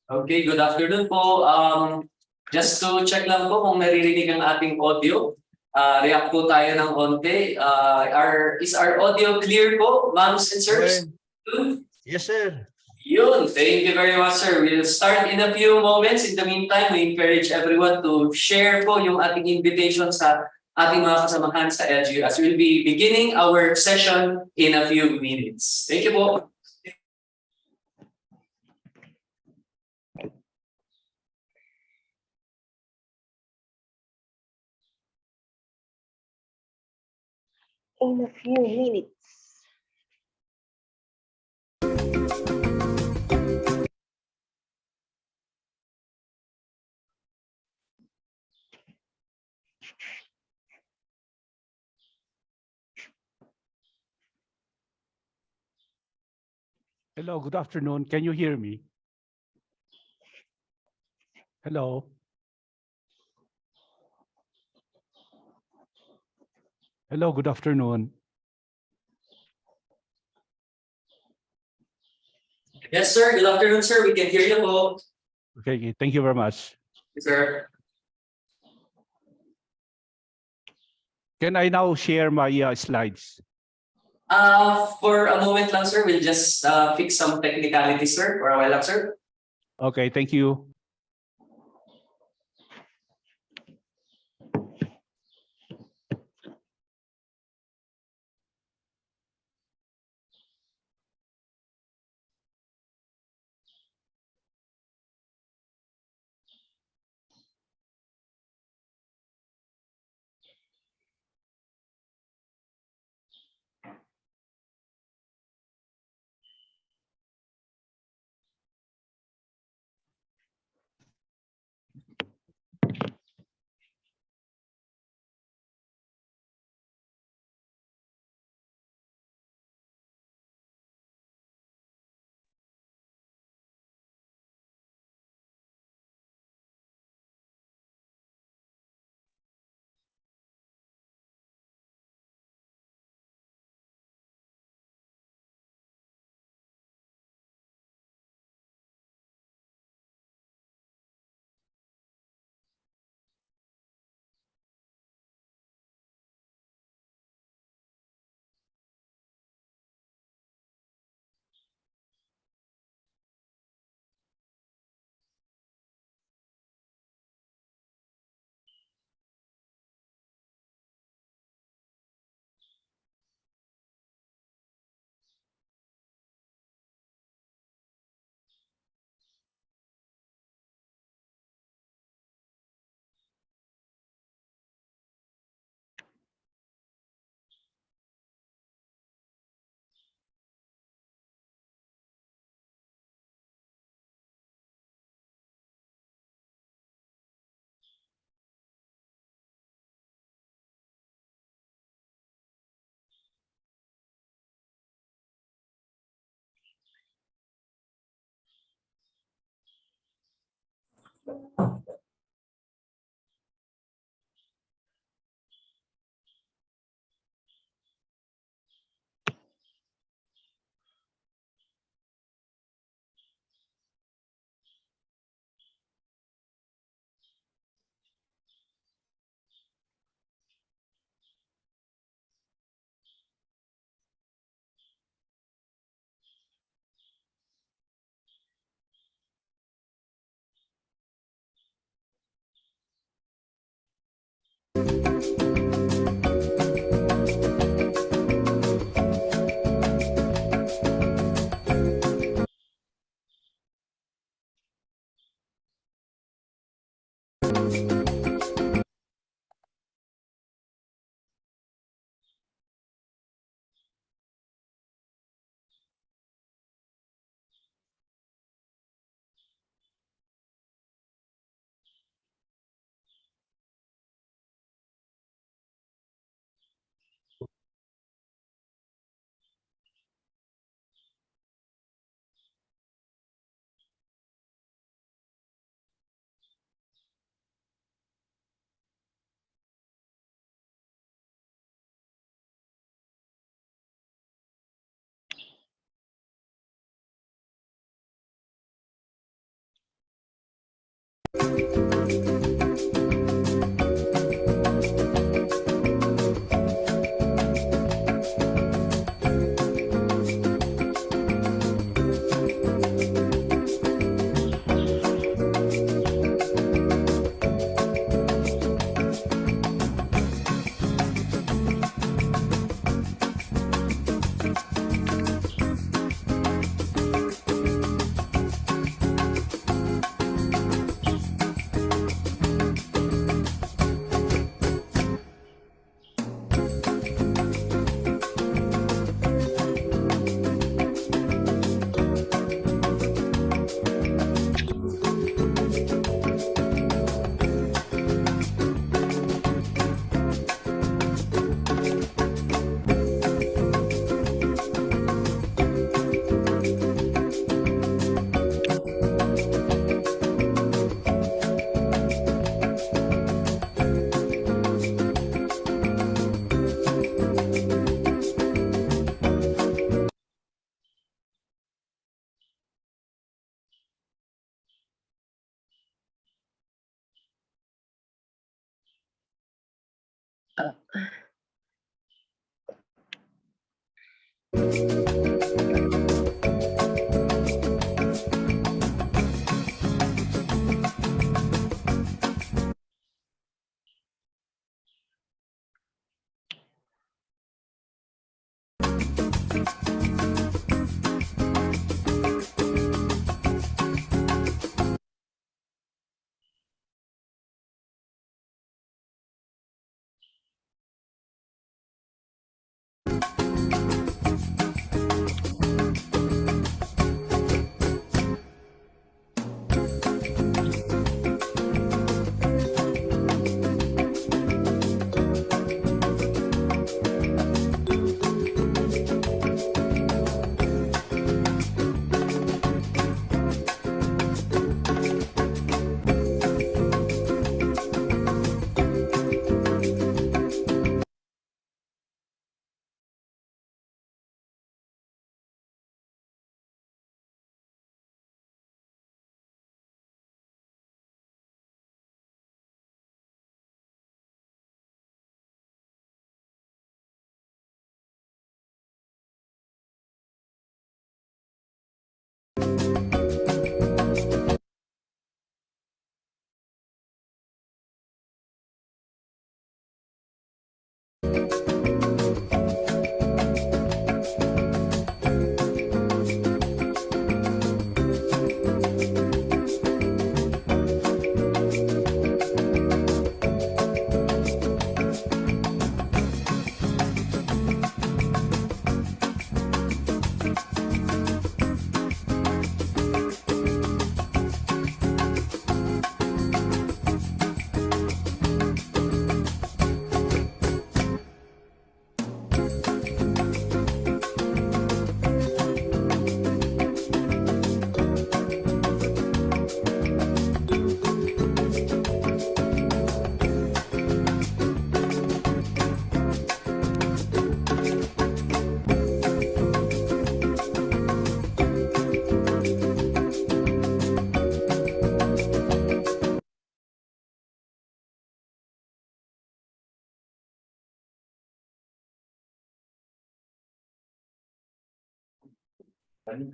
Okay, good afternoon po. Just to check lang po kung naririnig ang ating audio. React po tayo ng konti. Is our audio clear po, ma'ams and sirs? Yes, sir. Yun, thank you very much, sir. We'll start in a few moments. In the meantime, we encourage everyone to share po yung ating invitation sa ating mga kasamahan sa LGUS. We'll be beginning our session in a few minutes. Thank you po. In a few minutes. Hello, good afternoon. Can you hear me? Hello. Hello, good afternoon. Yes, sir. Good afternoon, sir. We can hear you po. Okay, thank you very much. Yes, sir. Can I now share my slides? For a moment lang, sir. We'll just fix some technicalities, sir. For a while lang, sir. Okay, thank you.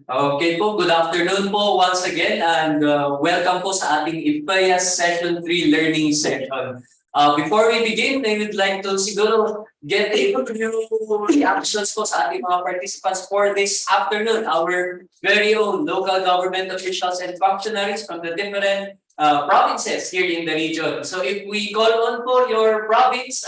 Okay po, good afternoon po once again and welcome po sa ating Ipeyas Session 3 Learning Session. Before we begin, I would like to siguro get a few reactions po sa ating mga participants for this afternoon. Our very own local government officials and functionaries from the different provinces here in the region. So if we call on po your province,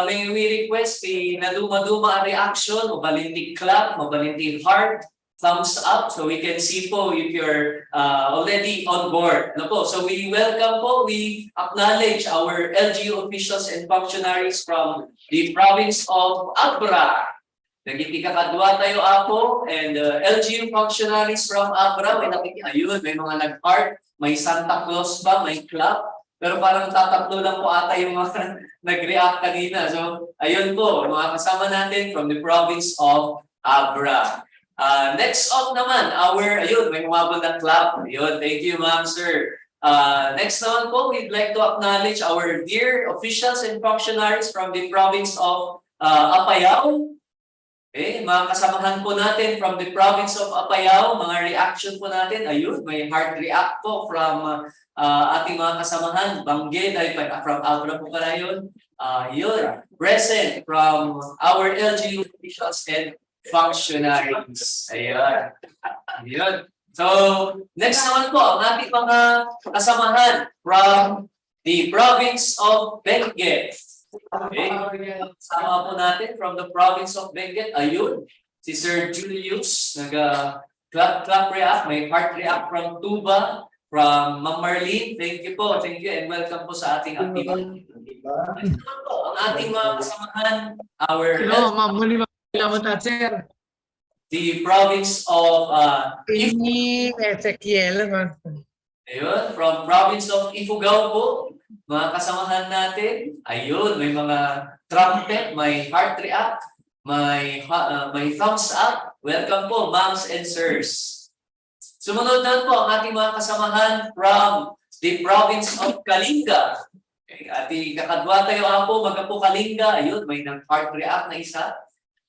may we request the naduma-duma reaction, mabalinting clap, mabalinting heart, thumbs up so we can see po if you're already on board. No po? So we welcome po, we acknowledge our LGU officials and functionaries from the province of Abra. Nagiti kakadwa tayo apo and LGU functionaries from Abra. Ayun, may mga nag-art, may Santa Claus ba, may clap. Pero parang tataklo lang po ata yung mga nag-react kanina. So ayun po, mga kasama natin from the province of Abra. Next up naman, ayun, may umabot na clap. Ayun, thank you, ma'am, sir. Next naman po, we'd like to acknowledge our dear officials and functionaries from the province of Apayao. Okay, mga kasamahan po natin from the province of Apayao, mga reaction po natin, ayun, may heart react po from ating mga kasamahan, Bangged, ay from Abra po pala yun. Yun, present from our LGU officials and functionaries. Ayun. Ayun. So, next naman po, ang ating mga kasamahan from the province of Benguet. Okay. Sama po natin from the province of Benguet. Ayun, si Sir Julius, nag-clap react, may heart react from Tuba, from Ma'am Marlene. Thank you po, thank you, and welcome po sa ating activity. Next naman po, ang ating mga kasamahan, our sir. the province of Ezekiel. ayun, from province of Ifugao po, mga kasamahan natin. Ayun, may mga trumpet, may heart react, may thumbs up. Welcome po, moms and sirs. Sumunod na po ang ating mga kasamahan from the province of Kalinga. Okay, ating kakadwa tayo po, magapo Kalinga. Ayun, may heart react na isa.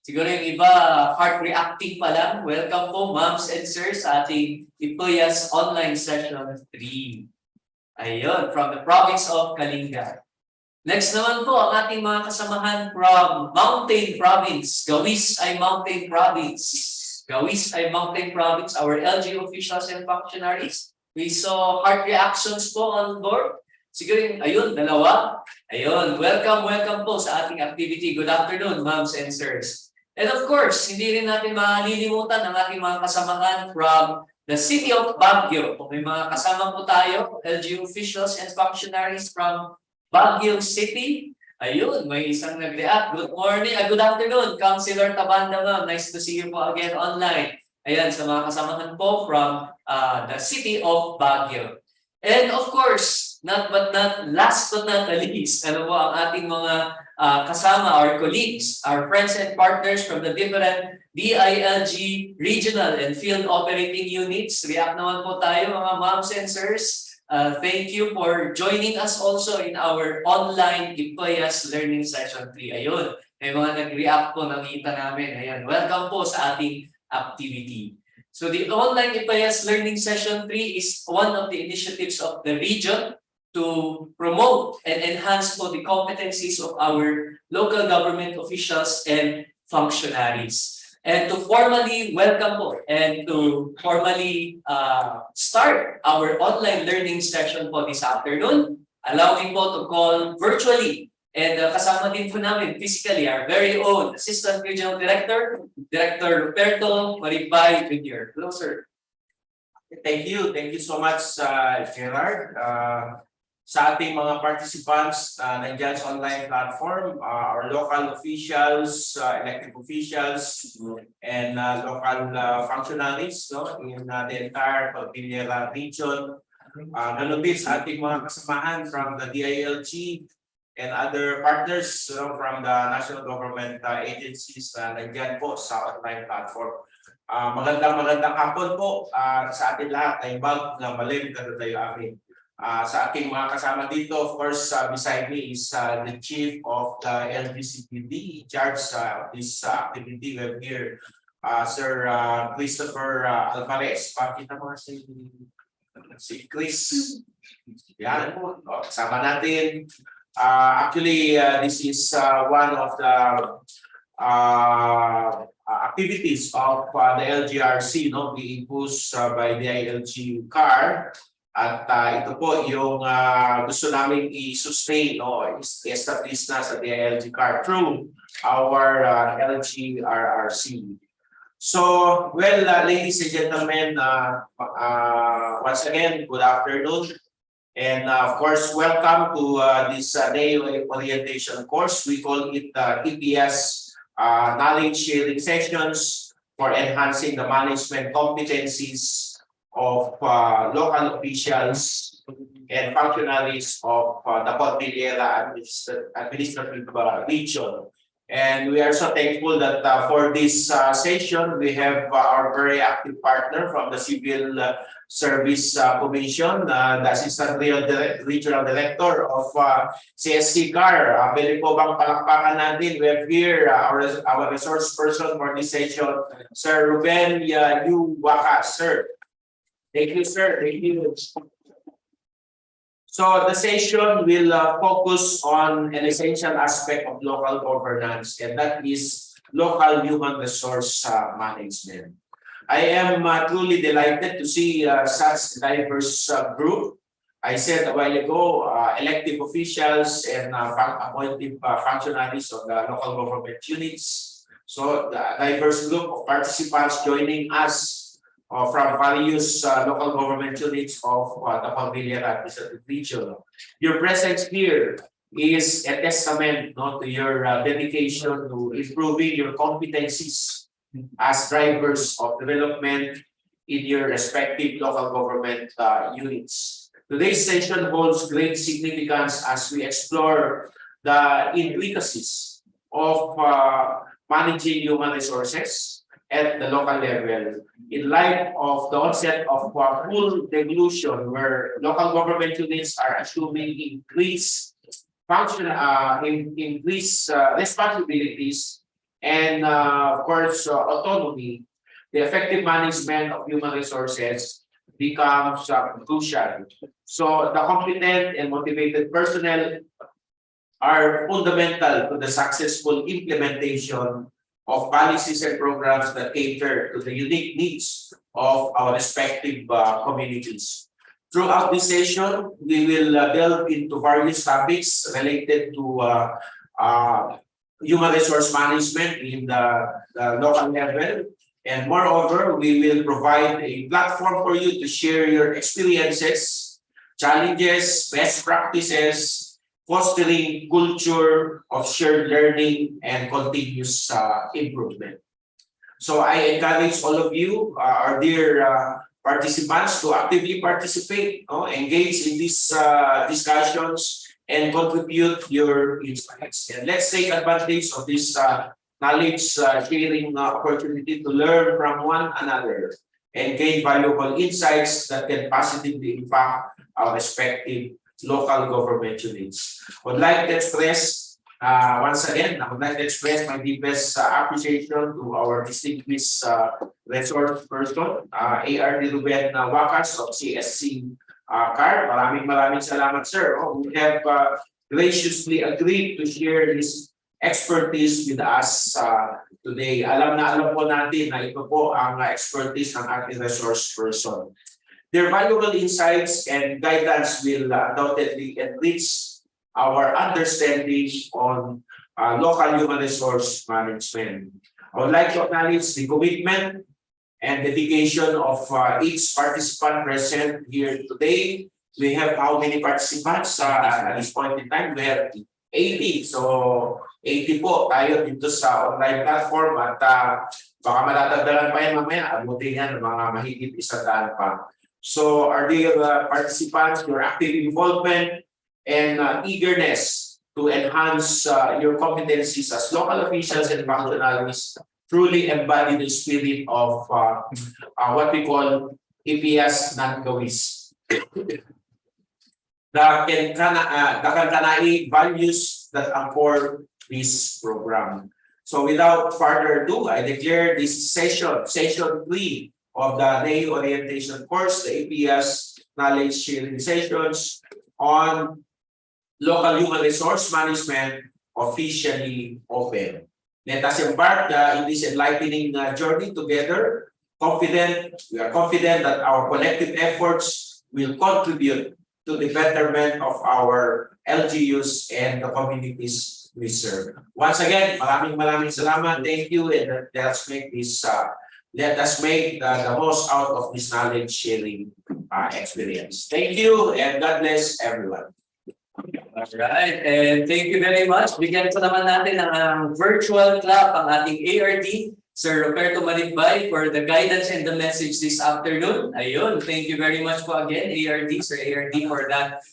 Siguro yung iba, heart reacting pa lang. Welcome po, moms and sirs, sa ating Ipeyas online session 3. Ayun, from the province of Kalinga. Next naman po, ang ating mga kasamahan from Mountain Province. Gawis ay Mountain Province. Gawis ay Mountain Province, our LG officials and functionaries. We saw heart reactions po on board. Siguro yung, ayun, dalawa. Ayun, welcome po sa ating activity. Good afternoon, moms and sirs. And of course, hindi rin natin malilimutan ang ating mga kasamahan from the city of Baguio. Kung may mga kasama po tayo, LGU officials and functionaries from Baguio City. Ayun, may isang nag-react. Good morning, good afternoon, Councilor Tabanda, ma'am. Nice to see you po again online. Ayan, sa mga kasamahan po from the city of Baguio. And of course, last but not the least, ano po ang ating mga kasama, our colleagues, our friends and partners from the different DILG regional and field operating units. React naman po tayo mga moms and sirs. Thank you for joining us also in our online Ipeyas Learning Session 3. Ayun, may mga nag-react po, nakita namin. Ayan, welcome po sa ating activity. So the online Ipeyas Learning Session 3 is one of the initiatives of the region to promote and enhance po the competencies of our local government officials and functionaries. And to formally welcome po and to formally start our online learning session po this afternoon, allow me po to call virtually and kasama din po namin physically our very own Assistant Regional Director, Director Roberto Maribay Jr. Hello, sir. Thank you so much, Gerard. Sa ating mga participants nandiyan sa online platform, our local officials, elected officials, and local functionaries in the entire Cordillera region. Ganun din sa ating mga kasamahan from the DILG and other partners from the national government agencies na nandiyan po sa online platform. Magandang hapon po sa ating lahat ay bag na malim kada tayo amin. Sa aking mga kasama dito, of course, beside me is the Chief of the LGCPD in charge of this activity. We have here Sir Christopher Alvarez. Pakita mo si Chris. Yan, kasama natin. Actually, this is one of the activities of the LGRC being pushed by the DILG-CAR. At ito po yung gusto namin i-sustain o i-establish na sa DILG-CAR through our LGRRC. So, well, ladies and gentlemen, once again, good afternoon. And of course, welcome to this day orientation course. We call it Ipeyas knowledge sharing sessions for enhancing the management competencies of local officials and functionaries of the Cordillera Administrative Region. And we are so thankful that for this session, we have our very active partner from the Civil Service Commission, the Assistant Regional Director of CSC-CAR. Pwede po bang palakpakan natin? We have here our resource person for this session, Sir Ruben Waka. Sir. Thank you, sir. Thank you. So the session will focus on an essential aspect of local governance, and that is local human resource management. I am truly delighted to see such diverse group. I said a while ago, elected officials and appointed functionaries of the local government units. So the diverse group of participants joining us from various local government units of the Pamilya Administrative Region. Your presence here is a testament to your dedication to improving your competencies as drivers of development in your respective local government units. Today's session holds great significance as we explore the intricacies of managing human resources at the local level in light of the onset of full devolution, where local government units are assuming increased responsibilities and of course autonomy. The effective management of human resources becomes crucial. So the competent and motivated personnel are fundamental to the successful implementation of policies and programs that cater to the unique needs of our respective communities. Throughout this session, we will delve into various topics related to human resource management in the local level. And moreover, we will provide a platform for you to share your experiences, challenges, best practices, fostering culture of shared learning and continuous improvement. So I encourage all of you, our dear participants, to actively participate, engage in these discussions, and contribute your insights. And let's take advantage of this knowledge sharing opportunity to learn from one another and gain valuable insights that can positively impact our respective local government units. Would like to express once again, I would like to express my deepest appreciation to our distinguished resource person, ARD Ruben Wakas of CSC-CAR. Maraming salamat, sir. We have graciously agreed to share this expertise with us today. Alam po natin na ito po ang expertise ng ating resource person. Their valuable insights and guidance will undoubtedly enrich our understanding on local human resource management. I would like to acknowledge the commitment and dedication of each participant present here today. We have how many participants at this point in time? We have 80. So 80 po tayo dito sa online platform at baka matatagdagan pa yan mamaya. Abutin yan ng mga mahigit 100 pa. So our dear participants, your active involvement and eagerness to enhance your competencies as local officials and functionaries truly embody the spirit of what we call Ipeyas non-gawis. The Kankanai values that anchor this program. So without further ado, I declare this session 3 of the day orientation course, the Ipeyas knowledge sharing sessions on local human resource management, officially open. Let us embark in this enlightening journey together. We are confident that our collective efforts will contribute to the betterment of our LGUs and the communities we serve. Once again, maraming salamat. Thank you, and let us make the most out of this knowledge sharing experience. Thank you, and God bless everyone. Alright, and thank you very much. Bigyan po naman natin ng virtual clap ang ating ARD, Sir Roberto Malibay, for the guidance and the message this afternoon. Ayun, thank you very much po again, ARD, Sir ARD, for that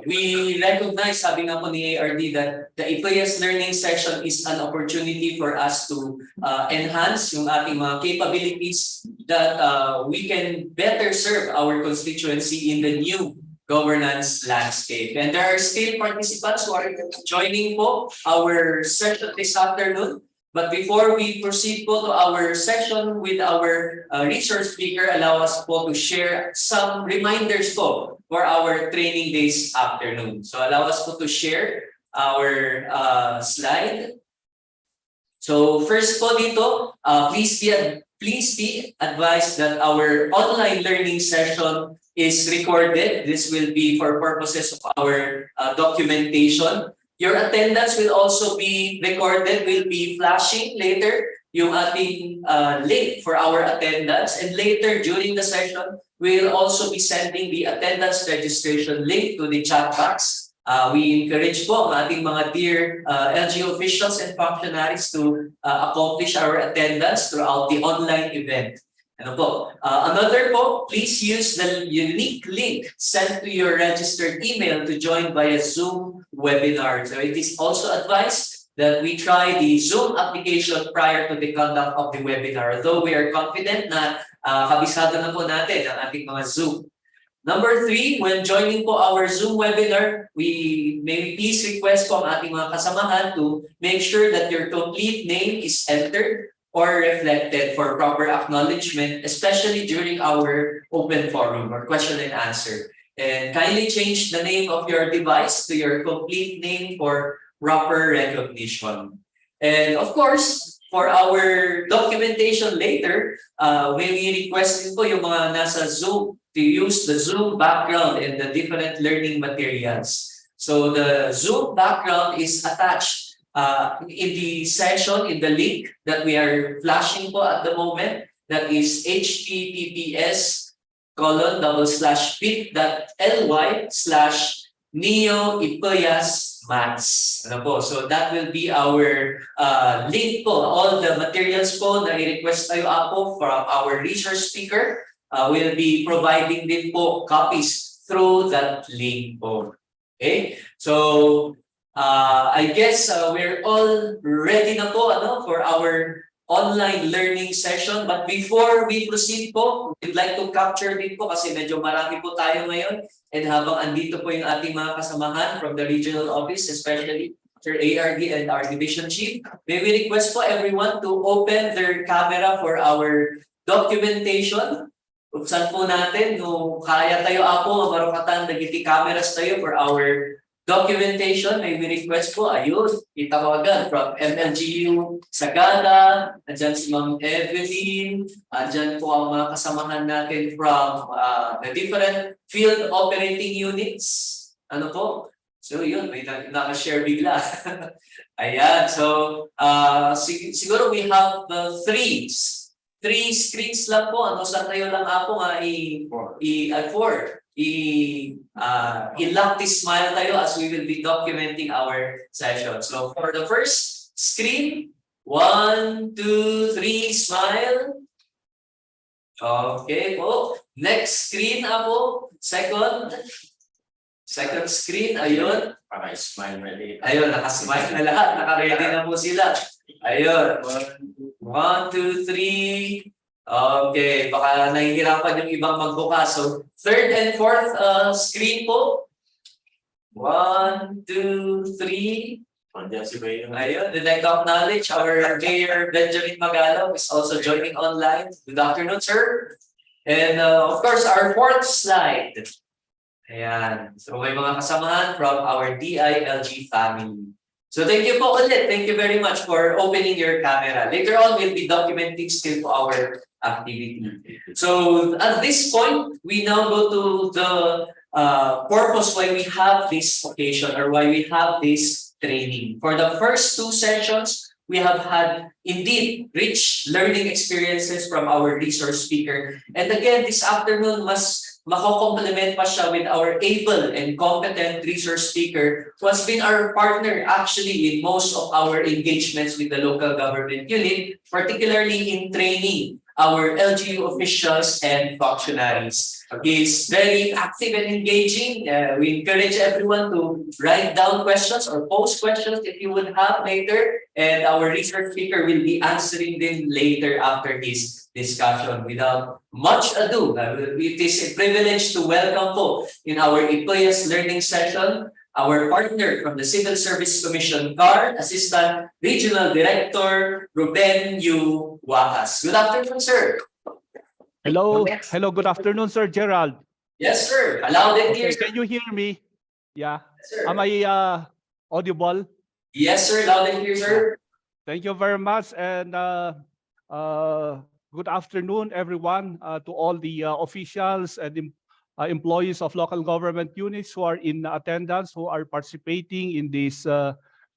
We recognize, sabi nga po ni ARD, that the Ipeyas learning session is an opportunity for us to enhance yung ating mga capabilities that we can better serve our constituency in the new governance landscape. And there are still participants who are joining po our session this afternoon. But before we proceed po to our session with our resource speaker, allow us po to share some reminders po for our training days afternoon. So allow us po to share our slide. So first po dito, please be advised that our online learning session is recorded. This will be for purposes of our documentation. Your attendance will also be recorded. We'll be flashing later yung ating link for our attendance. And later during the session, we'll also be sending the attendance registration link to the chat box. We encourage po ang ating mga dear LG officials and functionaries to accomplish our attendance throughout the online event. Ano po? Another po, please use the unique link sent to your registered email to join via Zoom webinar. So it is also advised that we try the Zoom application prior to the conduct of the webinar. Although we are confident na kabisado na po natin ang ating mga Zoom. Number 3, when joining po our Zoom webinar, we may please request po ang ating mga kasamahan to make sure that your complete name is entered or reflected for proper acknowledgement, especially during our open forum or question and answer. And kindly change the name of your device to your complete name for proper recognition. And of course, for our documentation later, may we request din po yung mga nasa Zoom to use the Zoom background and the different learning materials. So the Zoom background is attached in the session, in the link that we are flashing po at the moment, that is https://bit.ly/neo-ipeyas-maths. Ano po? So that will be our link po. All the materials po na i-request tayo po from our resource speaker will be providing din po copies through that link po. Okay? So I guess we're all ready na po for our online learning session. But before we proceed po, we'd like to capture din po kasi medyo marami po tayo ngayon. And habang andito po yung ating mga kasamahan from the regional office, especially Sir ARD and our division chief, may we request po everyone to open their camera for our documentation. Buksan po natin, no kaya tayo po, marukatan, nagiti cameras tayo for our documentation. May we request po, ayun, kita ko agad from MLGU Sagada, andyan si Ma'am Evelyn, andyan po ang mga kasamahan natin from the different field operating units. Ano po? So yun, may naka-share bigla. Ayan, so siguro we have three screens lang po. Ano sa tayo lang po nga i-lock this smile tayo as we will be documenting our session. So for the first screen, 1, 2, 3, smile. Okay po. Next screen po. Second screen, ayun. Para smile ready. Ayun, nakasmile na lahat. Naka-ready na po sila. Ayun. 1, 2, 3. Okay, baka nahihirapan yung ibang magbukas. So, third and fourth screen po. 1, 2, 3. Andiyan si Bayo. Ayun, the neck of knowledge. Our Mayor Benjamin Magalo is also joining online. Good afternoon, sir. And of course, our fourth slide. Ayan. So, may mga kasamahan from our DILG family. So thank you po ulit. Thank you very much for opening your camera. Later on, we'll be documenting still for our activity. So at this point, we now go to the purpose why we have this occasion or why we have this training. For the first 2 sessions, we have had indeed rich learning experiences from our resource speaker. And again, this afternoon, mas mako-complement pa siya with our able and competent resource speaker who has been our partner actually in most of our engagements with the local government unit, particularly in training our LGU officials and functionaries. He's very active and engaging. We encourage everyone to write down questions or post questions if you would have later. And our research speaker will be answering them later after his discussion. Without much ado, it is a privilege to welcome po in our Ipeyas learning session our partner from the Civil Service Commission CAR, Assistant Regional Director Ruben Yu Wakas. Good afternoon, sir. Hello. Hello. Good afternoon, Sir Gerald. Yes, sir. Loud and clear, Okay, sir. can you hear me? Yeah. Yes, sir. Am I audible? Yes, sir. Loud and clear, sir. Thank you very much, and good afternoon, everyone, to all the officials and employees of local government units who are in attendance, who are participating in this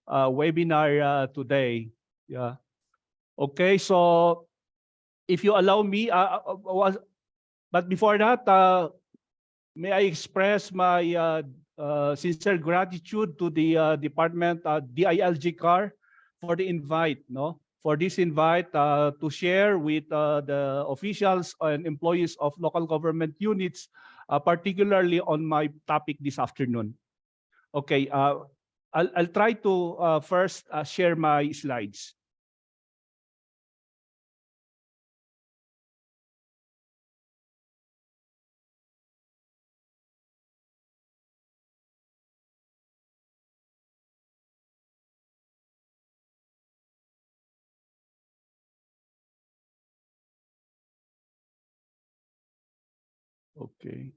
webinar today. Yeah. Okay, so if you allow me, but before that, may I express my sincere gratitude to the department, DILG-CAR, for the invite, for this invite to share with the officials and employees of local government units, particularly on my topic this afternoon. Okay, I'll try to first share my slides. Okay.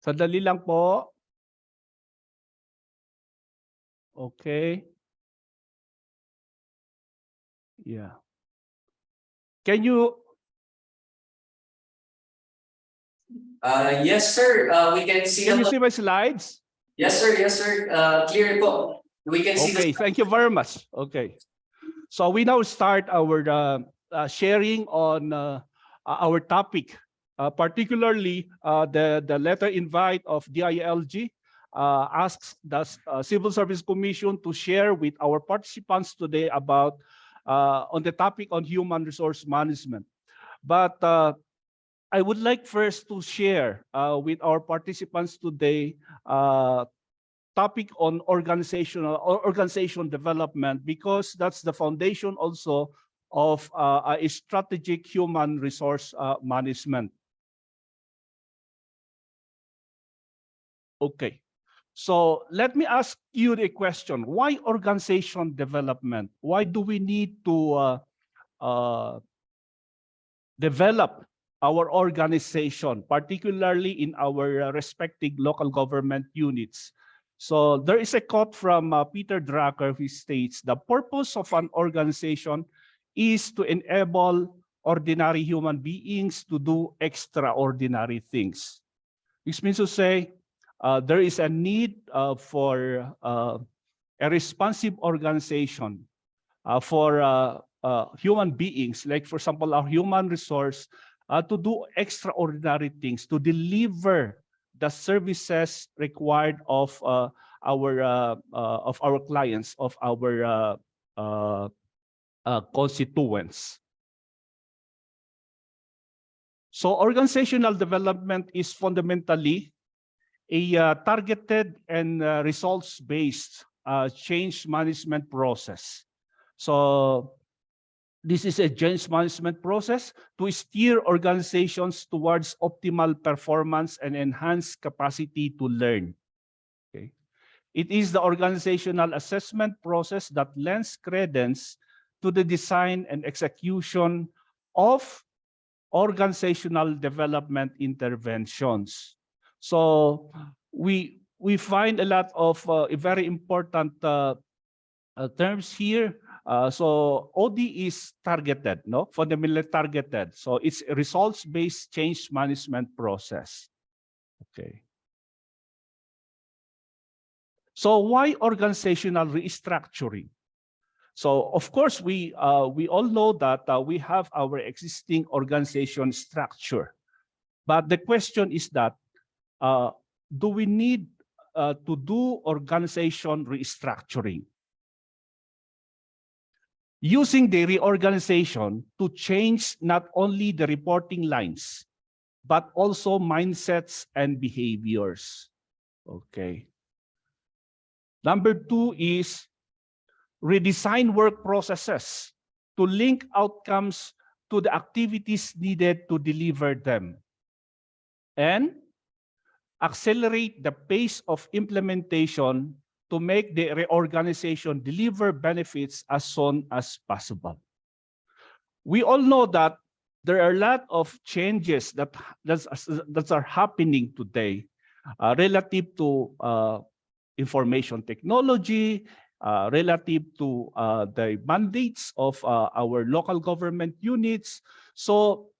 Sandali lang po. Okay. Yeah. Can you? Yes, sir. We can see. Can you see my slides? Yes, sir. Yes, sir. Clear po. We can see. Okay. Thank you very much. Okay. So we now start our sharing on our topic, particularly the letter invite of DILG asks the Civil Service Commission to share with our participants today about on the topic on human resource management. But I would like first to share with our participants today topic on organization development, because that's the foundation also of a strategic human resource management. Okay, so let me ask you the question: why organization development? Why do we need to develop our organization, particularly in our respective local government units? So there is a quote from Peter Drucker, who states, "The purpose of an organization is to enable ordinary human beings to do extraordinary things." This means to say there is a need for a responsive organization for human beings, like for example, our human resource, to do extraordinary things, to deliver the services required of our clients, of our constituents. So organizational development is fundamentally a targeted and results-based change management process. So this is a change management process to steer organizations towards optimal performance and enhanced capacity to learn. Okay. It is the organizational assessment process that lends credence to the design and execution of organizational development interventions. So we find a lot of very important terms here. So OD is targeted, fundamentally targeted. So it's a results-based change management process. Okay. So why organizational restructuring? So of course we all know that we have our existing organization structure, but the question is that do we need to do organization restructuring? using the reorganization to change not only the reporting lines, but also mindsets and behaviors. Okay. Number 2 is redesign work processes to link outcomes to the activities needed to deliver them. And accelerate the pace of implementation to make the reorganization deliver benefits as soon as possible. We all know that there are a lot of changes that are happening today relative to information technology, relative to the mandates of our local government units. So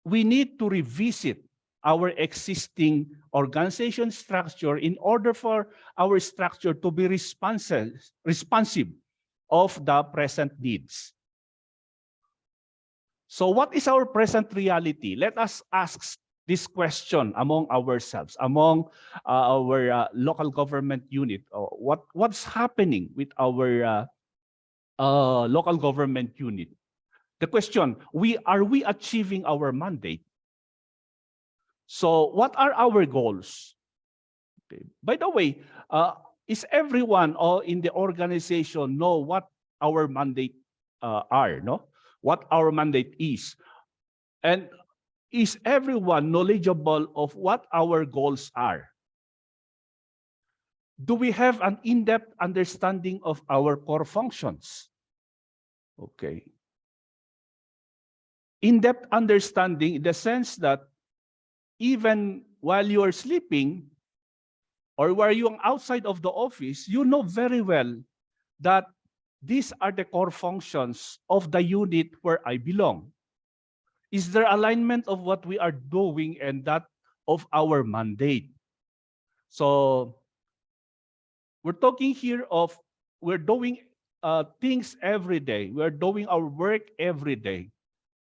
we need to revisit our existing organization structure in order for our structure to be responsive of the present needs. So what is our present reality? Let us ask this question among ourselves, among our local government unit. What's happening with our local government unit? The question, are we achieving our mandate? So what are our goals? Okay. By the way, is everyone in the organization know what our mandate are, no? What our mandate is? And is everyone knowledgeable of what our goals are? Do we have an in-depth understanding of our core functions? Okay. In-depth understanding in the sense that even while you are sleeping or while you are outside of the office, you know very well that these are the core functions of the unit where I belong. Is there alignment of what we are doing and that of our mandate? So we're talking here of we're doing things every day. We're doing our work every day.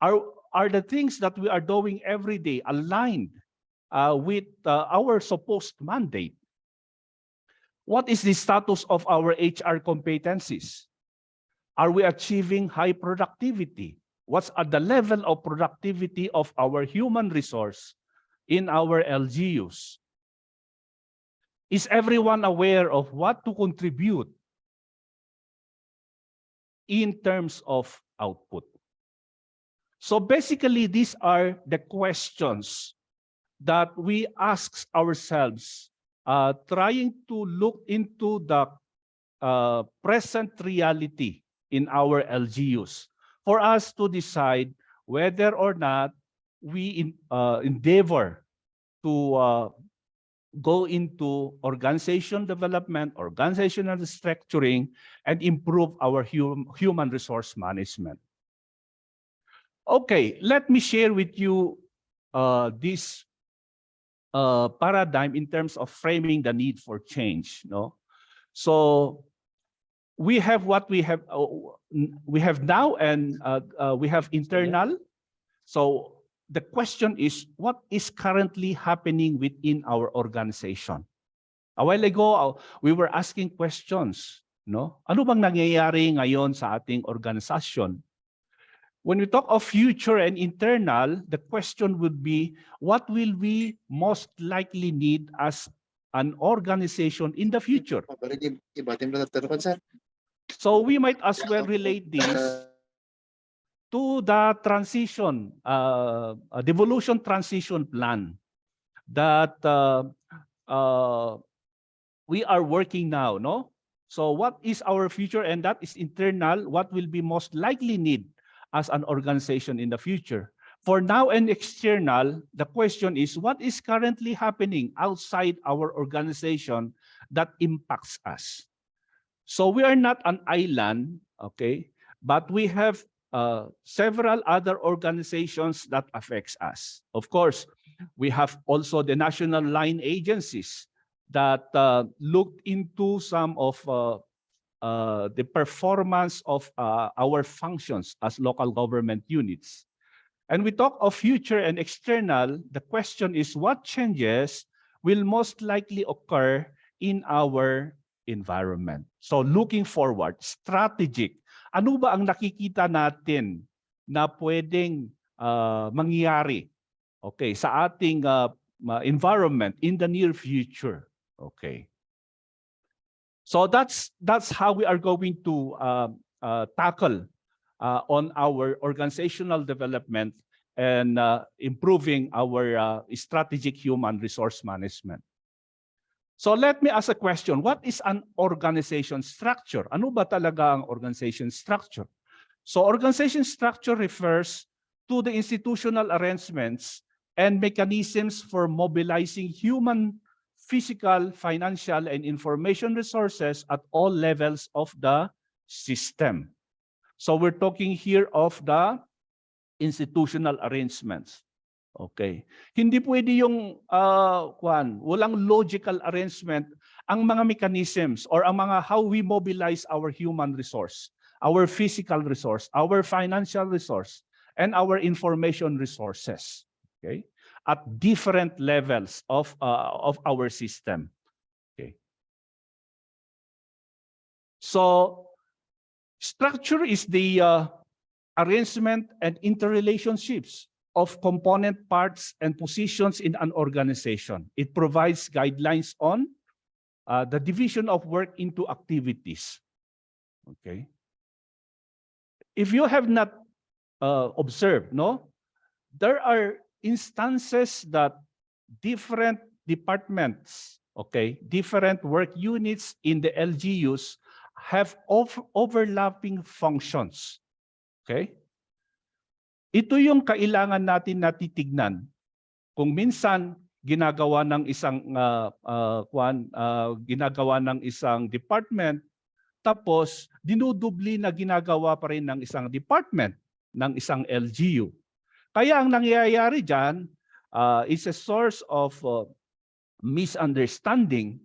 Are the things that we are doing every day aligned with our supposed mandate? What is the status of our HR competencies? Are we achieving high productivity? What's at the level of productivity of our human resource in our LGUs? Is everyone aware of what to contribute in terms of output? So basically, these are the questions that we ask ourselves, trying to look into the present reality in our LGUs for us to decide whether or not we endeavor to go into organization development, organizational structuring, and improve our human resource management. Okay, let me share with you this paradigm in terms of framing the need for change. No, so we have what we have now, and we have internal. So the question is, what is currently happening within our organization? A while ago, we were asking questions. No, ano bang nangyayari ngayon sa ating organisasyon? When we talk of future and internal, the question would be, what will we most likely need as an organization in the future? So we might as well relate this to the transition, a devolution transition plan that we are working now, no? So what is our future? And that is internal. What will be most likely need as an organization in the future? For now and external, the question is, what is currently happening outside our organization that impacts us? So we are not an island, okay, but we have several other organizations that affects us. Of course, we have also the national line agencies that looked into some of the performance of our functions as local government units. And we talk of future and external, the question is, what changes will most likely occur in our environment? So looking forward, strategic. ano ba ang nakikita natin na pwedeng mangyari, okay, sa ating environment in the near future? Okay. So that's how we are going to tackle on our organizational development and improving our strategic human resource management. So let me ask a question. What is an organization structure? Ano ba talaga ang organization structure? So organization structure refers to the institutional arrangements and mechanisms for mobilizing human, physical, financial, and information resources at all levels of the system. So we're talking here of the institutional arrangements. Okay. Hindi pwede yung walang logical arrangement ang mga mechanisms or ang mga how we mobilize our human resource, our physical resource, our financial resource, and our information resources. Okay? At different levels of our system. Okay. So structure is the arrangement and interrelationships of component parts and positions in an organization. It provides guidelines on the division of work into activities. Okay. If you have not observed, no, there are instances that different departments, okay, different work units in the LGUs have overlapping functions. Okay? Ito yung kailangan natin na titignan. Kung minsan ginagawa ng isang department, tapos dinudubli na ginagawa pa rin ng isang department ng isang LGU. Kaya ang nangyayari diyan is a source of misunderstanding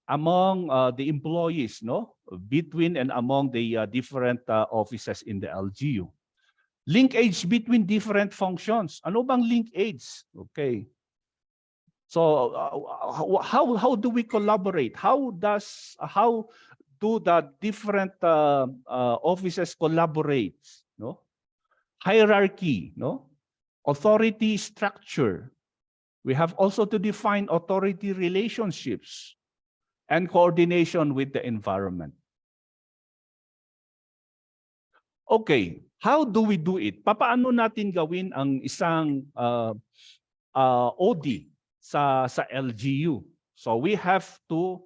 among the employees, no, between and among the different offices in the LGU. Linkage between different functions. Ano bang linkage? Okay. So how do we collaborate? How do the different offices collaborate? No? Hierarchy, no? Authority structure. We have also to define authority relationships and coordination with the environment. Okay, how do we do it? Paano natin gawin ang isang OD sa LGU? So we have to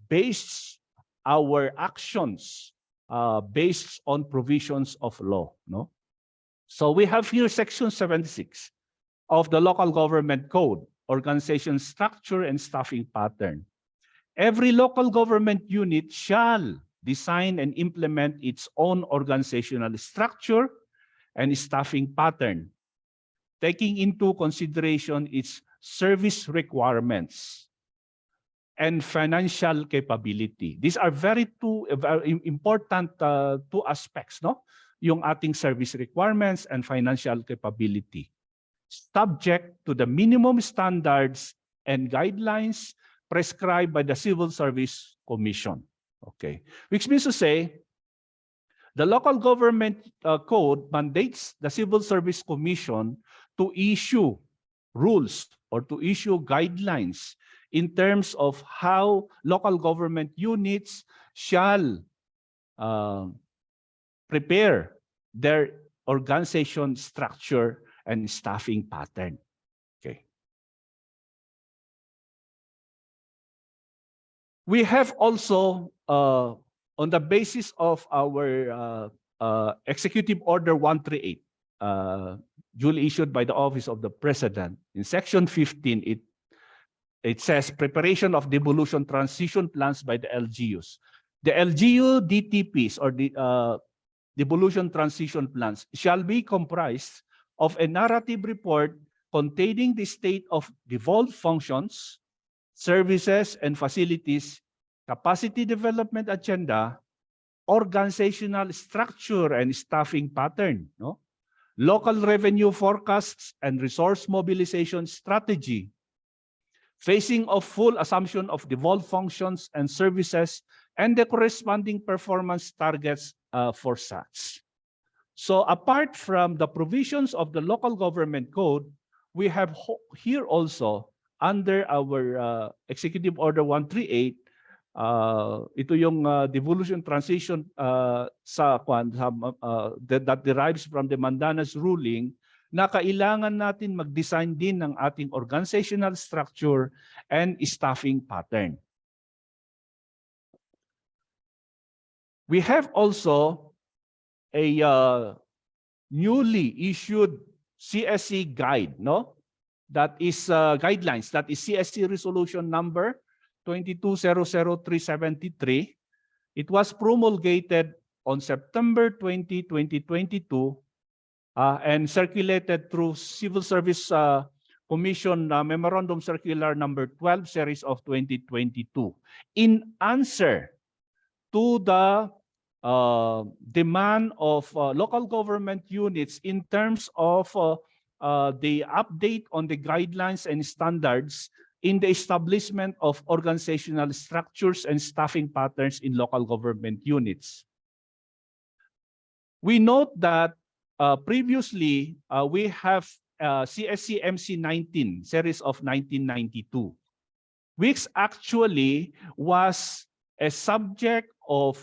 base our actions based on provisions of law, no? So we have here section 76 of the Local Government Code, organization structure and staffing pattern. Every local government unit shall design and implement its own organizational structure and staffing pattern, taking into consideration its service requirements and financial capability. These are very important two aspects, no? Yung ating service requirements and financial capability, subject to the minimum standards and guidelines prescribed by the Civil Service Commission. Okay, which means to say, the Local Government Code mandates the Civil Service Commission to issue rules or to issue guidelines in terms of how local government units shall prepare their organization structure and staffing pattern. Okay. We have also, on the basis of our Executive Order 138, duly issued by the Office of the President, in Section 15, it says preparation of devolution transition plans by the LGUs. The LGU DTPs or the devolution transition plans shall be comprised of a narrative report containing the state of devolved functions, services and facilities, capacity development agenda, organizational structure and staffing pattern, no? Local revenue forecasts and resource mobilization strategy, phasing of full assumption of devolved functions and services and the corresponding performance targets for such. So apart from the provisions of the local government code, we have here also under our Executive Order 138, ito yung devolution transition that derives from the Mandanas ruling, na kailangan natin mag-design din ng ating organizational structure and staffing pattern. We have also a newly issued CSC guide, no? That is guidelines. That is CSC resolution number 22-00373. It was promulgated on September 20, 2022 and circulated through Civil Service Commission Memorandum Circular number 12 series of 2022 in answer to the demand of local government units in terms of the update on the guidelines and standards in the establishment of organizational structures and staffing patterns in local government units. We note that previously we have CSC MC 19 series of 1992, which actually was a subject of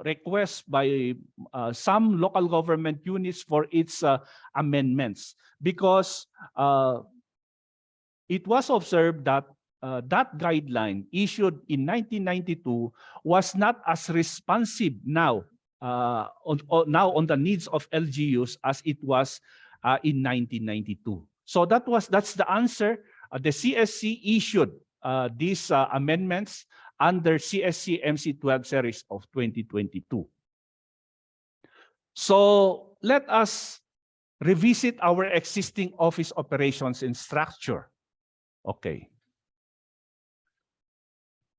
request by some local government units for its amendments, because it was observed that that guideline issued in 1992 was not as responsive now on the needs of LGUs as it was in 1992. So that's the answer. The CSC issued these amendments under CSC MC 12 series of 2022. So let us revisit our existing office operations and structure. Okay.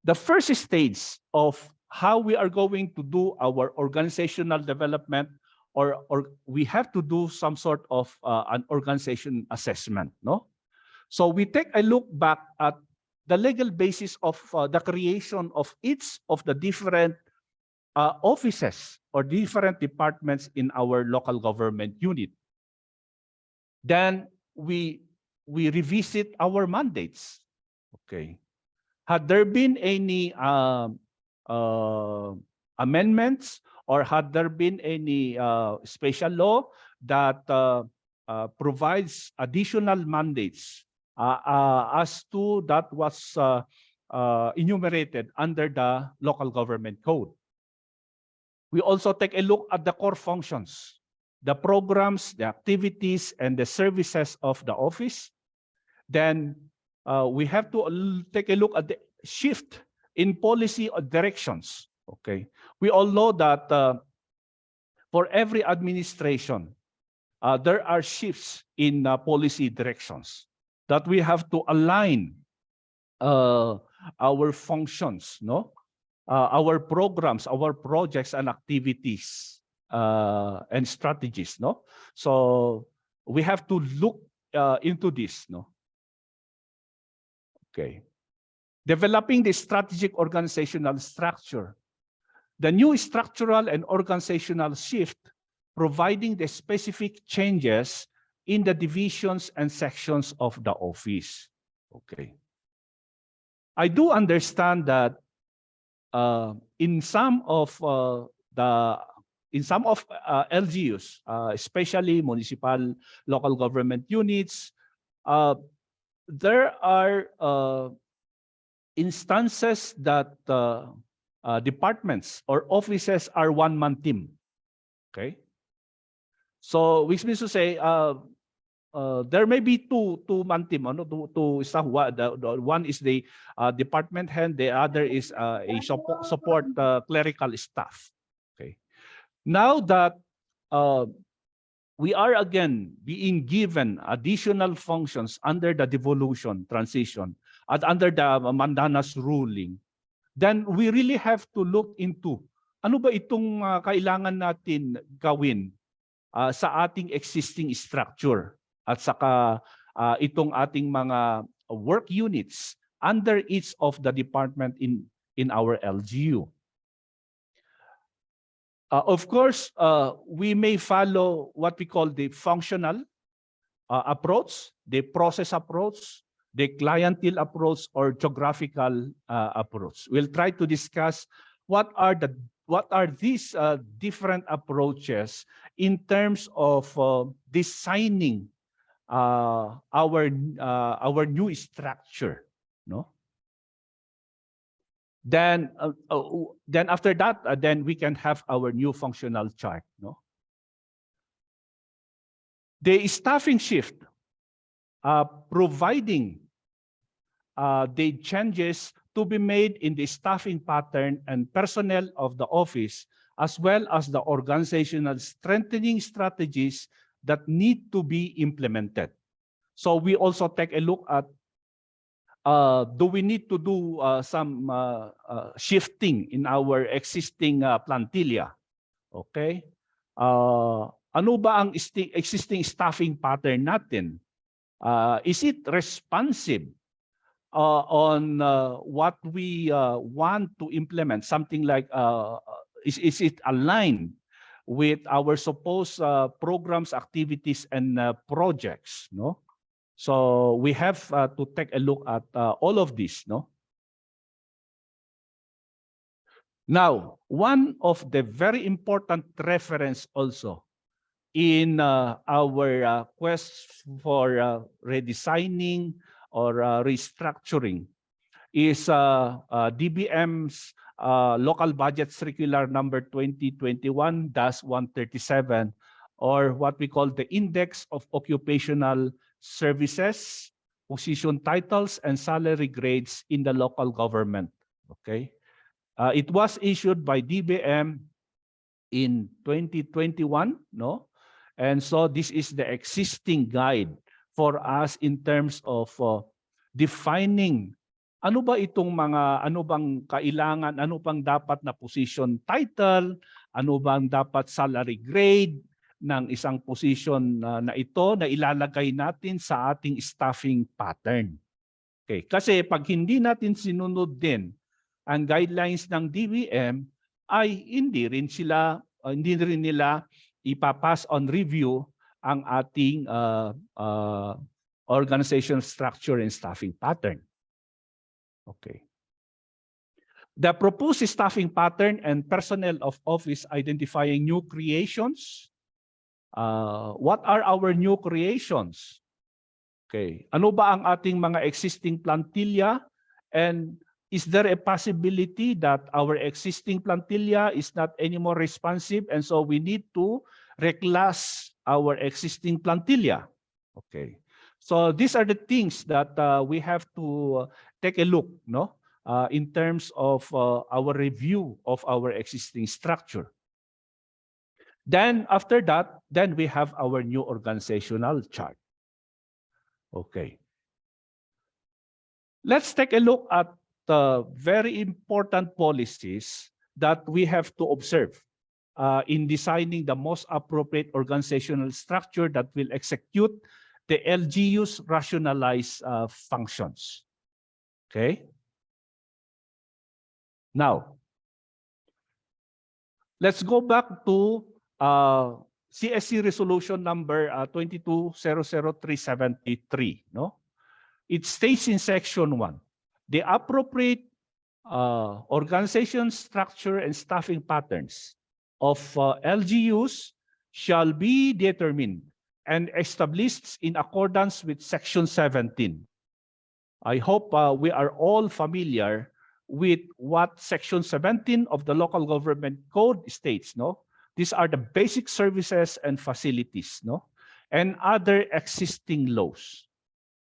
The first stage of how we are going to do our organizational development, or we have to do some sort of an organization assessment, no? So we take a look back at the legal basis of the creation of each of the different offices or different departments in our local government unit. Then we revisit our mandates. Okay. Had there been any amendments, or had there been any special law that provides additional mandates as to that was enumerated under the local government code? We also take a look at the core functions, the programs, the activities, and the services of the office. Then we have to take a look at the shift in policy or directions. Okay, we all know that for every administration, there are shifts in policy directions that we have to align our functions, no? Our programs, our projects and activities and strategies, no? So we have to look into this, no? Okay. Developing the strategic organizational structure. The new structural and organizational shift, providing the specific changes in the divisions and sections of the office. Okay. I do understand that in some of LGUs, especially municipal local government units, there are instances that departments or offices are one-man team. Okay, so which means to say there may be two-man team. Two staff. One is the department head. The other is a support clerical staff. Okay, now that we are again being given additional functions under the devolution transition at under the Mandanas ruling, then we really have to look into ano ba itong kailangan natin gawin sa ating existing structure at saka itong ating mga work units under each of the department in in our LGU. Of course, we may follow what we call the functional approach, the process approach, the clientele approach, or geographical approach. We'll try to discuss what are these different approaches in terms of designing our new structure, no? Then after that, then we can have our new functional chart, no? The staffing shift, providing the changes to be made in the staffing pattern and personnel of the office, as well as the organizational strengthening strategies that need to be implemented. So we also take a look at, do we need to do some shifting in our existing plantilla? Okay? Ano ba ang existing staffing pattern natin? Is it responsive on what we want to implement? Something like, is it aligned with our supposed programs, activities, and projects? No. So we have to take a look at all of this. No. Now, one of the very important reference also in our quest for redesigning or restructuring is DBM's Local Budget Circular number 2021-137, or what we call the Index of Occupational Services, Position Titles, and Salary Grades in the Local Government. Okay, it was issued by DBM in 2021, no? And so this is the existing guide for us in terms of defining ano ba itong mga, ano bang kailangan, ano bang dapat na position title, ano bang dapat salary grade ng isang position na ito na ilalagay natin sa ating staffing pattern. Okay, kasi pag hindi natin sinunod din ang guidelines ng DBM, ay hindi rin nila ipapass on review ang ating organizational structure and staffing pattern. Okay. The proposed staffing pattern and personnel of office identifying new creations. What are our new creations? Okay. Ano ba ang ating mga existing plantilla? And is there a possibility that our existing plantilla is not anymore responsive, and so we need to reclass our existing plantilla? Okay. So these are the things that we have to take a look, no, in terms of our review of our existing structure. Then after that, then we have our new organizational chart. Okay. Let's take a look at the very important policies that we have to observe in designing the most appropriate organizational structure that will execute the LGU's rationalized functions. Okay. Now, let's go back to CSC resolution number 22-00373. No, it states in section 1, the appropriate organization structure and staffing patterns of LGUs shall be determined and established in accordance with section 17. I hope we are all familiar with what section 17 of the Local Government Code states. No, these are the basic services and facilities, no, and other existing laws.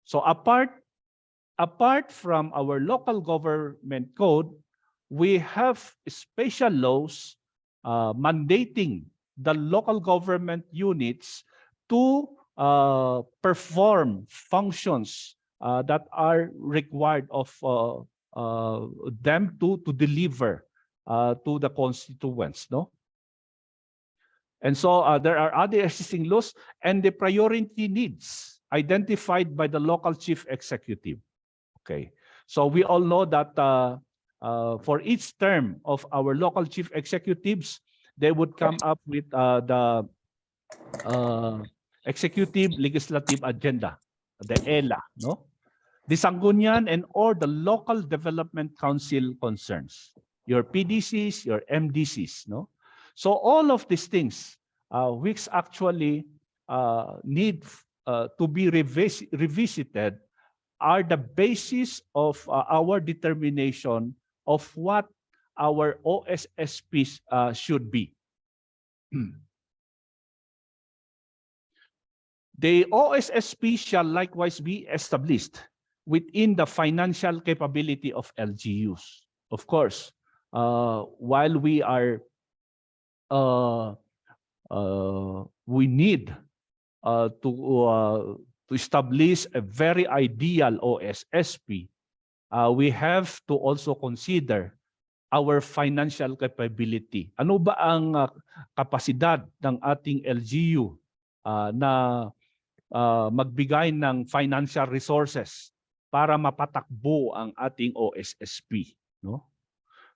So apart from our Local Government Code, we have special laws mandating the local government units to perform functions that are required of them to deliver to the constituents, no? And so there are other existing laws and the priority needs identified by the local chief executive. Okay, so we all know that for each term of our local chief executives, they would come up with the executive legislative agenda, the ELA, no? The Sanggunian and or the local development council concerns, your PDCs, your MDCs, no? So all of these things, which actually need to be revisited, are the basis of our determination of what our OSSPs should be. The OSSP shall likewise be established within the financial capability of LGUs. Of course, while we are, we need to establish a very ideal OSSP, we have to also consider our financial capability. Ano ba ang kapasidad ng ating LGU na magbigay ng financial resources para mapatakbo ang ating OSSP, no?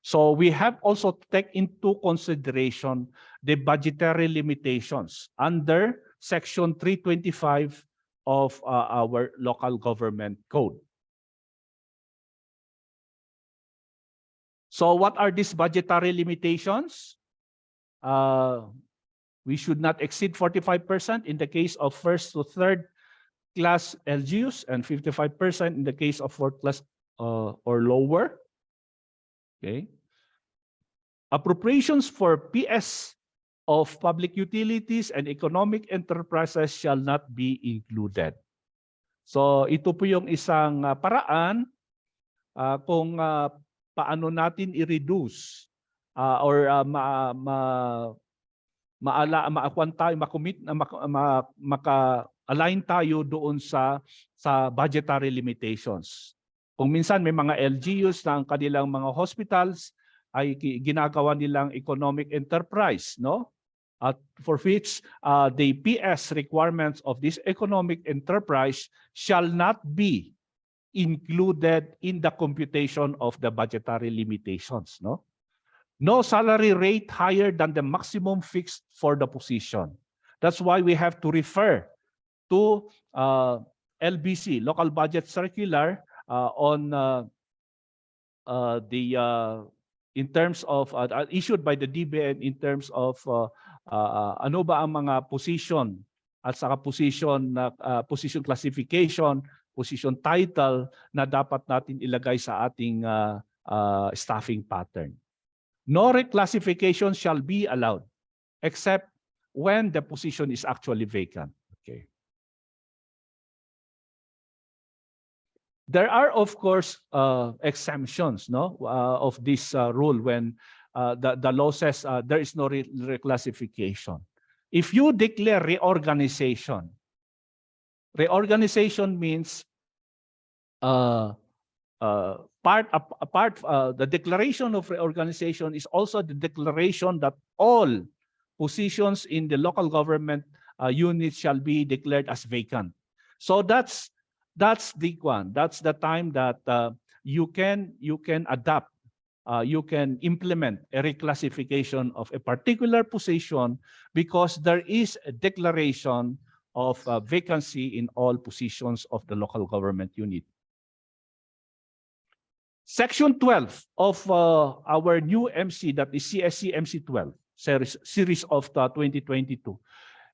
So we have also to take into consideration the budgetary limitations under Section 325 of our local government code. So what are these budgetary limitations? We should not exceed 45% in the case of first to third class LGUs and 55% in the case of fourth class or lower. Okay. Appropriations for PS of public utilities and economic enterprises shall not be included. So ito po yung isang paraan kung paano natin i-reduce or maka-align tayo doon sa budgetary limitations. Kung minsan may mga LGUs na ang kanilang mga hospitals ay ginagawa nilang economic enterprise, no? At for which the PS requirements of this economic enterprise shall not be included in the computation of the budgetary limitations, no? No salary rate higher than the maximum fixed for the position. That's why we have to refer to LBC, Local Budget Circular, on in terms of issued by the DBN in terms of ano ba ang mga position at saka position classification, position title na dapat natin ilagay sa ating staffing pattern. No reclassification shall be allowed except when the position is actually vacant. Okay. There are, of course, exemptions, no, of this rule when the law says there is no reclassification. If you declare reorganization, reorganization means the declaration of reorganization is also the declaration that all positions in the local government units shall be declared as vacant. So that's the one. That's the time that you can adapt, you can implement a reclassification of a particular position because there is a declaration of vacancy in all positions of the local government unit. Section 12 of our new MC, that is CSC MC 12 series of 2022,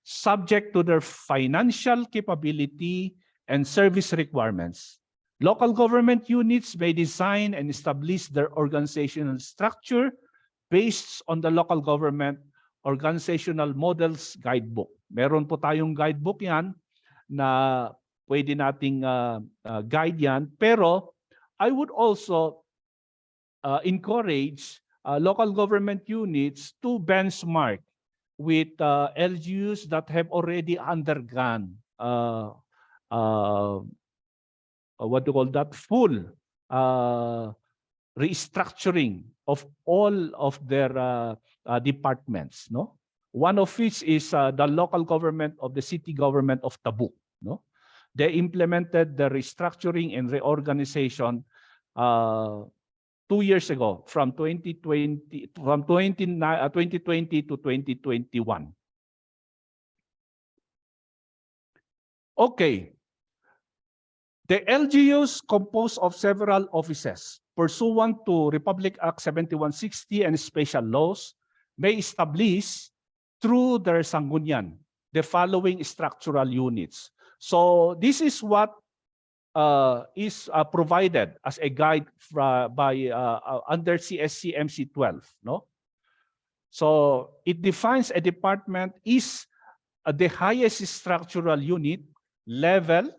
subject to their financial capability and service requirements. Local government units may design and establish their organizational structure based on the local government organizational models guidebook. Meron po tayong guidebook yan na pwede nating guide yan. Pero I would also encourage local government units to benchmark with LGUs that have already undergone what do you call that, full restructuring of all of their departments, no? One of which is the local government of the city government of Tabuk, no? They implemented the restructuring and reorganization 2 years ago, from 2020 to 2021. Okay. The LGUs composed of several offices pursuant to Republic Act 7160 and special laws may establish through their sanggunian the following structural units. So this is what is provided as a guide by under CSC MC 12. No? So it defines a department is the highest structural unit level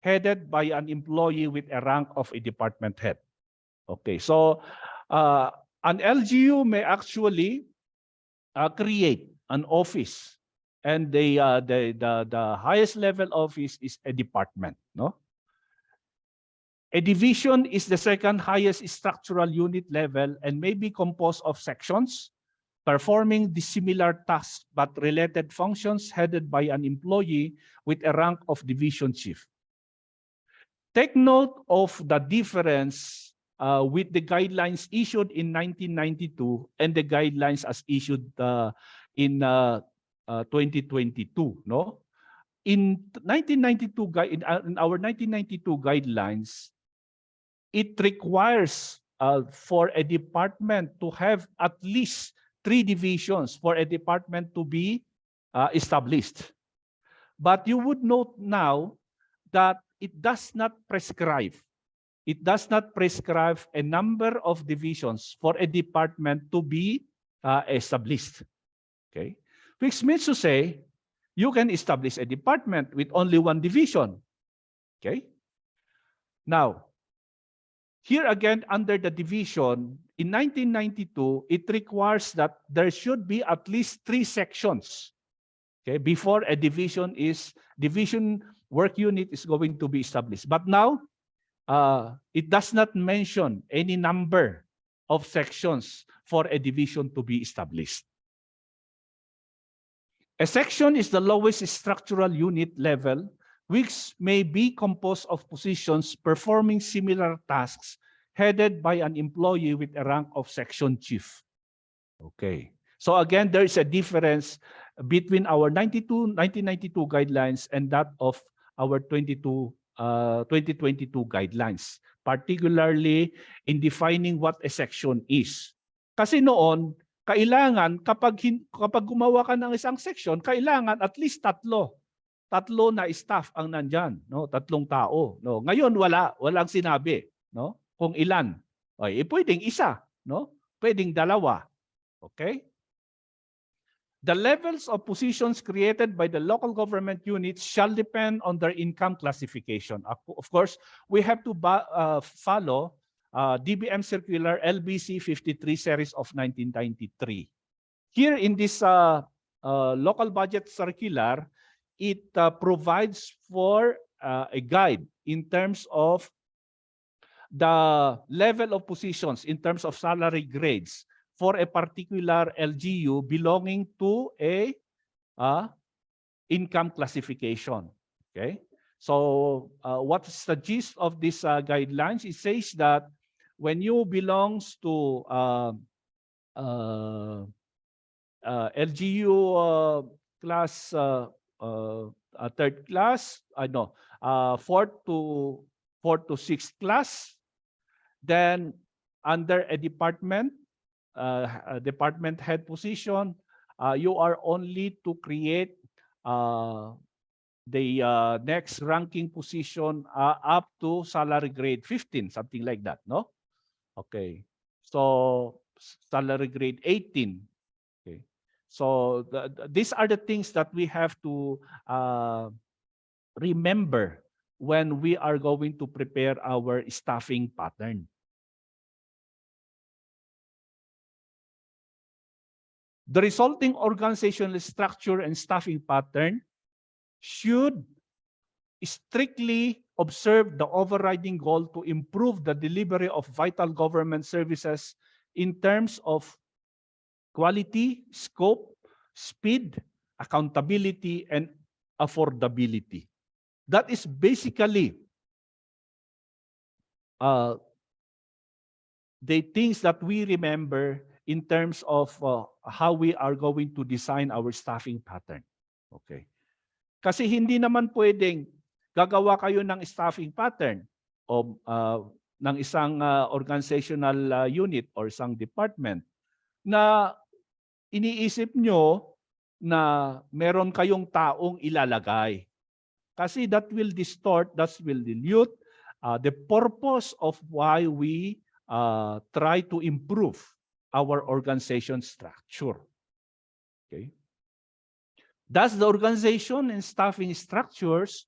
headed by an employee with a rank of a department head. Okay, so an LGU may actually create an office, and the highest level office is a department. No, a division is the second highest structural unit level and may be composed of sections performing dissimilar tasks but related functions headed by an employee with a rank of division chief. Take note of the difference with the guidelines issued in 1992 and the guidelines as issued in 2022. No, in 1992 in our 1992 guidelines, it requires for a department to have at least 3 divisions for a department to be established. But you would note now that it does not prescribe. It does not prescribe a number of divisions for a department to be established. Okay, which means to say you can establish a department with only 1 division. Okay. Now, here again under the division in 1992, it requires that there should be at least 3 sections. Okay, before a division work unit is going to be established. But now, it does not mention any number of sections for a division to be established. A section is the lowest structural unit level, which may be composed of positions performing similar tasks headed by an employee with a rank of section chief. Okay. So again, there is a difference between our 1992 guidelines and that of our 2022 guidelines, particularly in defining what a section is. Kasi noon, kailangan kapag gumawa ka ng isang section, kailangan at least tatlo na staff ang nandyan, no? 3 tao, no? Ngayon walang sinabi, no? Kung ilan. Ay, pwedeng isa, no? Pwedeng 2. Okay? The levels of positions created by the local government units shall depend on their income classification. Of course, we have to follow DBM Circular LBC 53 series of 1993. Here in this local budget circular, it provides for a guide in terms of the level of positions in terms of salary grades for a particular LGU belonging to a income classification. Okay, so what's the gist of this guidelines? It says that when you belongs to LGU class 3rd class, 4th to 6th class, then under a department head position, you are only to create the next ranking position up to salary grade 15, something like that, no? Okay, so salary grade 18. Okay, so these are the things that we have to remember when we are going to prepare our staffing pattern. The resulting organizational structure and staffing pattern should strictly observe the overriding goal to improve the delivery of vital government services in terms of quality, scope, speed, accountability, and affordability. That is basically the things that we remember in terms of how we are going to design our staffing pattern. Okay. Kasi hindi naman pwedeng gagawa kayo ng staffing pattern o ng isang organizational unit or isang department na iniisip nyo na meron kayong taong ilalagay. Kasi that will distort, that will dilute the purpose of why we try to improve our organization structure. Okay. Thus, the organization and staffing structures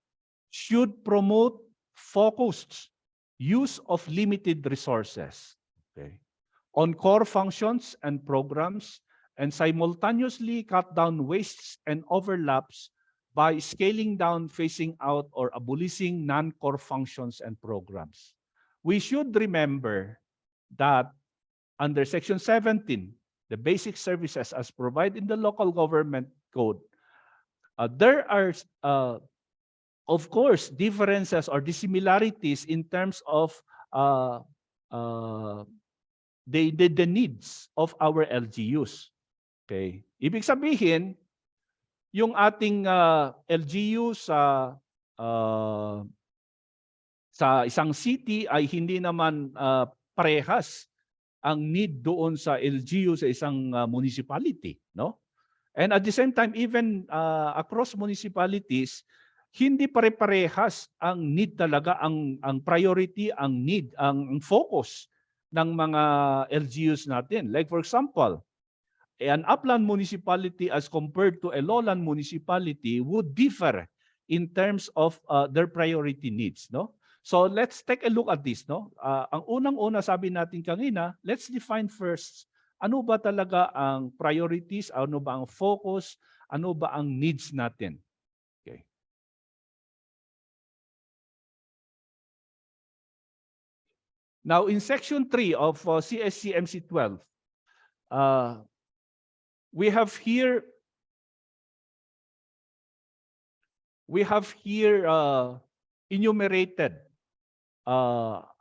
should promote focused use of limited resources, okay, on core functions and programs, and simultaneously cut down wastes and overlaps by scaling down, phasing out, or abolishing non-core functions and programs. We should remember that under Section 17, the basic services as provided in the local government code, there are, of course, differences or dissimilarities in terms of the needs of our LGUs. Okay. Ibig sabihin, yung ating LGU sa isang city ay hindi naman parehas ang need doon sa LGU sa isang municipality, no? And at the same time, even across municipalities, hindi pare-parehas ang need talaga, ang priority, ang need, ang focus ng mga LGUs natin. Like for example, an upland municipality as compared to a lowland municipality would differ in terms of their priority needs, no? So let's take a look at this, no? Ang unang-una sabi natin kanina, let's define first ano ba talaga ang priorities, ano ba ang focus, ano ba ang needs natin. Okay. Now in section 3 of CSCMC 12, we have here enumerated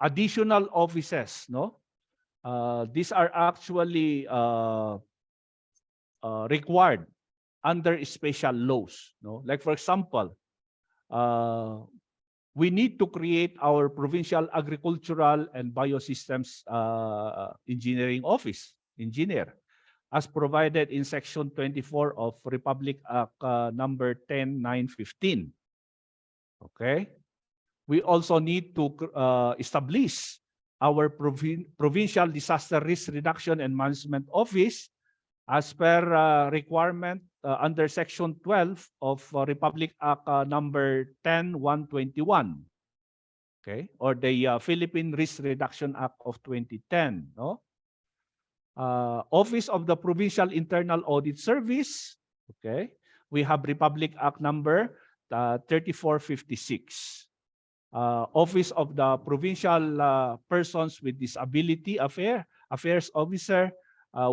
additional offices, no? These are actually required under special laws, no? Like for example, we need to create our provincial agricultural and biosystems engineering office, engineer, as provided in section 24 of Republic Act number 10915. Okay? We also need to establish our provincial disaster risk reduction and management office as per requirement under section 12 of Republic Act number 10121. Okay? Or the Philippine Risk Reduction Act of 2010, no? Office of the Provincial Internal Audit Service. Okay? We have Republic Act number 3456. Office of the Provincial Persons with Disability Affairs Officer,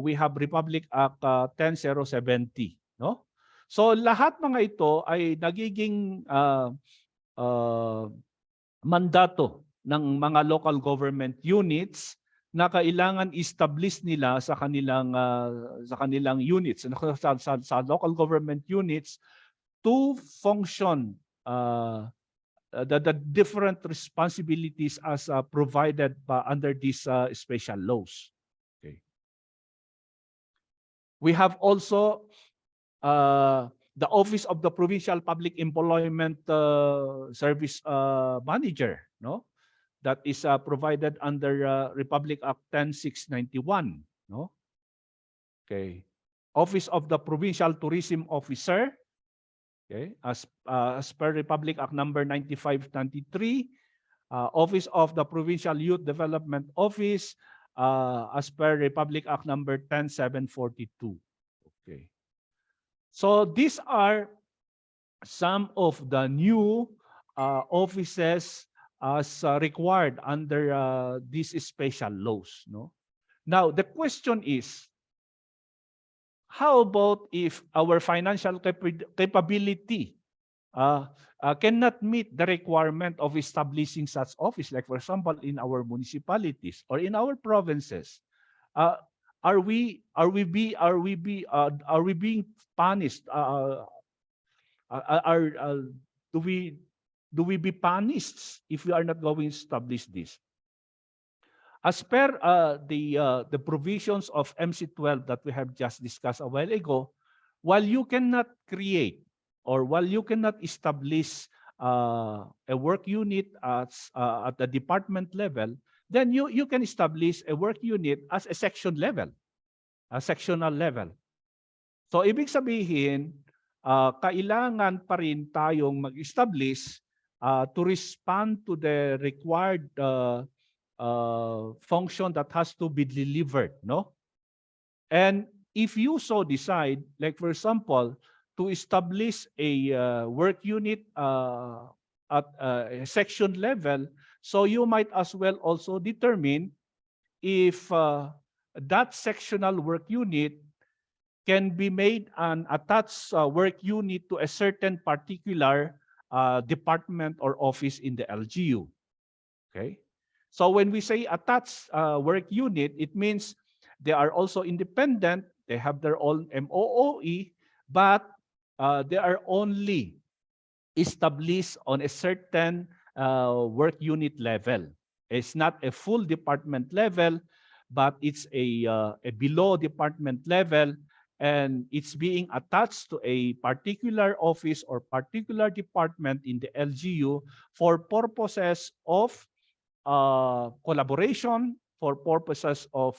we have Republic Act 10070, no? So lahat mga ito ay nagiging mandato ng mga local government units na kailangan establish nila sa kanilang units, sa local government units to function the different responsibilities as provided under these special laws. Okay. We have also the Office of the Provincial Public Employment Service Manager, no? That is provided under Republic Act 10691, no? Okay. Office of the Provincial Tourism Officer. Okay, as per Republic Act number 9593, Office of the Provincial Youth Development Office, as per Republic Act number 10742. Okay. So these are some of the new offices as required under these special laws, no? Now the question is, how about if our financial capability cannot meet the requirement of establishing such office, like for example in our municipalities or in our provinces, are we being punished? Do we be punished if we are not going to establish this? As per the provisions of MC12 that we have just discussed a while ago, while you cannot create or while you cannot establish a work unit at the department level, then you can establish a work unit as a section level, a sectional level. So ibig sabihin, kailangan pa rin tayong mag-establish to respond to the required function that has to be delivered, no? And if you so decide, like for example, to establish a work unit at a section level, so you might as well also determine if that sectional work unit can be made an attached work unit to a certain particular department or office in the LGU. Okay? So when we say attached work unit, it means they are also independent, they have their own MOOE, but they are only established on a certain work unit level. It's not a full department level, but it's a below department level, and it's being attached to a particular office or particular department in the LGU for purposes of collaboration, for purposes of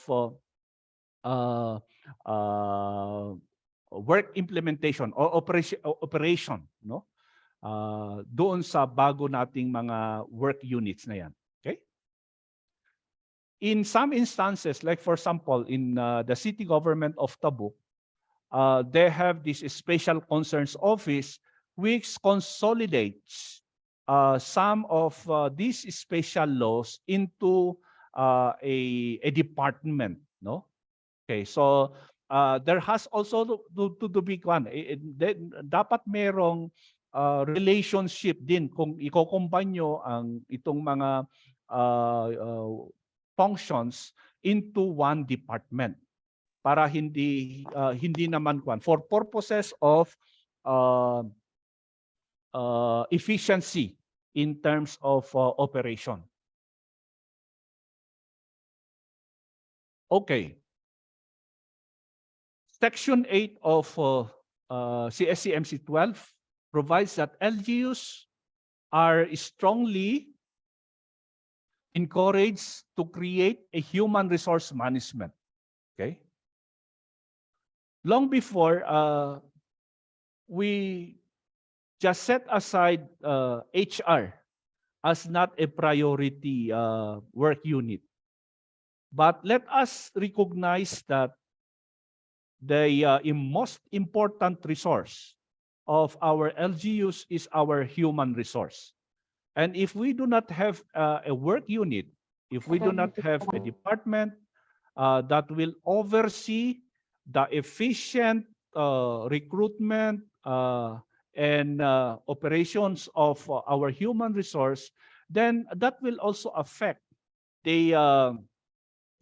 work implementation or operation, no? Doon sa bago nating mga work units na yan. Okay? In some instances, like for example, in the city government of Tabuk, they have this special concerns office which consolidates some of these special laws into a department, no? Okay, so there has also to be one. Dapat merong relationship din kung i-combine nyo ang itong mga functions into one department para hindi naman kwan for purposes of efficiency in terms of operation. Okay. Section 8 of CSC-MC 12 provides that LGUs are strongly encouraged to create a human resource management. Okay. Long before, we just set aside HR as not a priority work unit. But let us recognize that the most important resource of our LGUs is our human resource. And if we do not have a work unit, if we do not have a department that will oversee the efficient recruitment and operations of our human resource, then that will also affect the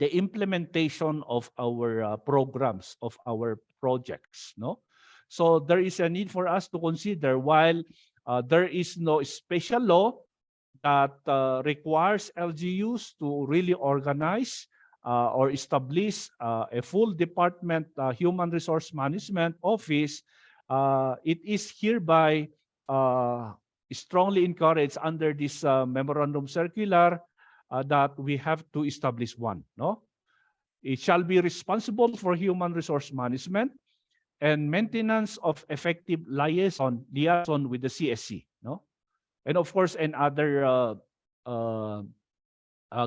implementation of our programs, of our projects, no? So there is a need for us to consider, while there is no special law that requires LGUs to really organize or establish a full department human resource management office, it is hereby strongly encouraged under this memorandum circular that we have to establish one. No, it shall be responsible for human resource management and maintenance of effective liaison with the CSC. No, and of course, and other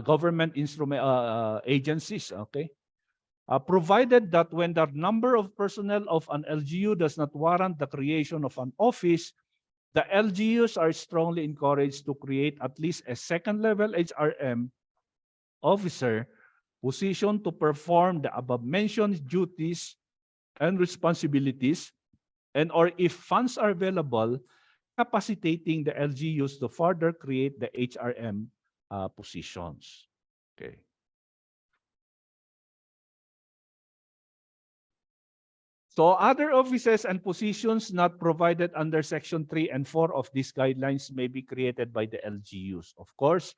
government instrument agencies. Okay, provided that when the number of personnel of an LGU does not warrant the creation of an office, the LGUs are strongly encouraged to create at least a second-level HRM officer positioned to perform the above-mentioned duties and responsibilities, and or if funds are available, capacitating the LGUs to further create the HRM positions. Okay. So other offices and positions not provided under Section 3 and 4 of these guidelines may be created by the LGUs. Of course,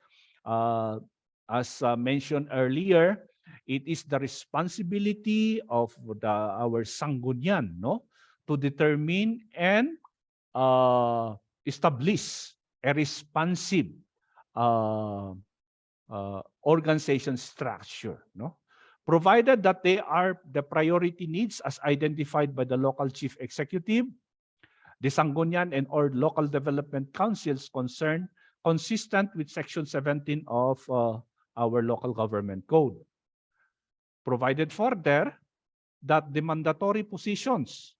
as mentioned earlier, it is the responsibility of our sanggunian, no, to determine and establish a responsive organization structure, no? Provided that they are the priority needs as identified by the local chief executive, the sanggunian and or local development councils concerned, consistent with Section 17 of our local government code. Provided further that the mandatory positions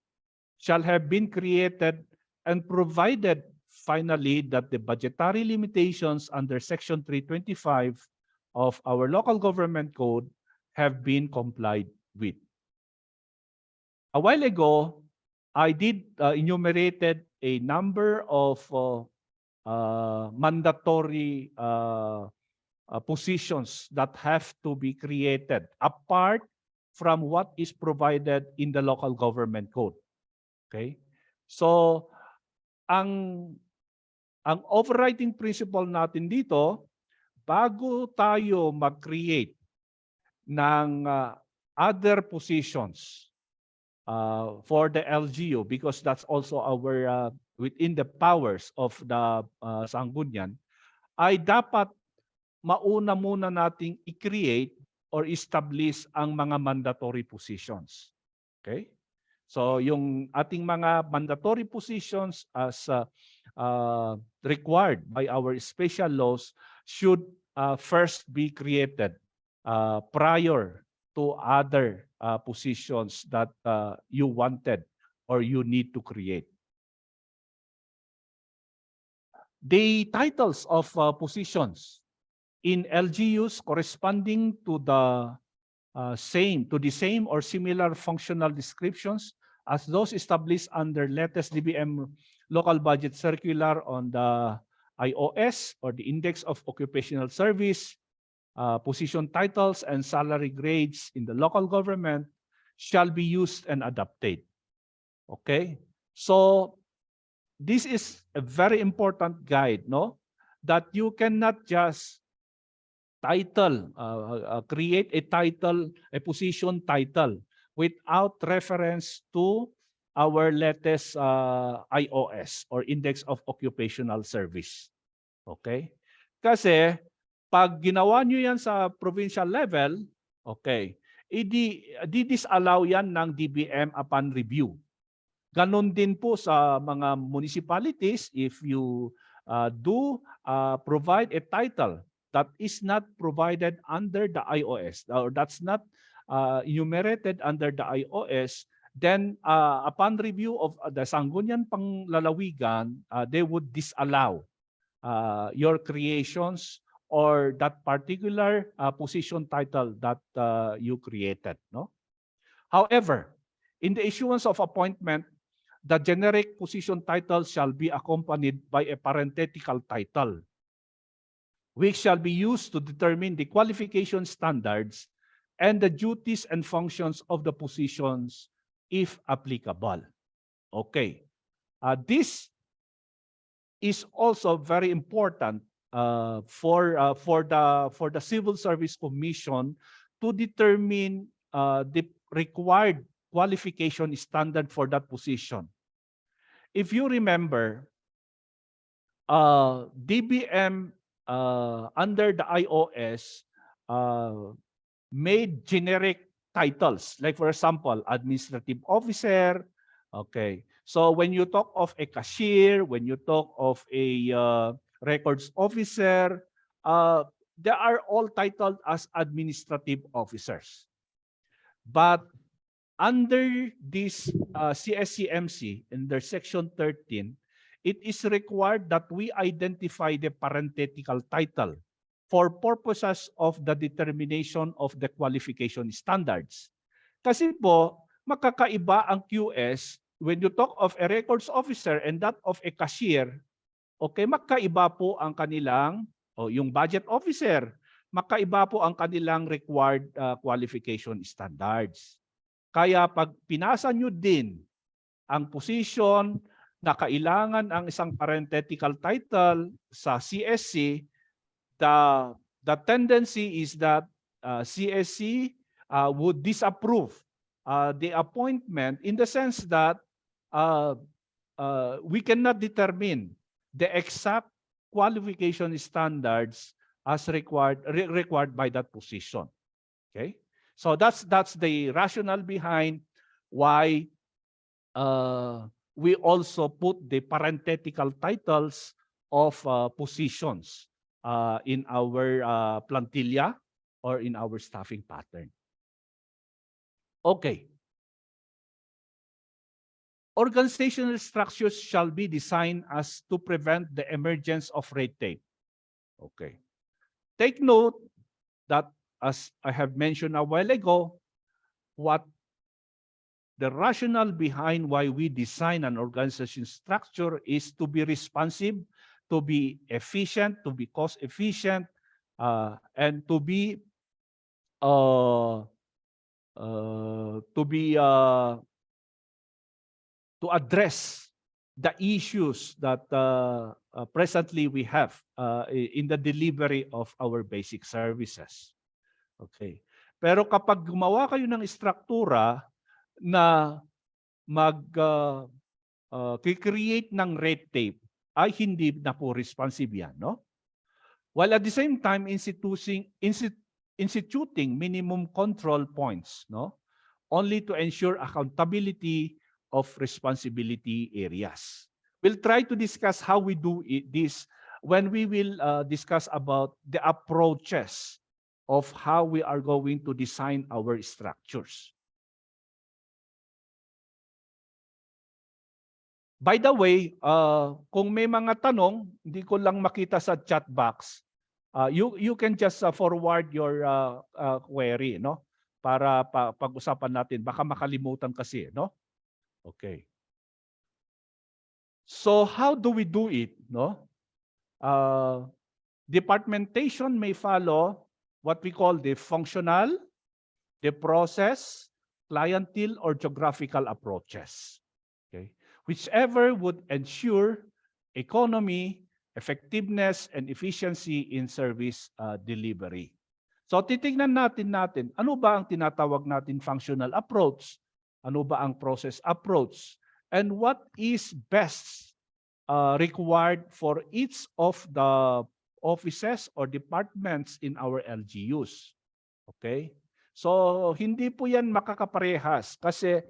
shall have been created, and provided finally that the budgetary limitations under Section 325 of our local government code have been complied with. A while ago, I did enumerated a number of mandatory positions that have to be created apart from what is provided in the local government code. Okay? So, ang overriding principle natin dito, bago tayo mag-create ng other positions for the LGU, because that's also our within the powers of the sanggunian, ay dapat mauna muna nating i-create or establish ang mga mandatory positions. Okay? So yung ating mga mandatory positions as required by our special laws should first be created prior to other positions that you wanted or you need to create. The titles of positions in LGUs corresponding to the same or similar functional descriptions as those established under latest DBM local budget circular on the IOS or the Index of Occupational Service, position titles and salary grades in the local government shall be used and adopted. Okay? So this is a very important guide, no? That you cannot just title, create a title, a position title without reference to our latest IOS or Index of Occupational Service. Okay? Kasi pag ginawa nyo yan sa provincial level, okay, i-disallow yan ng DBM upon review. Ganon din po sa mga municipalities if you do provide a title that is not provided under the IOS or that's not enumerated under the IOS, then upon review of the sanggunian panglalawigan, they would disallow your creations or that particular position title that you created. No? However, in the issuance of appointment, the generic position title shall be accompanied by a parenthetical title, which shall be used to determine the qualification standards and the duties and functions of the positions if applicable. Okay. This is also very important for the Civil Service Commission to determine the required qualification standard for that position. If you remember, DBM under the IOS made generic titles, like for example, administrative officer. Okay, so when you talk of a cashier, when you talk of a records officer, they are all titled as administrative officers. But under this CSCMC, in their section 13, it is required that we identify the parenthetical title for purposes of the determination of the qualification standards. Kasi po, makakaiba ang QS when you talk of a records officer and that of a cashier, okay, magkaiba po ang kanilang, yung budget officer, magkaiba po ang kanilang required qualification standards. Kaya pag pinasa nyo din ang position na kailangan ang isang parenthetical title sa CSC, the tendency is that CSC would disapprove the appointment in the sense that we cannot determine the exact qualification standards as required by that position. Okay, so that's the rationale behind why we also put the parenthetical titles of positions in our plantilla or in our staffing pattern. Okay. Organizational structures shall be designed as to prevent the emergence of red tape. Okay. Take note that, as I have mentioned a while ago, what the rationale behind why we design an organization structure is to be responsive, to be efficient, to be cost efficient, and to address the issues that presently we have in the delivery of our basic services. Okay. Pero kapag gumawa kayo ng struktura na create ng red tape, ay hindi na po responsive yan, no? While at the same time instituting minimum control points, no? Only to ensure accountability of responsibility areas. We'll try to discuss how we do this when we will discuss about the approaches of how we are going to design our structures. By the way, kung may mga tanong, hindi ko lang makita sa chat box, you can just forward your query, no? Para pag-usapan natin. Baka makalimutan kasi, no? Okay. So how do we do it, no? Departmentation may follow what we call the functional, the process, clientele, or geographical approaches. Okay. Whichever would ensure economy, effectiveness, and efficiency in service delivery. So titingnan natin, ano ba ang tinatawag natin functional approach? Ano ba ang process approach? And what is best required for each of the offices or departments in our LGUs? Okay? So hindi po yan makakaparehas kasi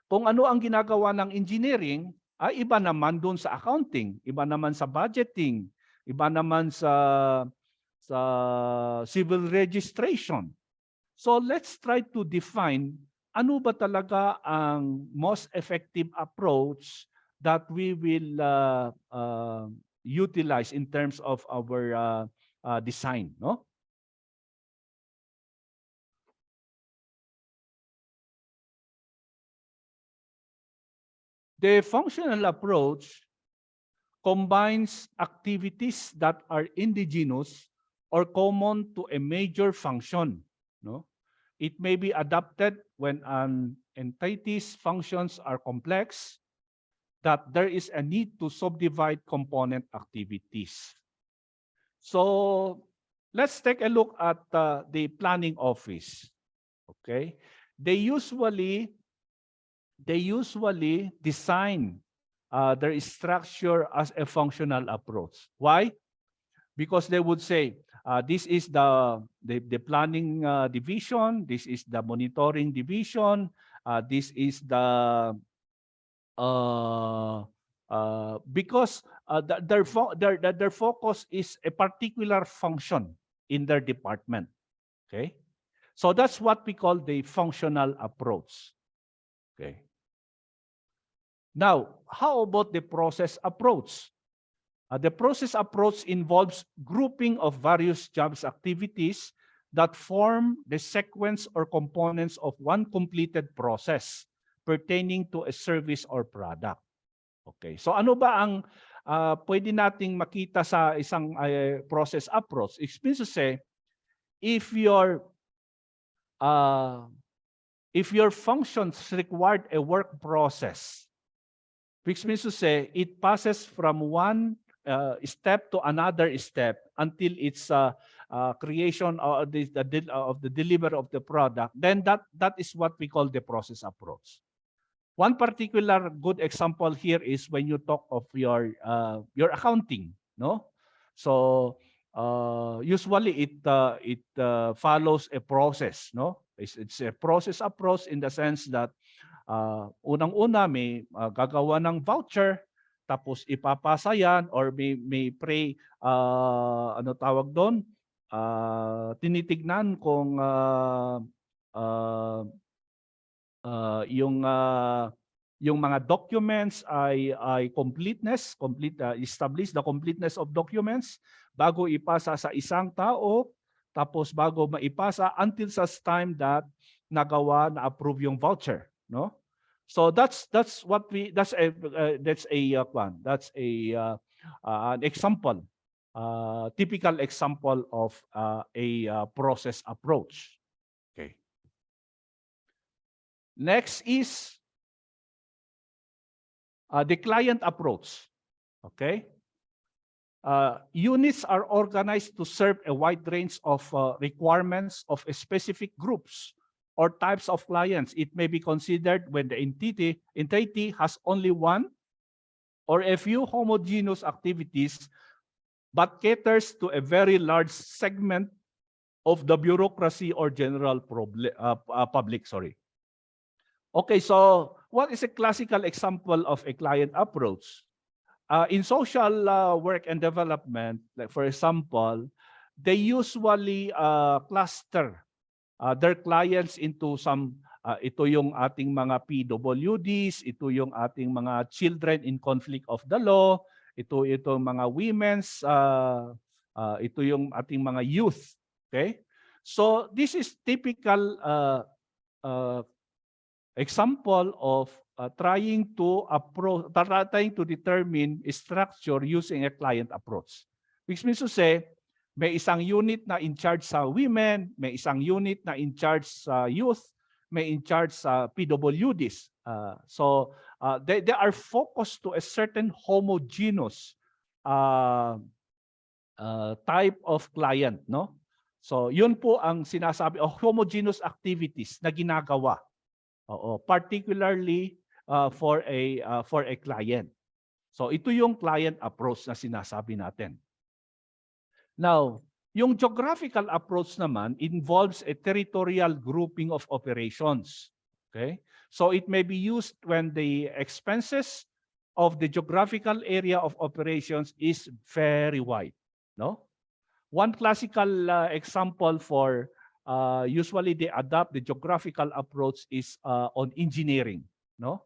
kung ano ang ginagawa ng engineering, ay iba naman doon sa accounting, iba naman sa budgeting, iba naman sa civil registration. So let's try to define ano ba talaga ang most effective approach that we will utilize in terms of our design, no? The functional approach combines activities that are indigenous or common to a major function, no? It may be adapted when an entity's functions are complex, that there is a need to subdivide component activities. So let's take a look at the planning office. Okay, they usually design their structure as a functional approach. Why? Because they would say, this is the planning division, this is the monitoring division, this is the because their focus is a particular function in their department. Okay, so that's what we call the functional approach. Okay. Now, how about the process approach? The process approach involves grouping of various jobs activities that form the sequence or components of one completed process pertaining to a service or product. Okay. So ano ba ang pwede nating makita sa isang process approach? It means to say, if your functions required a work process, which means to say it passes from one step to another step until its creation or of the delivery of the product, then that is what we call the process approach. One particular good example here is when you talk of your accounting, no? So usually it follows a process, no? It's a process approach in the sense that unang-una may gagawa ng voucher, tapos ipapasa yan, or may ano tawag doon, tinitignan kung yung mga documents ay establish the completeness of documents bago ipasa sa isang tao, tapos bago maipasa until such time that na-approve yung voucher, no? So that's an example, typical example of a process approach. Okay. Next is the client approach. Okay. Units are organized to serve a wide range of requirements of specific groups or types of clients. It may be considered when the entity has only one or a few homogeneous activities, but caters to a very large segment of the bureaucracy or general public. Okay, so what is a classical example of a client approach? In social work and development, like for example, they usually cluster their clients into some, ito yung ating mga PWDs, ito yung ating mga children in conflict of the law, ito mga women's, ito yung ating mga youth. Okay? So this is typical example of trying to determine a structure using a client approach. Which means to say, may isang unit na in charge sa women, may isang unit na in charge sa youth, may in charge sa PWDs. So they are focused to a certain homogeneous type of client, no? So yun po ang sinasabi o homogeneous activities na ginagawa. Particularly for a client. So ito yung client approach na sinasabi natin. Now, yung geographical approach naman involves a territorial grouping of operations. Okay? So it may be used when the expenses of the geographical area of operations is very wide, no? One classical example for usually they adopt the geographical approach is on engineering, no?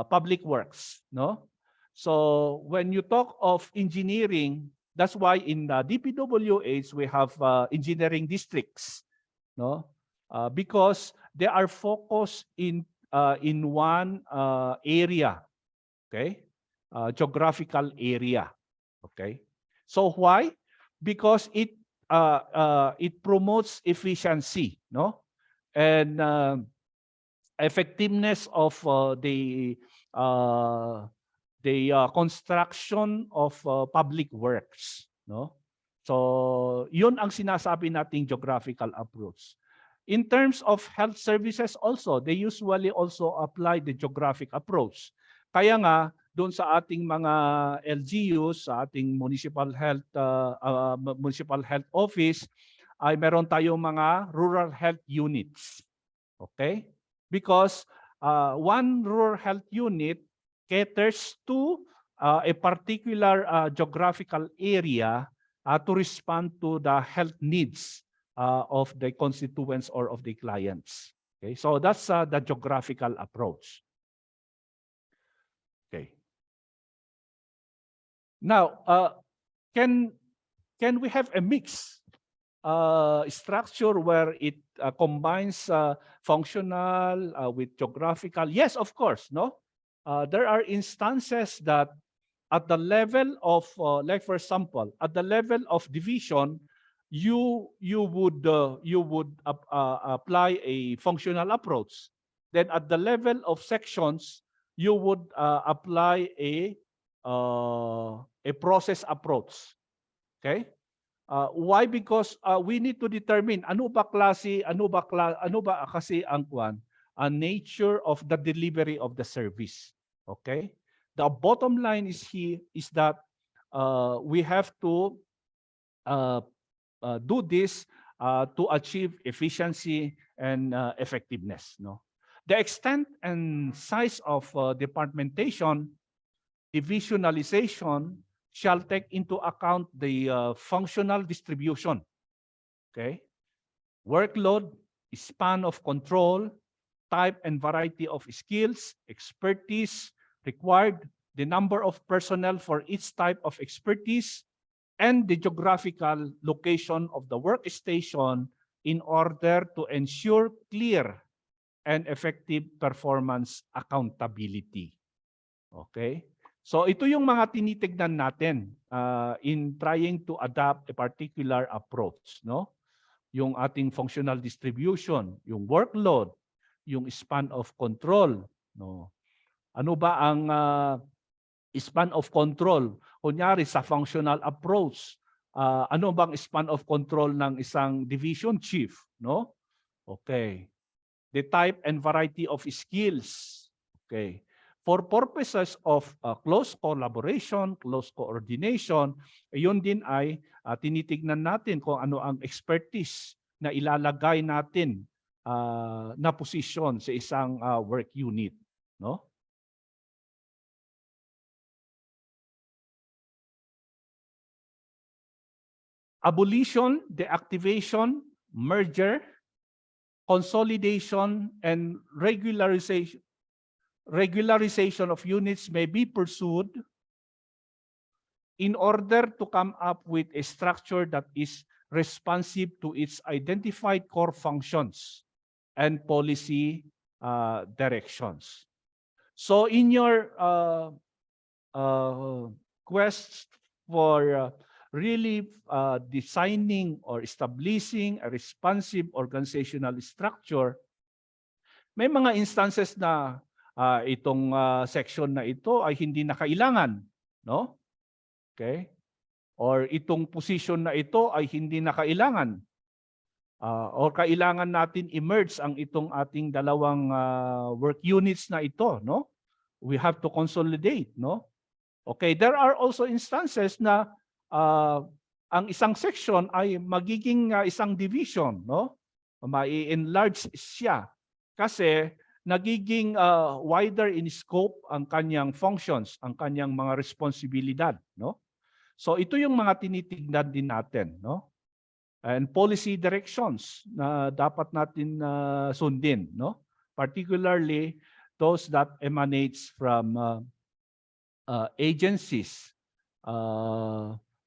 Public works, no? So when you talk of engineering, that's why in DPWH we have engineering districts, no? Because they are focused in one area, okay? Geographical area, okay? So why? Because it promotes efficiency, no, and effectiveness of the construction of public works, no. So yun ang sinasabi nating geographical approach. In terms of health services also, they usually also apply the geographic approach. Kaya nga doon sa ating mga LGUs, sa ating municipal health office, ay meron tayong mga rural health units. Okay? Because one rural health unit caters to a particular geographical area to respond to the health needs of the constituents or of the clients. Okay? So that's the geographical approach. Okay. Now, can we have a mix structure where it combines functional with geographical. Yes, of course, no? There are instances that at the level of, like for example, at the level of division, you would apply a functional approach. Then at the level of sections, you would apply a process approach. Okay? Why? Because we need to determine ano ba kasi ang nature of the delivery of the service. Okay? The bottom line is that we have to do this to achieve efficiency and effectiveness. No, the extent and size of departmentation, divisionalization shall take into account the functional distribution. Okay, workload, span of control, type and variety of skills, expertise required, the number of personnel for each type of expertise, and the geographical location of the workstation in order to ensure clear and effective performance accountability. Okay? So ito yung mga tinitignan natin in trying to adapt a particular approach, no? Yung ating functional distribution, yung workload, yung span of control, no? Ano ba ang span of control? Kunyari sa functional approach, ano bang span of control ng isang division chief, no? Okay. The type and variety of skills. Okay. For purposes of close collaboration, close coordination, yun din ay tinitignan natin kung ano ang expertise na ilalagay natin na posisyon sa isang work unit, no? Abolition, deactivation, merger, consolidation, and regularization of units may be pursued in order to come up with a structure that is responsive to its identified core functions and policy directions. So in your quest for really designing or establishing a responsive organizational structure, may mga instances na itong section na ito ay hindi na kailangan, no? Okay? Or itong position na ito ay hindi na kailangan. Or kailangan natin i-merge ang itong ating dalawang work units na ito, no? We have to consolidate, no? Okay, there are also instances na ang isang section ay magiging isang division, no? Mai-enlarge siya kasi nagiging wider in scope ang kanyang functions, ang kanyang mga responsibilidad, no? So ito yung mga tinitingnan din natin, no? And policy directions na dapat natin sundin, no? Particularly those that emanates from agencies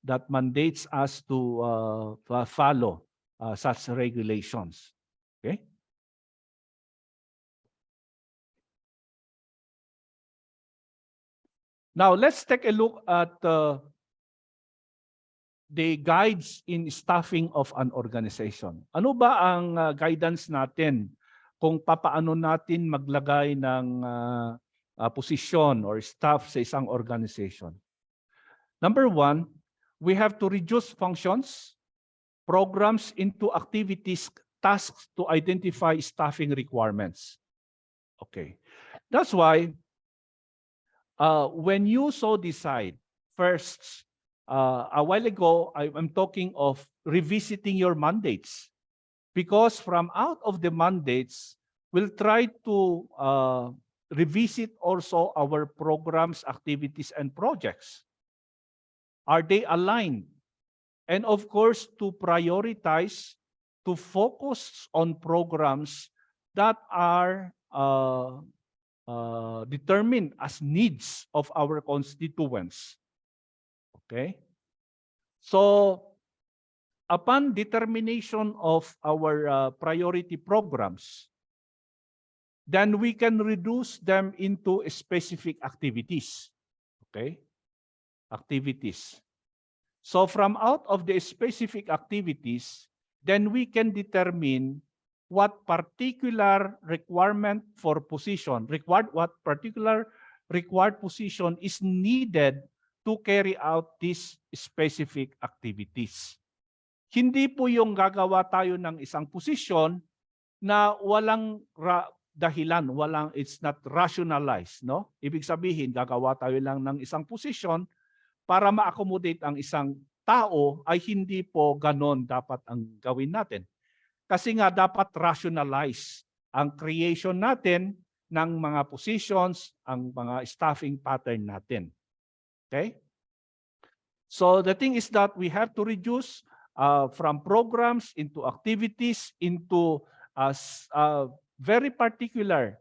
that mandates us to follow such regulations. Okay? Now, let's take a look at the guides in staffing of an organization. Ano ba ang guidance natin kung papaano natin maglagay ng posisyon or staff sa isang organization? Number one, we have to reduce functions, programs into activities, tasks to identify staffing requirements. Okay. That's why when you so decide, first, a while ago, I'm talking of revisiting your mandates. Because from out of the mandates, we'll try to revisit also our programs, activities, and projects. Are they aligned? And of course, to prioritize, to focus on programs that are determined as needs of our constituents. Okay? So, upon determination of our priority programs, then we can reduce them into specific activities. Okay? Activities. So from out of the specific activities, then we can determine what particular requirement for position, what particular required position is needed to carry out these specific activities. Hindi po yung gagawa tayo ng isang posisyon na walang dahilan, it's not rationalized, no? Ibig sabihin, gagawa tayo lang ng isang posisyon para ma-accommodate ang isang tao, ay hindi po ganon dapat ang gawin natin. Kasi nga dapat rationalize ang creation natin ng mga positions, ang mga staffing pattern natin. Okay? So the thing is that we have to reduce from programs into activities into very particular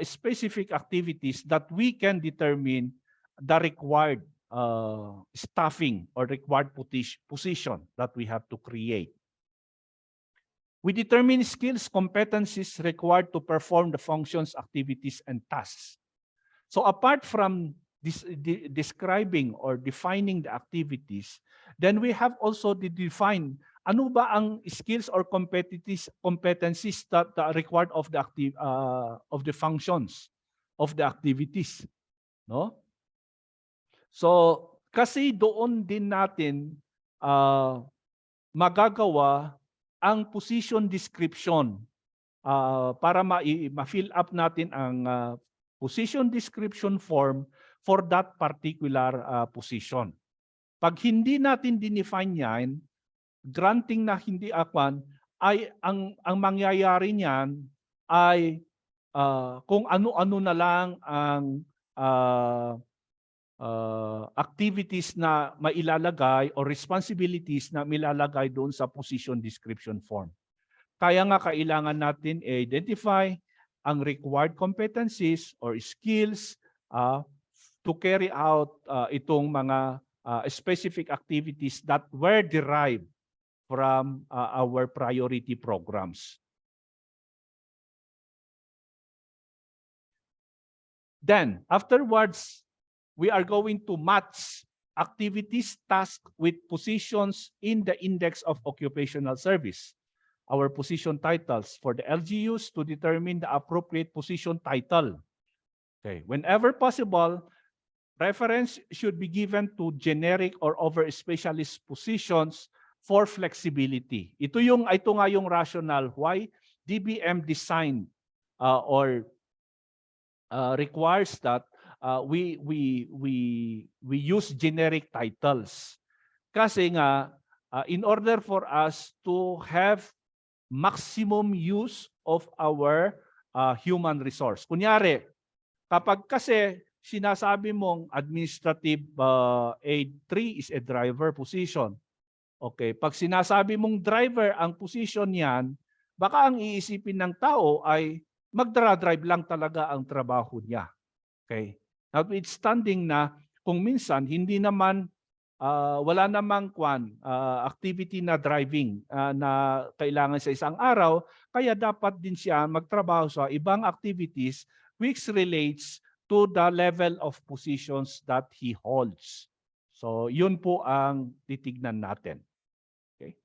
specific activities that we can determine the required staffing or required position that we have to create. We determine skills, competencies required to perform the functions, activities, and tasks. So apart from describing or defining the activities, then we have also to define ano ba ang skills or competencies that are required of the functions of the activities, no? So kasi doon din natin magagawa ang position description para ma-fill up natin ang position description form for that particular position. Pag hindi natin dinefine yan, granting na hindi akwan, ay ang mangyayari niyan ay kung ano-ano na lang ang activities na mailalagay or responsibilities na milalagay doon sa position description form. Kaya nga kailangan natin identify ang required competencies or skills to carry out itong mga specific activities that were derived from our priority programs. Then, afterwards, we are going to match activities tasked with positions in the index of occupational service, our position titles for the LGUs to determine the appropriate position title. Okay. Whenever possible, preference should be given to generic or over-specialist positions for flexibility. Ito nga yung rationale why DBM design or requires that we use generic titles. Kasi nga, in order for us to have maximum use of our human resource. Kunyari, kapag kasi sinasabi mong administrative aid 3 is a driver position. Okay, pag sinasabi mong driver ang position niyan, baka ang iisipin ng tao ay magdra-drive lang talaga ang trabaho niya. Okay. Notwithstanding na kung minsan hindi naman wala namang activity na driving na kailangan sa isang araw, kaya dapat din siya magtrabaho sa ibang activities which relates to the level of positions that he holds. So yun po ang titignan natin. Okay.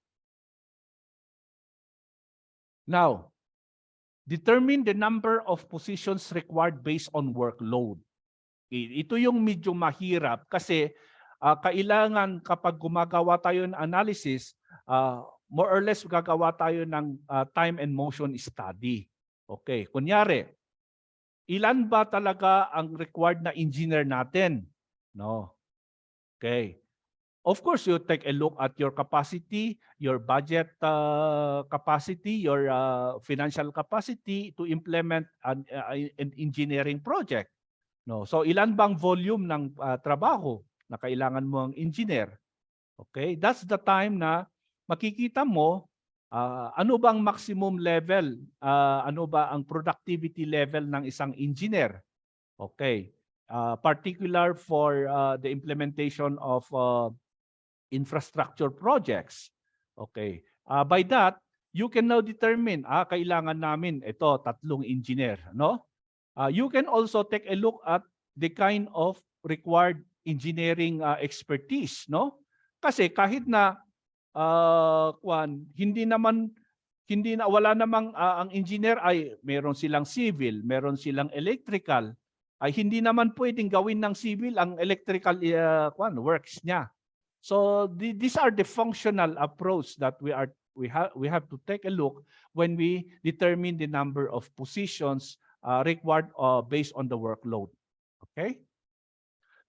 Now, determine the number of positions required based on workload. Ito yung medyo mahirap kasi kailangan kapag gumagawa tayo ng analysis, more or less gagawa tayo ng time and motion study. Okay, kunyari, ilan ba talaga ang required na engineer natin? No. Okay. Of course, you take a look at your capacity, your budget capacity, your financial capacity to implement an engineering project. No, so ilan bang volume ng trabaho na kailangan mo ang engineer? Okay, that's the time na makikita mo ano bang maximum level, ano ba ang productivity level ng isang engineer. Okay, particular for the implementation of infrastructure projects. Okay. By that, you can now determine, kailangan namin ito, 3 engineer, no? You can also take a look at the kind of required engineering expertise, no? Kasi kahit na wala namang ang engineer ay meron silang civil, meron silang electrical, ay hindi naman pwedeng gawin ng civil ang electrical works niya. So these are the functional approach that we have to take a look when we determine the number of positions required based on the workload. Okay?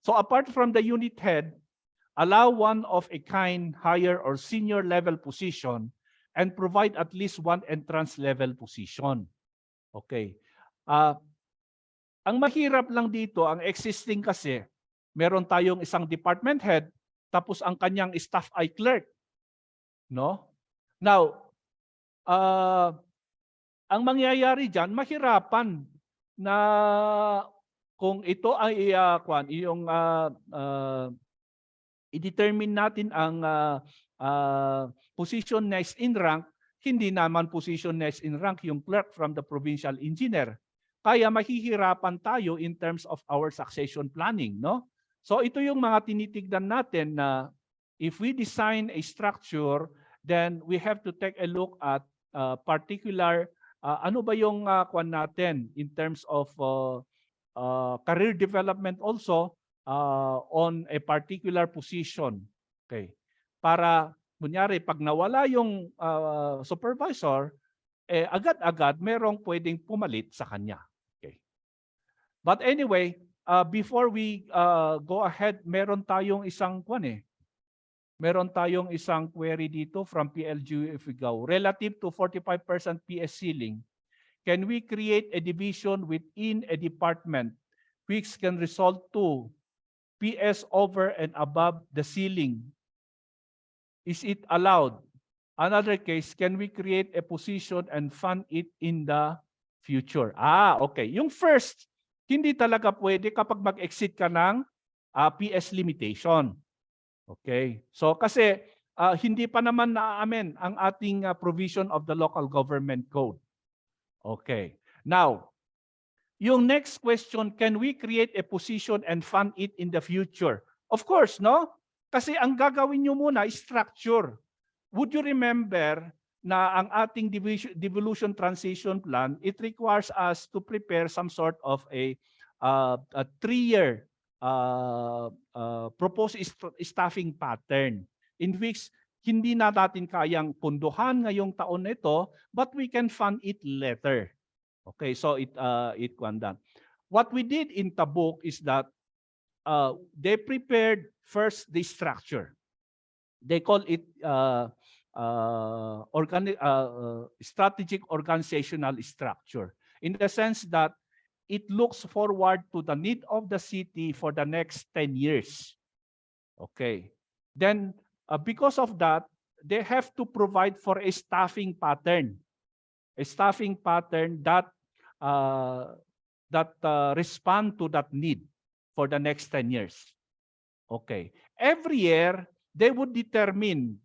So apart from the unit head, allow one of a kind higher or senior level position and provide at least one entrance level position. Okay. Ang mahirap lang dito, ang existing kasi, meron tayong isang department head, tapos ang kanyang staff ay clerk. No? Now, ang mangyayari dyan, mahirapan na kung ito ay i-determine natin ang position next in rank, hindi naman position next in rank yung clerk from the provincial engineer. Kaya mahihirapan tayo in terms of our succession planning, no? So ito yung mga tinitignan natin na if we design a structure, then we have to take a look at particular ano ba yung kwan natin in terms of career development also on a particular position. Okay. Para kunyari pag nawala yung supervisor, agad-agad merong pwedeng pumalit sa kanya. Okay. But anyway, before we go ahead, meron tayong isang meron tayong isang query dito from PLG if we go. Relative to 45% PS ceiling, can we create a division within a department which can result to PS over and above the ceiling? Is it allowed? Another case, can we create a position and fund it in the future? Okay. Yung first, hindi talaga pwede kapag mag-exceed ka ng PS limitation. Okay. So kasi hindi pa naman na-amen ang ating provision of the local government code. Okay. Now, yung next question, can we create a position and fund it in the future? Of course, no? Kasi ang gagawin nyo muna is structure. Would you remember na ang ating devolution transition plan, it requires us to prepare some sort of a 3-year proposed staffing pattern in which hindi na natin kayang punduhan ngayong taon na ito, but we can fund it later. Okay, so it done. What we did in Tabuk is that they prepared first the structure. They call it strategic organizational structure, in the sense that it looks forward to the need of the city for the next 10 years. Okay. Then, because of that, they have to provide for a staffing pattern. A staffing pattern that respond to that need for the next 10 years. Okay. Every year, they would determine,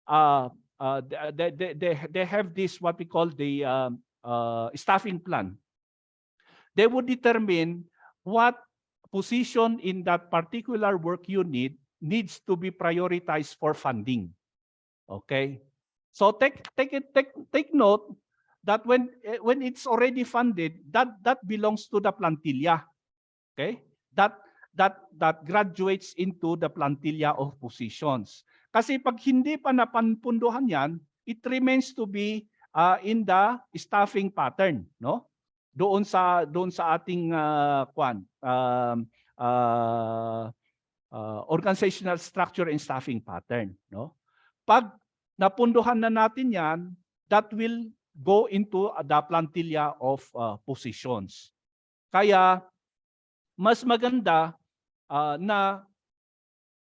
they have this what we call the staffing plan. They would determine what position in that particular work unit needs to be prioritized for funding. Okay. So take note that when it's already funded, that belongs to the plantilla. Okay? That graduates into the plantilla of positions. Kasi pag hindi pa napanpunduhan yan, it remains to be in the staffing pattern, no? Doon sa ating organizational structure and staffing pattern, no? Pag napunduhan na natin yan, that will go into the plantilla of positions. Kaya mas maganda na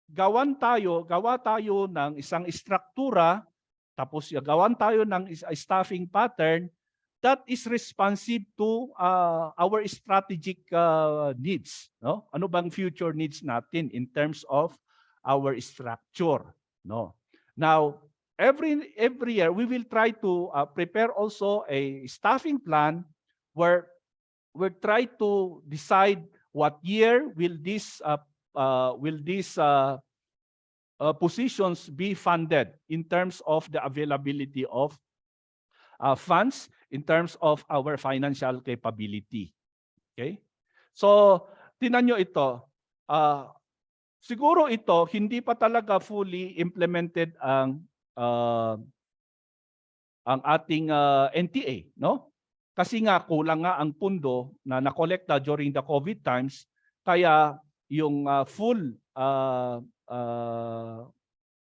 gawa tayo ng isang struktura, tapos gawan tayo ng staffing pattern that is responsive to our strategic needs, no? Ano bang future needs natin in terms of our structure, no? Now, every year we will try to prepare also a staffing plan where we'll try to decide what year will these positions be funded in terms of the availability of funds, in terms of our financial capability. Okay? So, tingnan nyo ito. Siguro ito, hindi pa talaga fully implemented ang ating NTA, no? Kasi nga kulang nga ang pundo na nakolekta during the COVID times, kaya yung full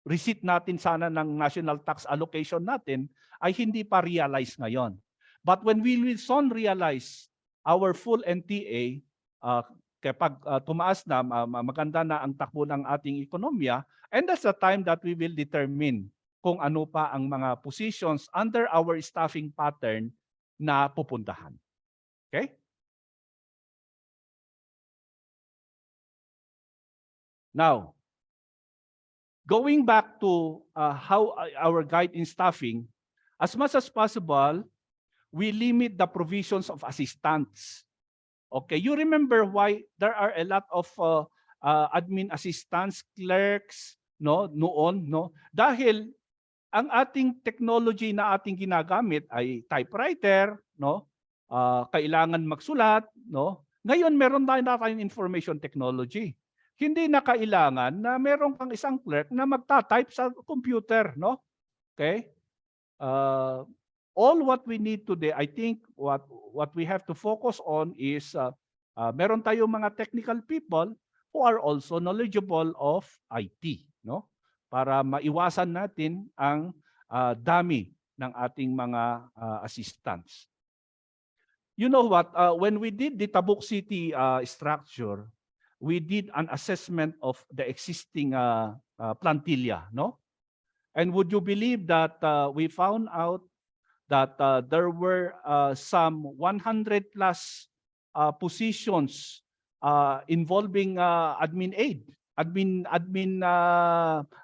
receipt natin sana ng national tax allocation natin ay hindi pa realize ngayon. But when we will soon realize our full NTA, kapag tumaas na, maganda na ang takbo ng ating ekonomiya, and that's the time that we will determine kung ano pa ang mga positions under our staffing pattern na pupuntahan. Okay? Now, going back to how our guide in staffing, as much as possible, we limit the provisions of assistants. Okay, you remember why there are a lot of admin assistants, clerks, no, noon, no? Dahil ang ating technology na ating ginagamit ay typewriter, no? Kailangan magsulat, no? Ngayon meron tayong information technology. Hindi na kailangan na meron kang isang clerk na magta-type sa computer, no? Okay? All what we need today, I think what we have to focus on is meron tayong mga technical people who are also knowledgeable of IT, no? Para maiwasan natin ang dami ng ating mga assistants. You know what? When we did the Tabuk City structure, we did an assessment of the existing plantilla, no? And would you believe that we found out that there were some 100 plus positions involving admin aid,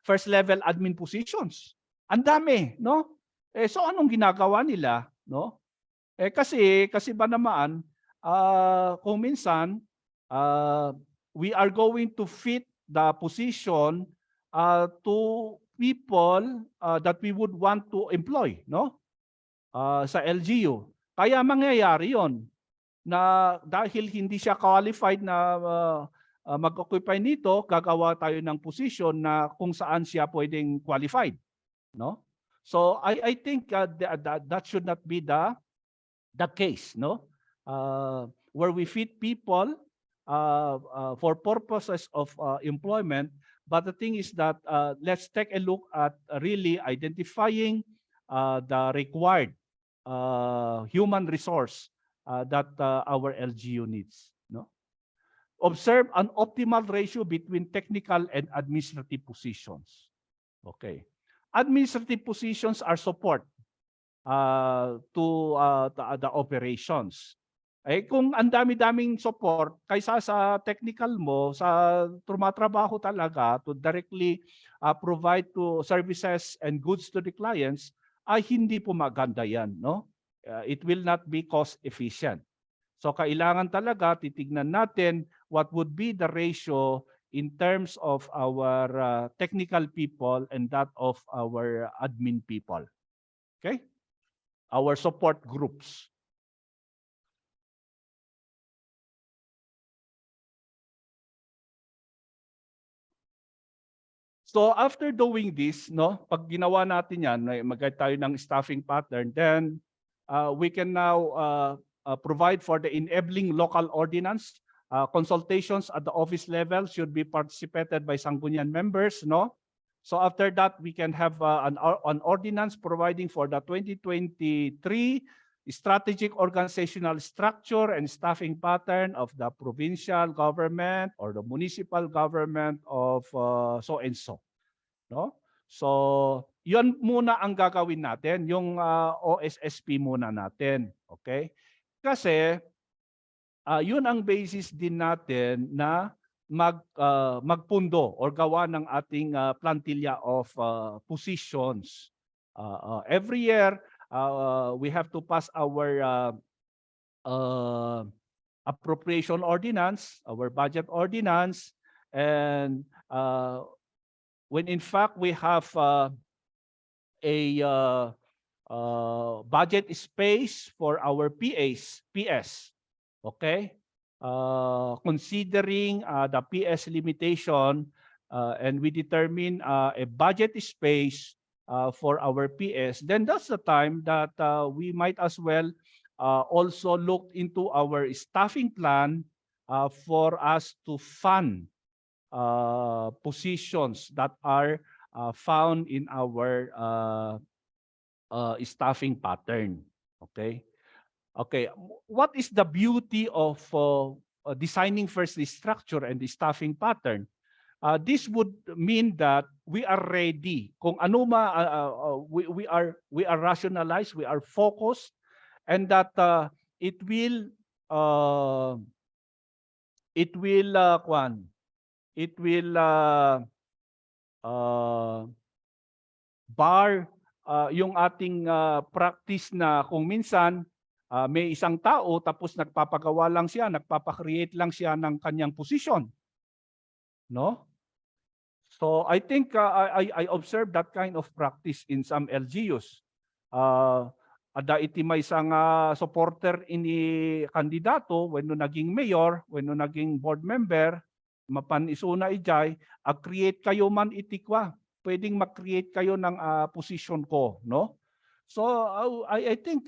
first level admin positions. Ang dami, no? So anong ginagawa nila, no? Kasi ba naman kung minsan we are going to fit the position to people that we would want to employ, no? Sa LGU. Kaya mangyayari 'yon na dahil hindi siya qualified na mag-occupy nito, gagawa tayo ng position na kung saan siya pwedeng qualified, no? So I think that should not be the case, no? Where we fit people for purposes of employment, but the thing is that let's take a look at really identifying the required human resource that our LGU needs, no? Observe an optimal ratio between technical and administrative positions. Okay. Administrative positions are support to the operations. Kung ang dami-daming support kaysa sa technical mo, sa tumatrabaho talaga to directly provide to services and goods to the clients, ay hindi po maganda yan, no? It will not be cost efficient. So kailangan talaga titignan natin what would be the ratio in terms of our technical people and that of our admin people. Okay? Our support groups. So after doing this, no, pag ginawa natin yan, mag-guide tayo ng staffing pattern, then we can now provide for the enabling local ordinance. Consultations at the office level should be participated by Sangguniang members, no? So after that, we can have an ordinance providing for the 2023 strategic organizational structure and staffing pattern of the provincial government or the municipal government of so and so, no? So yun muna ang gagawin natin, yung OSSP muna natin, okay? Kasi yun ang basis din natin na magpundo or gawa ng ating plantilla of positions. Every year, we have to pass our appropriation ordinance, our budget ordinance, and when in fact we have a budget space for our PS, okay? Considering the PS limitation, and we determine a budget space for our PS, then that's the time that we might as well also look into our staffing plan for us to fund positions that are found in our staffing pattern. Okay. Okay. What is the beauty of designing first the structure and the staffing pattern? This would mean that we are ready. Kung ano we are rationalized, we are focused, and that it will bar yung ating practice na kung minsan may isang tao tapos nagpapagawa lang siya, nagpapa-create lang siya ng kanyang posisyon. No? So I think I observed that kind of practice in some LGUs. Ada iti may isang supporter ini kandidato when no naging mayor, when no naging board member, mapan isuna ijay, create kayo man itikwa. Pwedeng mag-create kayo ng position ko, no? So I think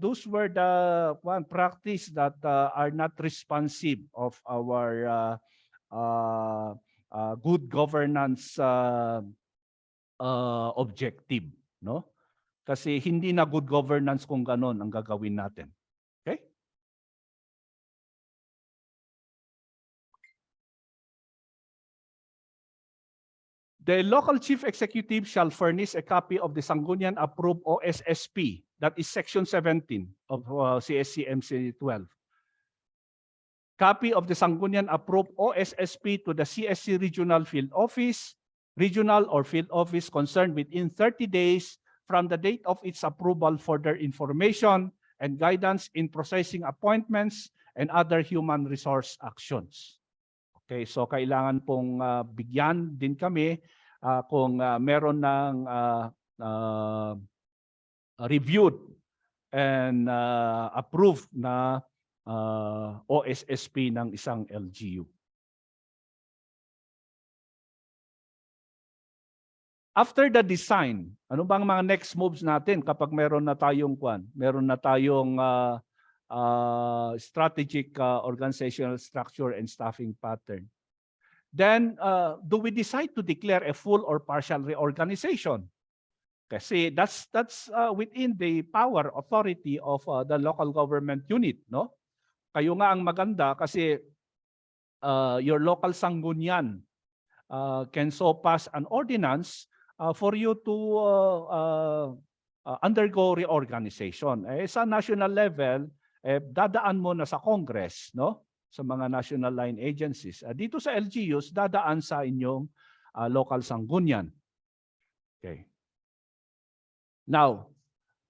those were the one practice that are not responsive of our good governance objective, no? Kasi hindi na good governance kung ganon ang gagawin natin. Okay? The local chief executive shall furnish a copy of the Sangguniang approved OSSP, that is section 17 of CSCMC 12. Copy of the Sangguniang approved OSSP to the CSC regional field office, regional or field office concerned within 30 days from the date of its approval for their information and guidance in processing appointments and other human resource actions. Okay, so kailangan pong bigyan din kami kung meron ng reviewed and approved na OSSP ng isang LGU. After the design, ano bang mga next moves natin kapag meron na tayong strategic organizational structure and staffing pattern? Then, do we decide to declare a full or partial reorganization? Kasi that's within the power authority of the local government unit, no? Kayo nga ang maganda kasi your local sanggunian can so pass an ordinance for you to undergo reorganization. Sa national level, dadaan mo na sa Congress, no? Sa mga national line agencies. Dito sa LGUs, dadaan sa inyong local sanggunian. Okay. Now,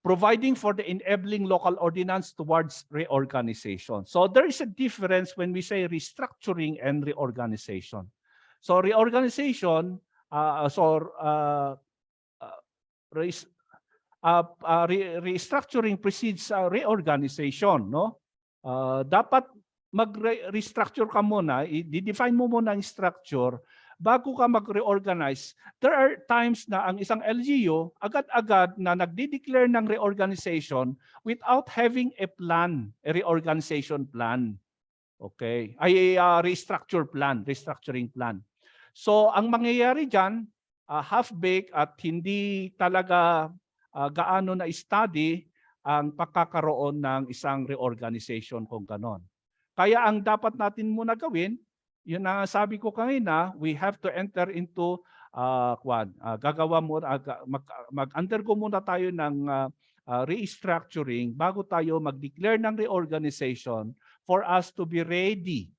providing for the enabling local ordinance towards reorganization. So there is a difference when we say restructuring and reorganization. So reorganization, restructuring precedes reorganization, no? Dapat mag-restructure ka muna, i-define mo muna ang structure bago ka mag-reorganize. There are times na ang isang LGU agad-agad na nagde-declare ng reorganization without having a plan, a reorganization plan. Okay? Ay restructuring plan. So ang mangyayari diyan, half-baked at hindi talaga gaano na study ang pagkakaroon ng isang reorganization kung ganon. Kaya ang dapat natin muna gawin, yun ang sabi ko kanina, we have to enter into mag-undergo muna tayo ng restructuring bago tayo mag-declare ng reorganization for us to be ready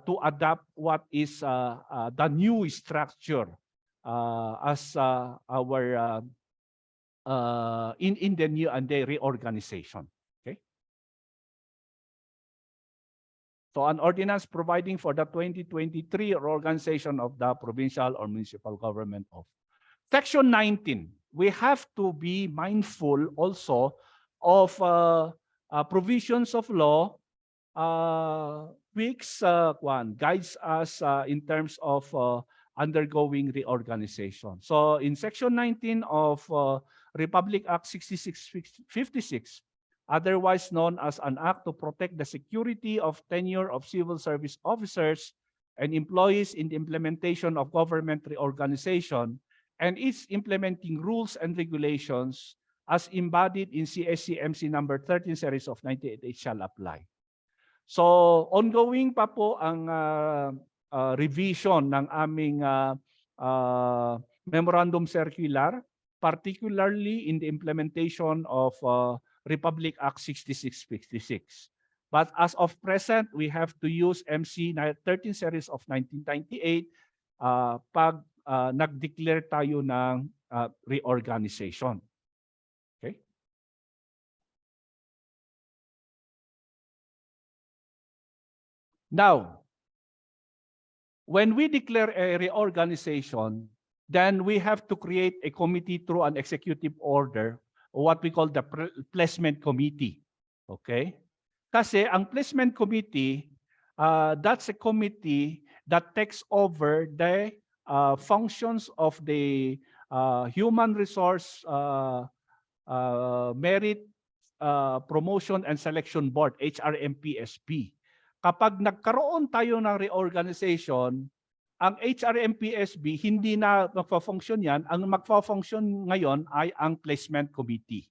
to adapt what is the new structure as our in the new and the reorganization. Okay. So an ordinance providing for the 2023 reorganization of the provincial or municipal government of Section 19. We have to be mindful also of provisions of law which guides us in terms of undergoing reorganization. So in Section 19 of Republic Act 6656, otherwise known as an act to protect the security of tenure of civil service officers and employees in the implementation of government reorganization and its implementing rules and regulations as embodied in CSCMC number 13 series of 1988 shall apply. So ongoing pa po ang revision ng aming memorandum circular, particularly in the implementation of Republic Act 6656. But as of present, we have to use MC 13 series of 1998 pag nag-declare tayo ng reorganization. Okay? Now, when we declare a reorganization, then we have to create a committee through an executive order, or what we call the placement committee. Okay? Kasi ang placement committee, that's a committee that takes over the functions of the human resource merit promotion and selection board, HRMPSB. Kapag nagkaroon tayo ng reorganization, ang HRMPSB hindi na magfa-function yan. Ang magfa-function ngayon ay ang placement committee.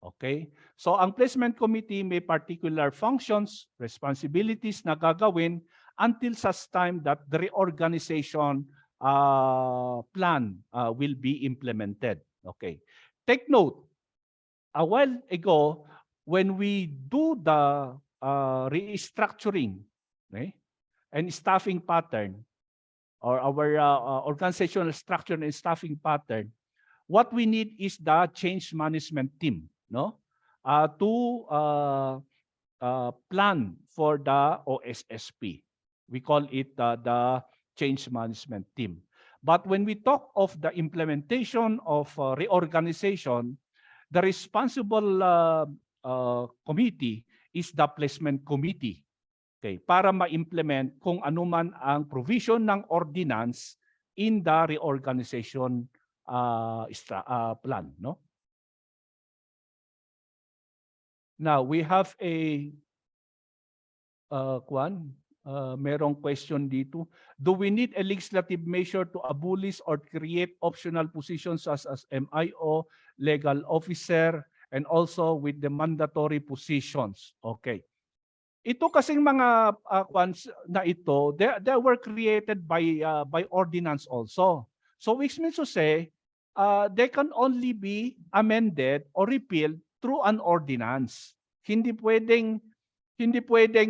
Okay? So ang placement committee may particular functions, responsibilities na gagawin until such time that the reorganization plan will be implemented. Okay. Take note, a while ago, when we do the restructuring, okay, and staffing pattern, or our organizational structure and staffing pattern, what we need is the change management team, no, to plan for the OSSP. We call it the change management team. But when we talk of the implementation of reorganization, the responsible committee is the placement committee. Okay, para ma-implement kung ano man ang provision ng ordinance in the reorganization plan, no? Now, we have a merong question dito. Do we need a legislative measure to abolish or create optional positions such as MIO, legal officer, and also with the mandatory positions? Okay. Ito kasing mga na ito, they were created by ordinance also. So which means to say, they can only be amended or repealed through an ordinance. Hindi pwedeng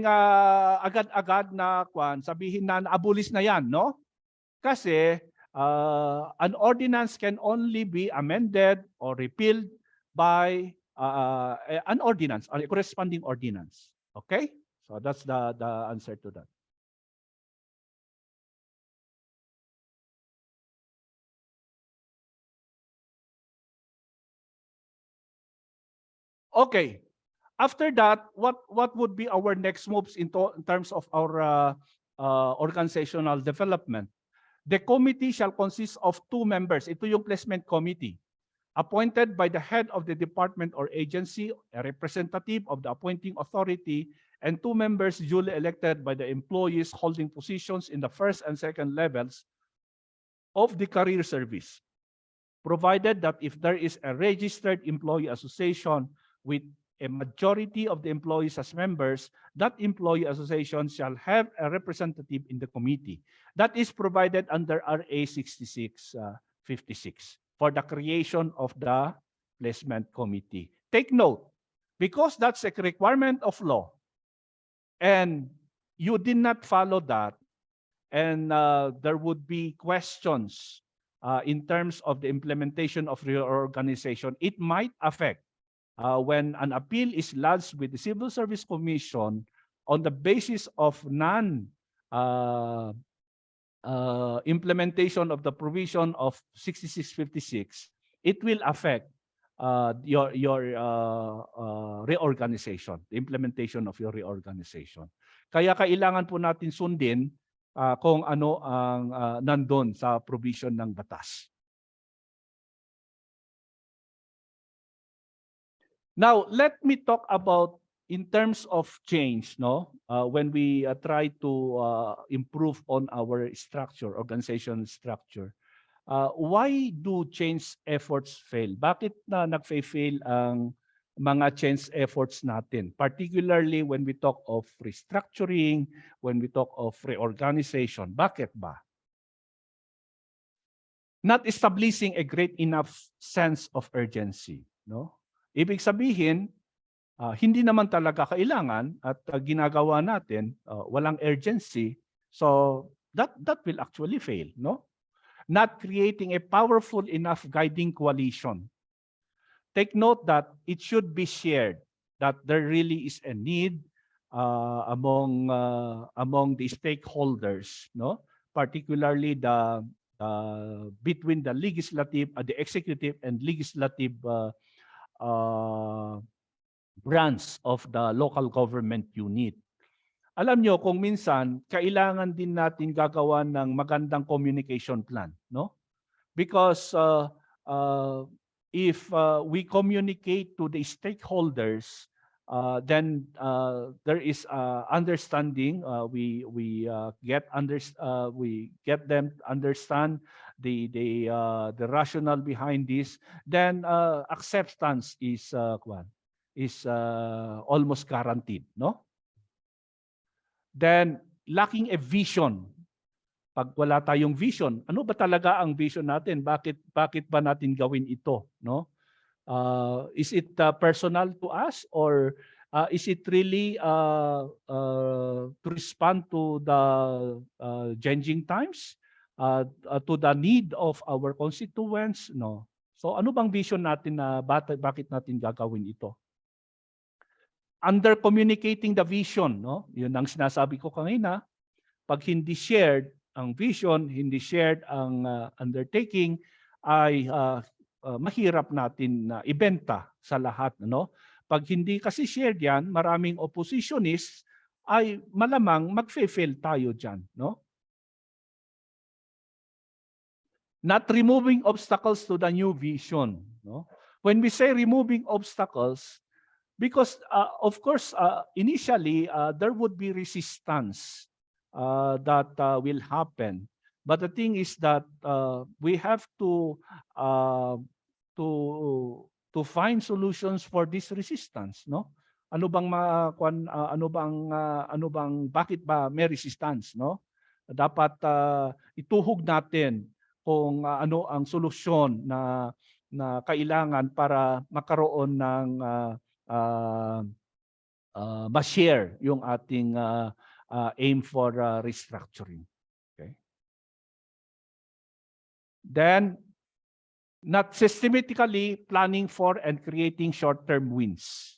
agad-agad na sabihin na abolish na yan, no? Kasi an ordinance can only be amended or repealed by an ordinance, a corresponding ordinance. Okay? So that's the answer to that. Okay. After that, what would be our next moves in terms of our organizational development? The committee shall consist of 2 members. Ito yung placement committee. Appointed by the head of the department or agency, a representative of the appointing authority, and 2 members duly elected by the employees holding positions in the first and second levels of the career service. Provided that if there is a registered employee association with a majority of the employees as members, that employee association shall have a representative in the committee. That is provided under RA 6656 for the creation of the placement committee. Take note, because that's a requirement of law, and you did not follow that, and there would be questions in terms of the implementation of reorganization, it might affect when an appeal is lodged with the Civil Service Commission on the basis of implementation of the provision of 6656, it will affect your reorganization, the implementation of your reorganization. Kaya kailangan po natin sundin kung ano ang nandun sa provision ng batas. Now, let me talk about in terms of change, no? When we try to improve on our structure, organizational structure, why do change efforts fail? Bakit na nag-fail ang mga change efforts natin? Particularly when we talk of restructuring, when we talk of reorganization. Bakit ba? Not establishing a great enough sense of urgency, no? Ibig sabihin, hindi naman talaga kailangan at ginagawa natin, walang urgency, so that will actually fail, no? Not creating a powerful enough guiding coalition. Take note that it should be shared that there really is a need among the stakeholders, no? Particularly between the legislative, the executive and legislative branch of the local government unit. Alam nyo, kung minsan, kailangan din natin gagawa ng magandang communication plan, no? Because if we communicate to the stakeholders, then there is understanding. We get them to understand the rationale behind this. Then acceptance is almost guaranteed, no? Then lacking a vision. Pag wala tayong vision, ano ba talaga ang vision natin? Bakit ba natin gawin ito, no? Is it personal to us, or is it really to respond to the changing times, to the need of our constituents? No. So ano bang vision natin na bakit natin gagawin ito? Under communicating the vision, no? Yun ang sinasabi ko kanina. Pag hindi shared ang vision, hindi shared ang undertaking, ay mahirap natin ibenta sa lahat, no? Pag hindi kasi shared yan, maraming oppositionists, ay malamang mag-fail tayo diyan, no? Not removing obstacles to the new vision, no? When we say removing obstacles, because of course initially there would be resistance that will happen, but the thing is that we have to find solutions for this resistance, no? Ano bang bakit ba may resistance, no? Dapat ituhog natin kung ano ang solusyon na kailangan para makaroon ng ma-share yung ating aim for restructuring. Okay. Then, not systematically planning for and creating short-term wins.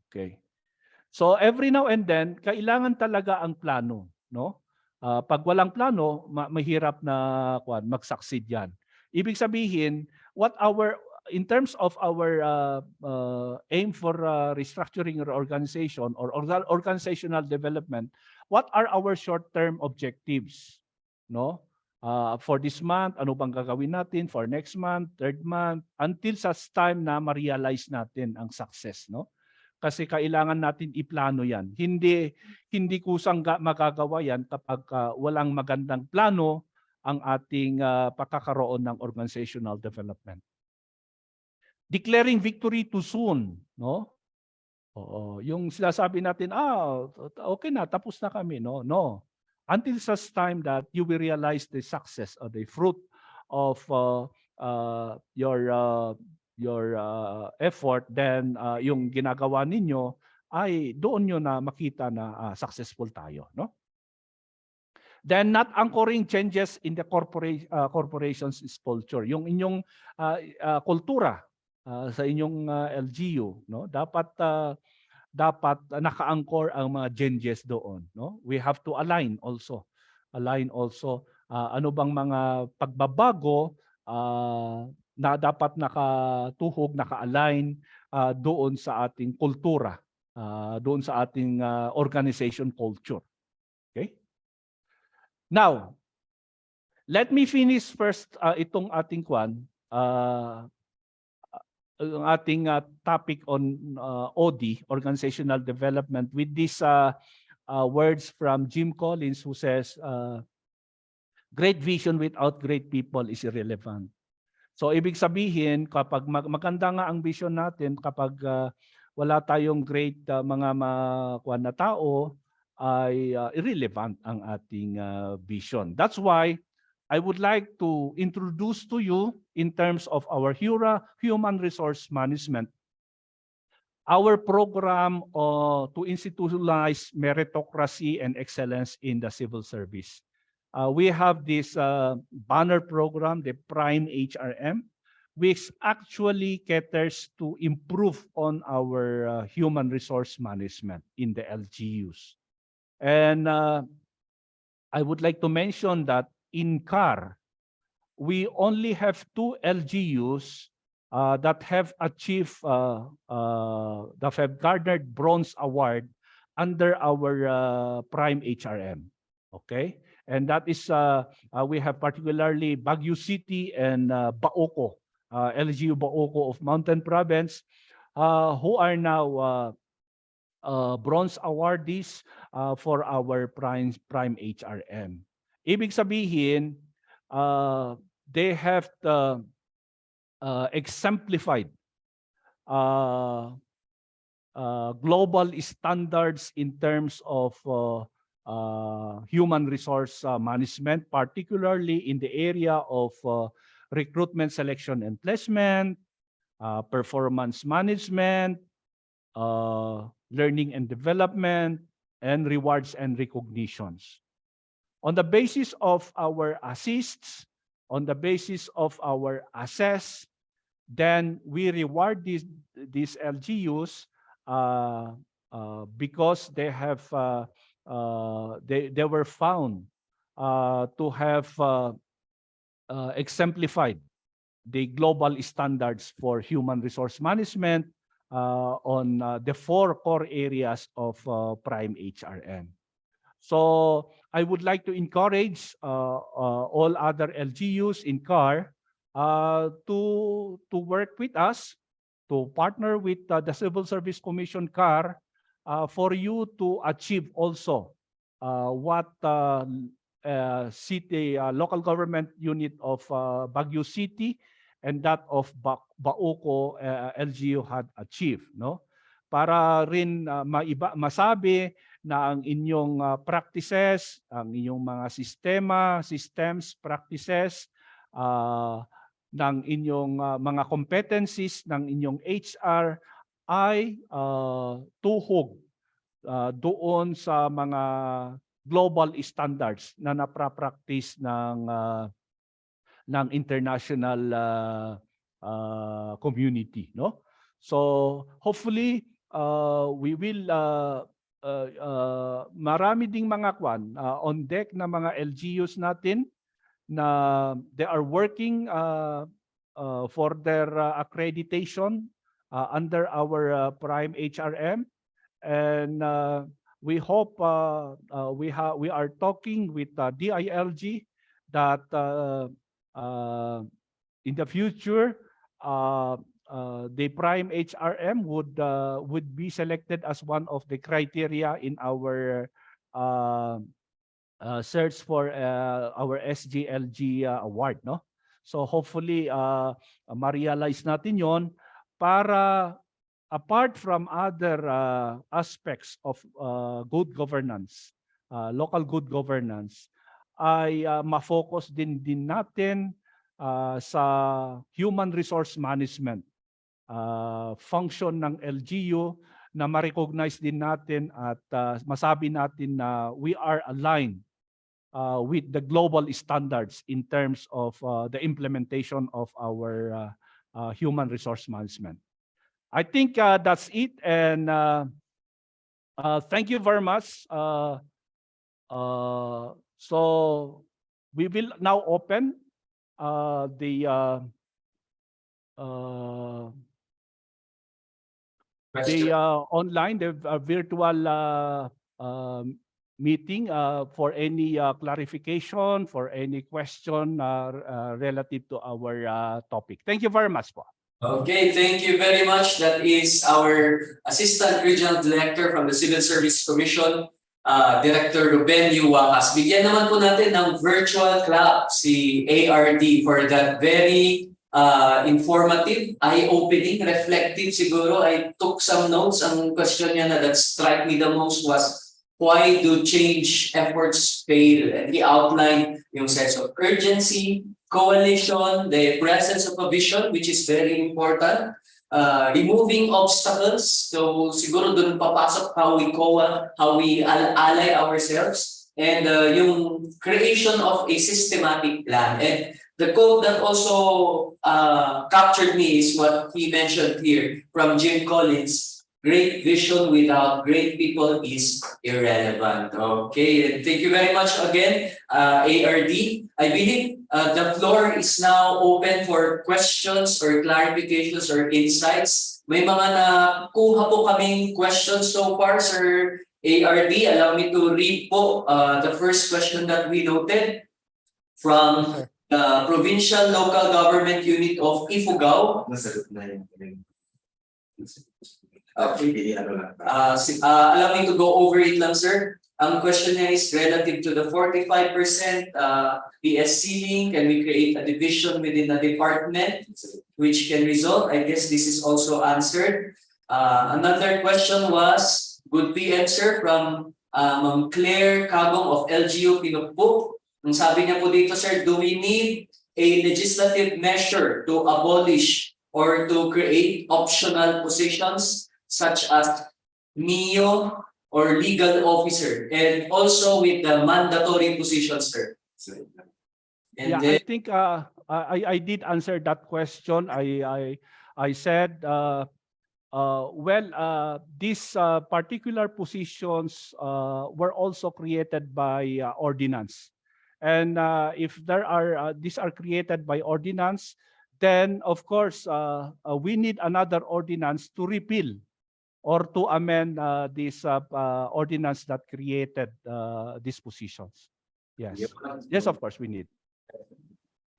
Okay. So every now and then, kailangan talaga ang plano, no? Pag walang plano, mahirap na mag-succeed yan. Ibig sabihin, in terms of our aim for restructuring or organization or organizational development, what are our short-term objectives? No? For this month, ano bang gagawin natin? For next month, third month, until such time na ma-realize natin ang success, no? Kasi kailangan natin iplano yan. Hindi kusang magagawa yan kapag walang magandang plano ang ating pagkakaroon ng organizational development. Declaring victory too soon, no? Oo, yung sinasabi natin, okay na, tapos na kami, no? No. Until such time that you will realize the success or the fruit of your effort, then yung ginagawa ninyo ay doon nyo na makita na successful tayo, no? Then not anchoring changes in the corporation's culture. Yung inyong kultura sa inyong LGU, no? Dapat naka-anchor ang mga changes doon, no? We have to align also. Ano bang mga pagbabago na dapat nakatuhog, naka-align doon sa ating kultura, doon sa ating organization culture. Okay? Now, let me finish first itong ating ang ating topic on OD, organizational development, with these words from Jim Collins, who says, great vision without great people is irrelevant. So ibig sabihin, kapag maganda nga ang vision natin, kapag wala tayong great mga kuwan na tao, ay irrelevant ang ating vision. That's why I would like to introduce to you, in terms of our human resource management, our program to institutionalize meritocracy and excellence in the civil service. We have this banner program, the Prime HRM, which actually caters to improve on our human resource management in the LGUs. And I would like to mention that in CAR, we only have 2 LGUs that have achieved, that have garnered Bronze Award under our Prime HRM. Okay? And that is, we have particularly Baguio City and Baoco, LGU Baoco of Mountain Province, who are now bronze awardees for our Prime HRM. Ibig sabihin, they have exemplified global standards in terms of human resource management, particularly in the area of recruitment, selection, and placement, performance management, learning and development, and rewards and recognitions. On the basis of our assists, on the basis of our assess, then we reward these LGUs because they have they were found to have exemplified the global standards for human resource management on the 4 core areas of Prime HRM. So I would like to encourage all other LGUs in CAR to work with us, to partner with the Civil Service Commission CAR for you to achieve also what city local government unit of Baguio City and that of Baoco LGU had achieved, no? Para rin masabi na ang inyong practices, ang inyong mga systems, practices, ng inyong mga competencies ng inyong HR ay tuhog doon sa mga global standards na naprapractice ng international community, no? So hopefully we will marami ding mga on deck na mga LGUs natin na they are working for their accreditation under our Prime HRM, and we hope we are talking with DILG that in the future the Prime HRM would be selected as one of the criteria in our search for our SGLG award, no? So hopefully ma-realize natin yon para apart from other aspects of good governance, local good governance, ay ma-focus din natin sa human resource management function ng LGU na ma-recognize din natin at masabi natin na we are aligned with the global standards in terms of the implementation of our human resource management. I think that's it, and thank you very much. So we will now open the online, the virtual meeting for any clarification, for any question relative to our topic. Thank you very much po. Okay, thank you very much. That is our Assistant Regional Director from the Civil Service Commission, Director Ruben Yuwacas. Bigyan naman po natin ng virtual clap si ARD for that very informative, eye-opening, reflective siguro. I took some notes. Ang question niya na that struck me the most was, why do change efforts fail? And he outlined yung sense of urgency, coalition, the presence of a vision, which is very important, removing obstacles. So siguro dun papasok how we ally ourselves, and yung creation of a systematic plan. And the quote that also captured me is what he mentioned here from Jim Collins: great vision without great people is irrelevant. Okay, and thank you very much again, ARD. I believe the floor is now open for questions or clarifications or insights. May mga nakuha po kaming questions so far, Sir ARD. Allow me to read po the first question that we noted from the Provincial Local Government Unit of Ifugao. Okay. Allow me to go over it lang, sir. Ang question niya is relative to the 45% PS ceiling. Can we create a division within a department which can result? I guess this is also answered. Another question was, good PM, sir, from Ma'am Claire Cagong of LGU Pinupuk. Ang sabi niya po dito, sir, do we need a legislative measure to abolish or to create optional positions such as MIO or legal officer, and also with the mandatory positions, sir? And yeah, I think I did answer that question. I said, these particular positions were also created by ordinance, and if there are these are created by ordinance, then of course we need another ordinance to repeal or to amend this ordinance that created these positions. Yes, yes, of course we need.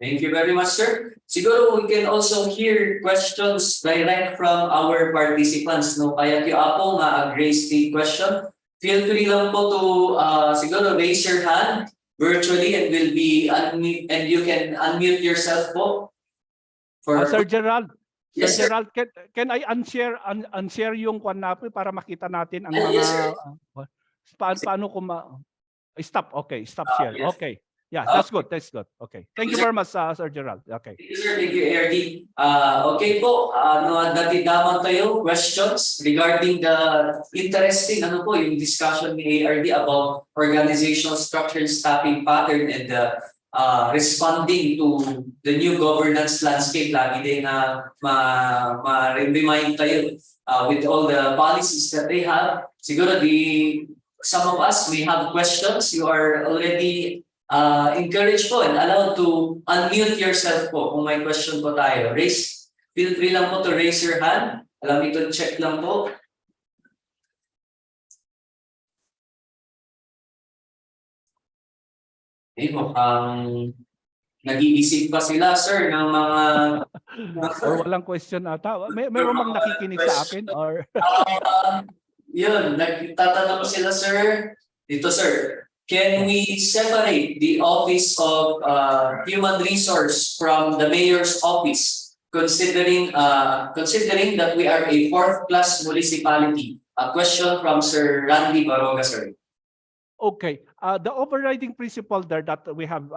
Thank you very much, sir. Siguro we can also hear questions direct from our participants. No, kaya kyo Apo ma-raise the question. Feel free lang po to siguro raise your hand virtually, and will be unmute, and you can unmute yourself po. For Sir Gerald, yes, Sir sir. Gerald, can I unshare yung kwan natin para makita natin ang mga Yes, sir. paano ko stop? Okay, stop share. Yes. Okay. Yeah, that's good. That's good. Okay. Thank you very much, Sir Gerald. Okay. Thank you, sir. Thank you, ARD. Okay po, natidaman tayo questions regarding the interesting yung discussion ni ARD about organizational structure, staffing pattern, and responding to the new governance landscape. Lagi din ma-remind tayo with all the policies that they have. Siguro some of us, we have questions. You are already encouraged po and allowed to unmute yourself po kung may question po tayo. Feel free lang po to raise your hand. Allow me to check lang po. Mukhang nag-iisip pa sila, sir, ng mga Or walang question ata. Meron bang nakikinig sa akin or yun, nagtatanong sila, sir. Dito, sir. Can we separate the office of human resource from the mayor's office, considering that we are a fourth-class municipality? A question from Sir Randy Baroga, sir. okay. The overriding principle there that we have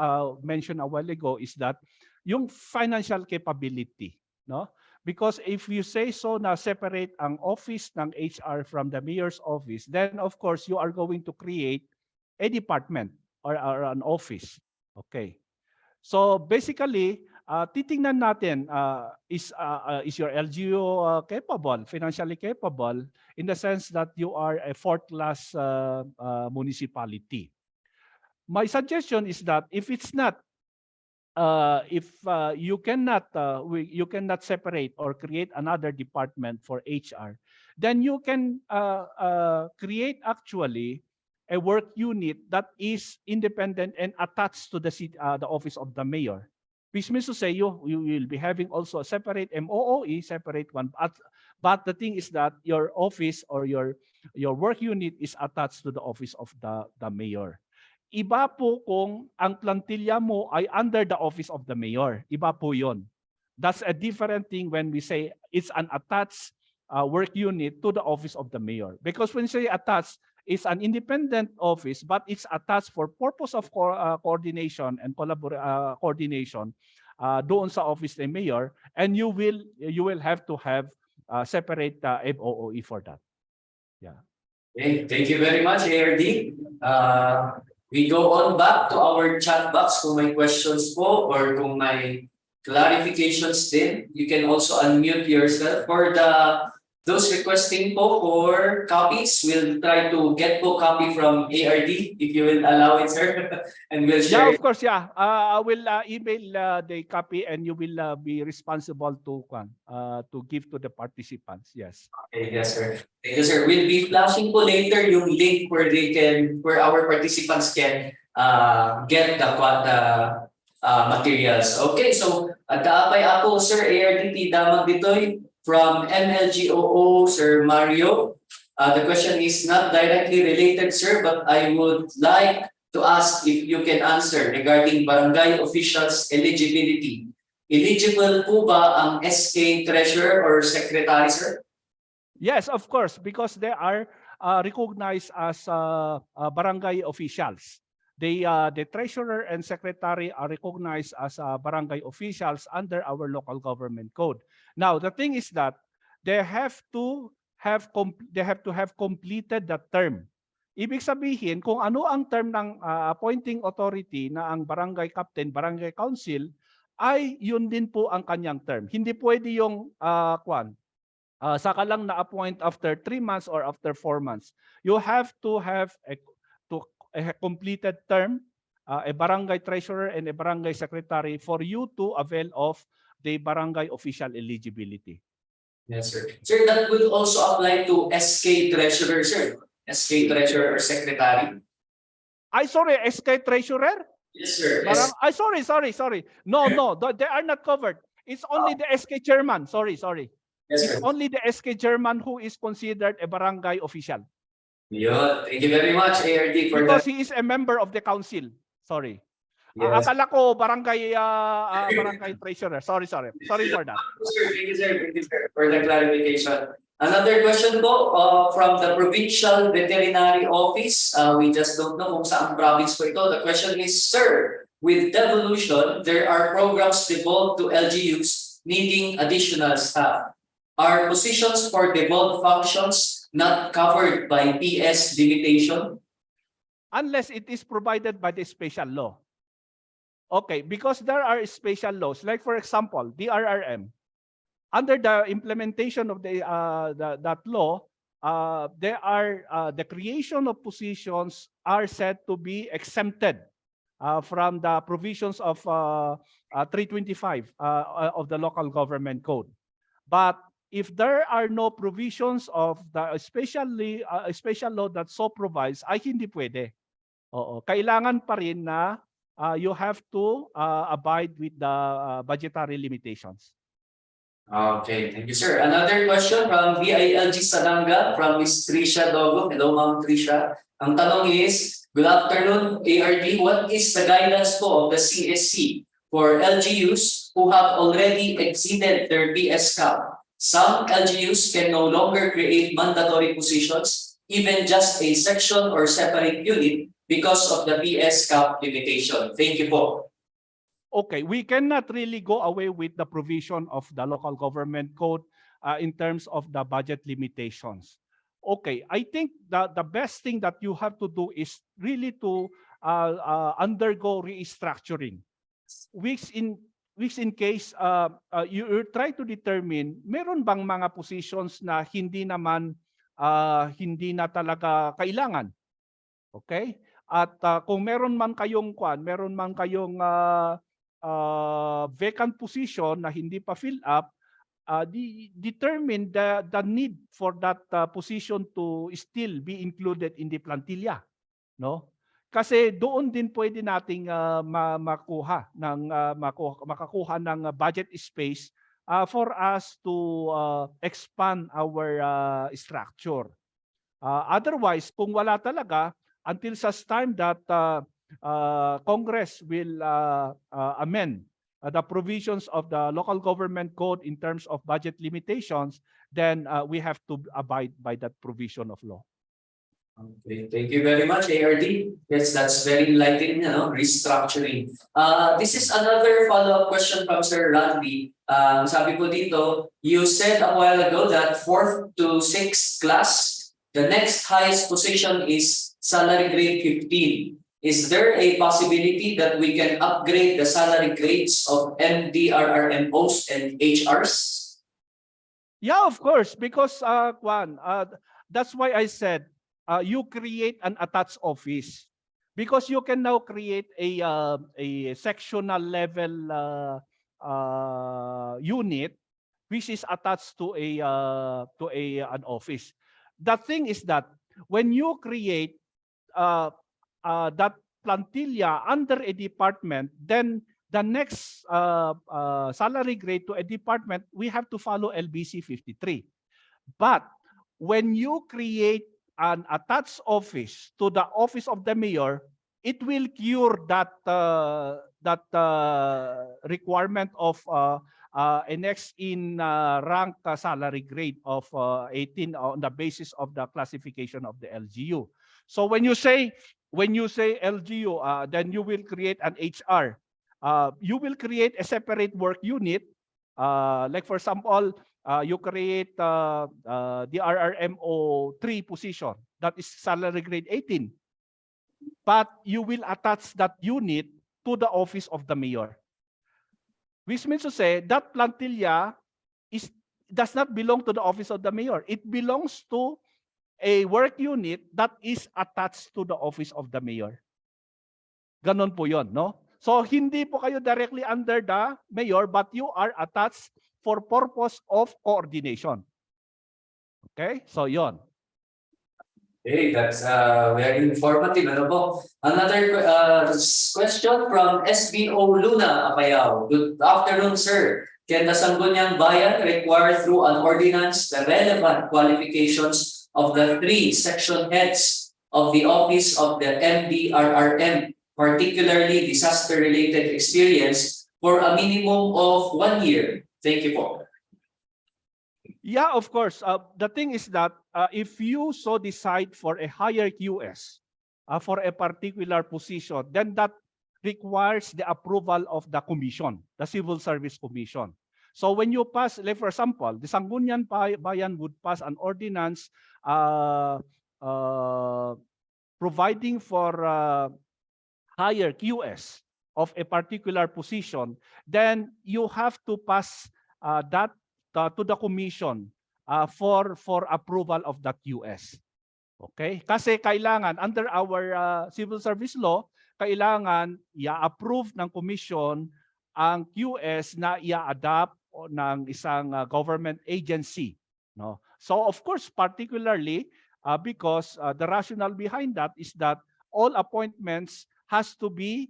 mentioned a while ago is that yung financial capability, no? Because if you say so na separate ang office ng HR from the mayor's office, then of course you are going to create a department or an office. Okay. So basically, titingnan natin, is your LGU capable, financially capable, in the sense that you are a fourth-class municipality. My suggestion is that if it's not, you cannot separate or create another department for HR, then you can create actually a work unit that is independent and attached to the office of the mayor. Which means to say you will be having also a separate MOOE, separate one. But the thing is that your office or your work unit is attached to the office of the mayor. Iba po kung ang plantilla mo ay under the office of the mayor. Iba po yun. That's a different thing when we say it's an attached work unit to the office of the mayor. Because when you say attached, it's an independent office, but it's attached for purpose of coordination and coordination doon sa office ng mayor, and you will have to have separate MOOE for that. Yeah. Okay, thank you very much, ARD. We go on back to our chat box kung may questions po or kung may clarifications din. You can also unmute yourself. For those requesting po for copies, we'll try to get po copy from ARD if you will allow it, sir. And we'll share Yeah, of course, yeah. I will email the copy and you will be responsible to give to the participants. Yes. Okay, yes, sir. Thank you, sir. We'll be flashing po later yung link where our participants can get the materials. Okay, so daapay ako, sir, ARDT damag ditoy from MLGOO, Sir Mario. The question is not directly related, sir, but I would like to ask if you can answer regarding barangay officials eligibility. Eligible po ba ang SK treasurer or secretary, sir? Yes, of course, because they are recognized as barangay officials. The treasurer and secretary are recognized as barangay officials under our local government code. Now, the thing is that they have to have completed the term. Ibig sabihin, kung ano ang term ng appointing authority na ang barangay captain, barangay council, ay yun din po ang kanyang term. Hindi pwede yung saka lang na-appoint after 3 months or after 4 months. You have to have a completed term, a barangay treasurer and a barangay secretary for you to avail of the barangay official eligibility. Yes, sir. Sir, that will also apply to SK treasurer, sir. SK treasurer or secretary. Sorry, SK treasurer? Yes, sir. Sorry. No, they are not covered. It's only the SK chairman. Sorry. Yes, It's sir. only the SK chairman who is considered a barangay official. Yun. Thank you very much, ARD, for Because that. he is a member of the council. Sorry. Yes. Akala ko barangay treasurer. Sorry for that. Thank you, sir, for the clarification. Another question po from the Provincial Veterinary Office. We just don't know kung saan province po ito. The question is, sir, with devolution, there are programs devolved to LGUs needing additional staff. Are positions for devolved functions not covered by PS limitation? Unless it is provided by the special law. Okay, because there are special laws. Like for example, DRRM. Under the implementation of that law, there are the creation of positions are said to be exempted from the provisions of 325 of the local government code. But if there are no provisions of the special law that so provides, ay hindi pwede. Oo, kailangan pa rin na you have to abide with the budgetary limitations. Okay, thank you, sir. Another question from DILG Salanga from Ms. Trisha Dogo. Hello, Ma'am Trisha. Ang tanong is, good afternoon, ARD. What is the guidance po of the CSC for LGUs who have already exceeded their PS cap? Some LGUs can no longer create mandatory positions, even just a section or separate unit because of the PS cap limitation. Thank you po. Okay, we cannot really go away with the provision of the local government code in terms of the budget limitations. Okay, I think the best thing that you have to do is really to undergo restructuring, which in case you try to determine meron bang mga positions na hindi na talaga kailangan. Okay? At kung meron man kayong vacant position na hindi pa fill up, determine the need for that position to still be included in the plantilla, no? Kasi doon din pwede nating makakuha ng budget space for us to expand our structure. Otherwise, kung wala talaga, until such time that Congress will amend the provisions of the local government code in terms of budget limitations, then we have to abide by that provision of law. Okay, thank you very much, ARD. Yes, that's very enlightening, restructuring. This is another follow-up question from Sir Randy. Sabi po dito, you said a while ago that 4th to 6th class, the next highest position is salary grade 15. Is there a possibility that we can upgrade the salary grades of MDRRMOs and HRs? Yeah, of course, because Juan, that's why I said you create an attached office, because you can now create a sectional level unit which is attached to an office. The thing is that when you create that plantilla under a department, then the next salary grade to a department, we have to follow LBC 53. But when you create an attached office to the office of the mayor, it will cure that requirement of a next in rank salary grade of 18 on the basis of the classification of the LGU. So when you say LGU, then you will create an HR. You will create a separate work unit. Like for example, you create the RRMO 3 position, that is salary grade 18. But you will attach that unit to the office of the mayor. Which means to say that plantilla does not belong to the office of the mayor. It belongs to a work unit that is attached to the office of the mayor. Ganon po yun, no? So hindi po kayo directly under the mayor, but you are attached for purpose of coordination. Okay? So yon. Hey, that's very informative. Ano po? Another question from SBO Luna Apayao. Good afternoon, sir. Can the Sangguniang Bayan require through an ordinance the relevant qualifications of the 3 section heads of the office of the MDRRM, particularly disaster-related experience, for a minimum of 1 year? Thank you po. Yeah, of course. The thing is that if you so decide for a higher QS for a particular position, then that requires the approval of the commission, the Civil Service Commission. So when you pass, like for example, the Sangguniang Bayan would pass an ordinance providing for higher QS of a particular position, then you have to pass that to the commission for approval of that QS. Okay? Kasi kailangan, under our civil service law, kailangan i-approve ng commission ang QS na i-adapt ng isang government agency. No? So of course, particularly because the rationale behind that is that all appointments has to be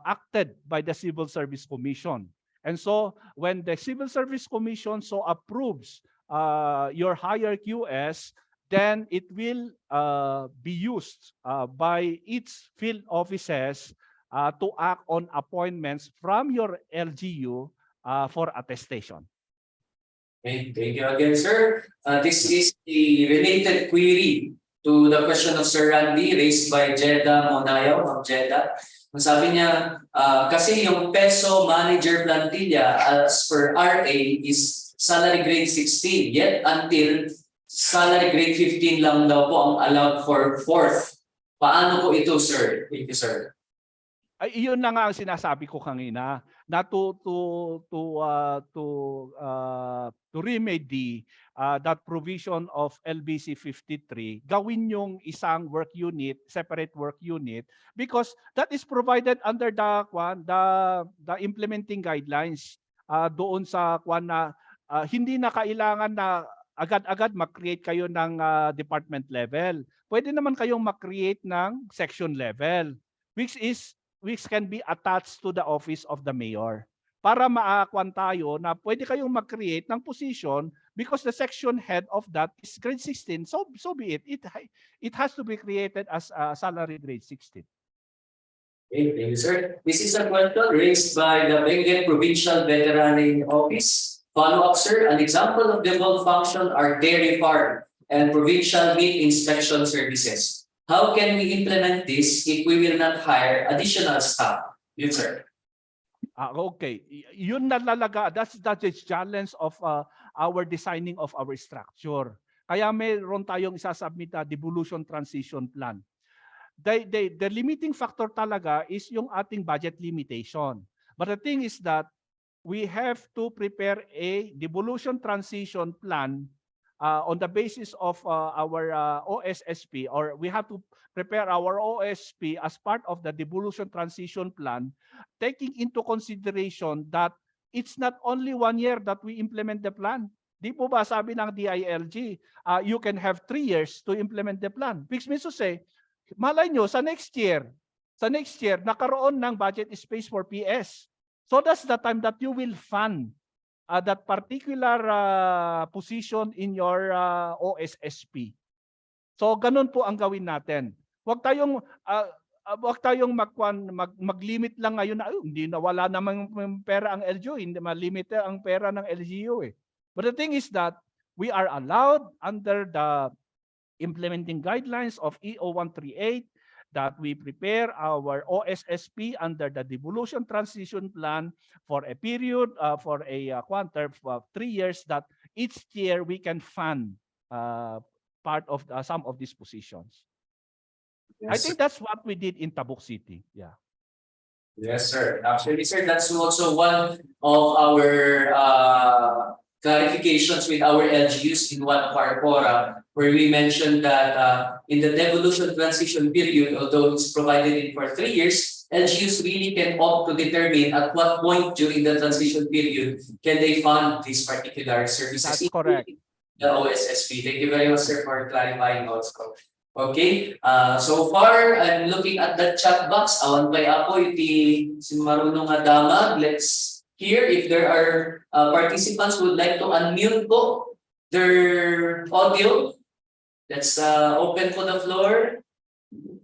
acted by the Civil Service Commission. And so when the Civil Service Commission so approves your higher QS, then it will be used by its field offices to act on appointments from your LGU for attestation. Okay, thank you again, sir. This is a related query to the question of Sir Randy raised by Jeddah Monayo of Jeddah. Sabi niya, kasi yung peso manager plantilla as per RA is salary grade 16, yet until salary grade 15 lang daw po ang allowed for 4th Paano po ito, sir? Thank you, sir. Ay, iyon na nga ang sinasabi ko kanina na to remedy that provision of LBC 53, gawin yung isang work unit, separate work unit, because that is provided under the implementing guidelines doon sa na hindi na kailangan na agad-agad mag-create kayo ng department level. Pwede naman kayong mag-create ng section level, which can be attached to the office of the mayor. Para maakwan tayo na pwede kayong mag-create ng position because the section head of that is grade 16. So be it. It has to be created as a salary grade 16. Okay, thank you, sir. This is a question raised by the Benguet Provincial Veterinary Office. Follow-up, sir. An example of devolved function are dairy farm and provincial meat inspection services. How can we implement this if we will not hire additional staff? Yes, sir. Okay, yun nalalaga. That's the challenge of our designing of our structure. Kaya mayroon tayong isasubmit na devolution transition plan. The limiting factor talaga is yung ating budget limitation. But the thing is that we have to prepare a devolution transition plan on the basis of our OSSP, or we have to prepare our OSP as part of the devolution transition plan, taking into consideration that it's not only 1 year that we implement the plan. Di po ba sabi ng DILG, you can have 3 years to implement the plan. Which means to say, malay nyo, sa next year, nakaroon ng budget space for PS. So that's the time that you will fund that particular position in your OSSP. So ganun po ang gawin natin. Huwag tayong mag-limit lang ngayon na hindi na wala namang pera ang LGU, hindi ma-limit ang pera ng LGU eh. But the thing is that we are allowed under the implementing guidelines of EO 138 that we prepare our OSSP under the devolution transition plan for a period for a quantum of 3 years, that each year we can fund part of some of these positions. Yes, I think that's what we did in Tabuk City. Yeah. Yes, sir. Actually, sir, that's also one of our clarifications with our LGUs in one of our fora, where we mentioned that in the devolution transition period, although it's provided in for 3 years, LGUs really can opt to determine at what point during the transition period can they fund these particular services. That's correct. The OSSP. Thank you very much, sir, for clarifying also. Okay, so far, I'm looking at the chat box. Awan kay ako, si marunong nga damag. Let's hear if there are participants who would like to unmute po their audio. Let's open po the floor.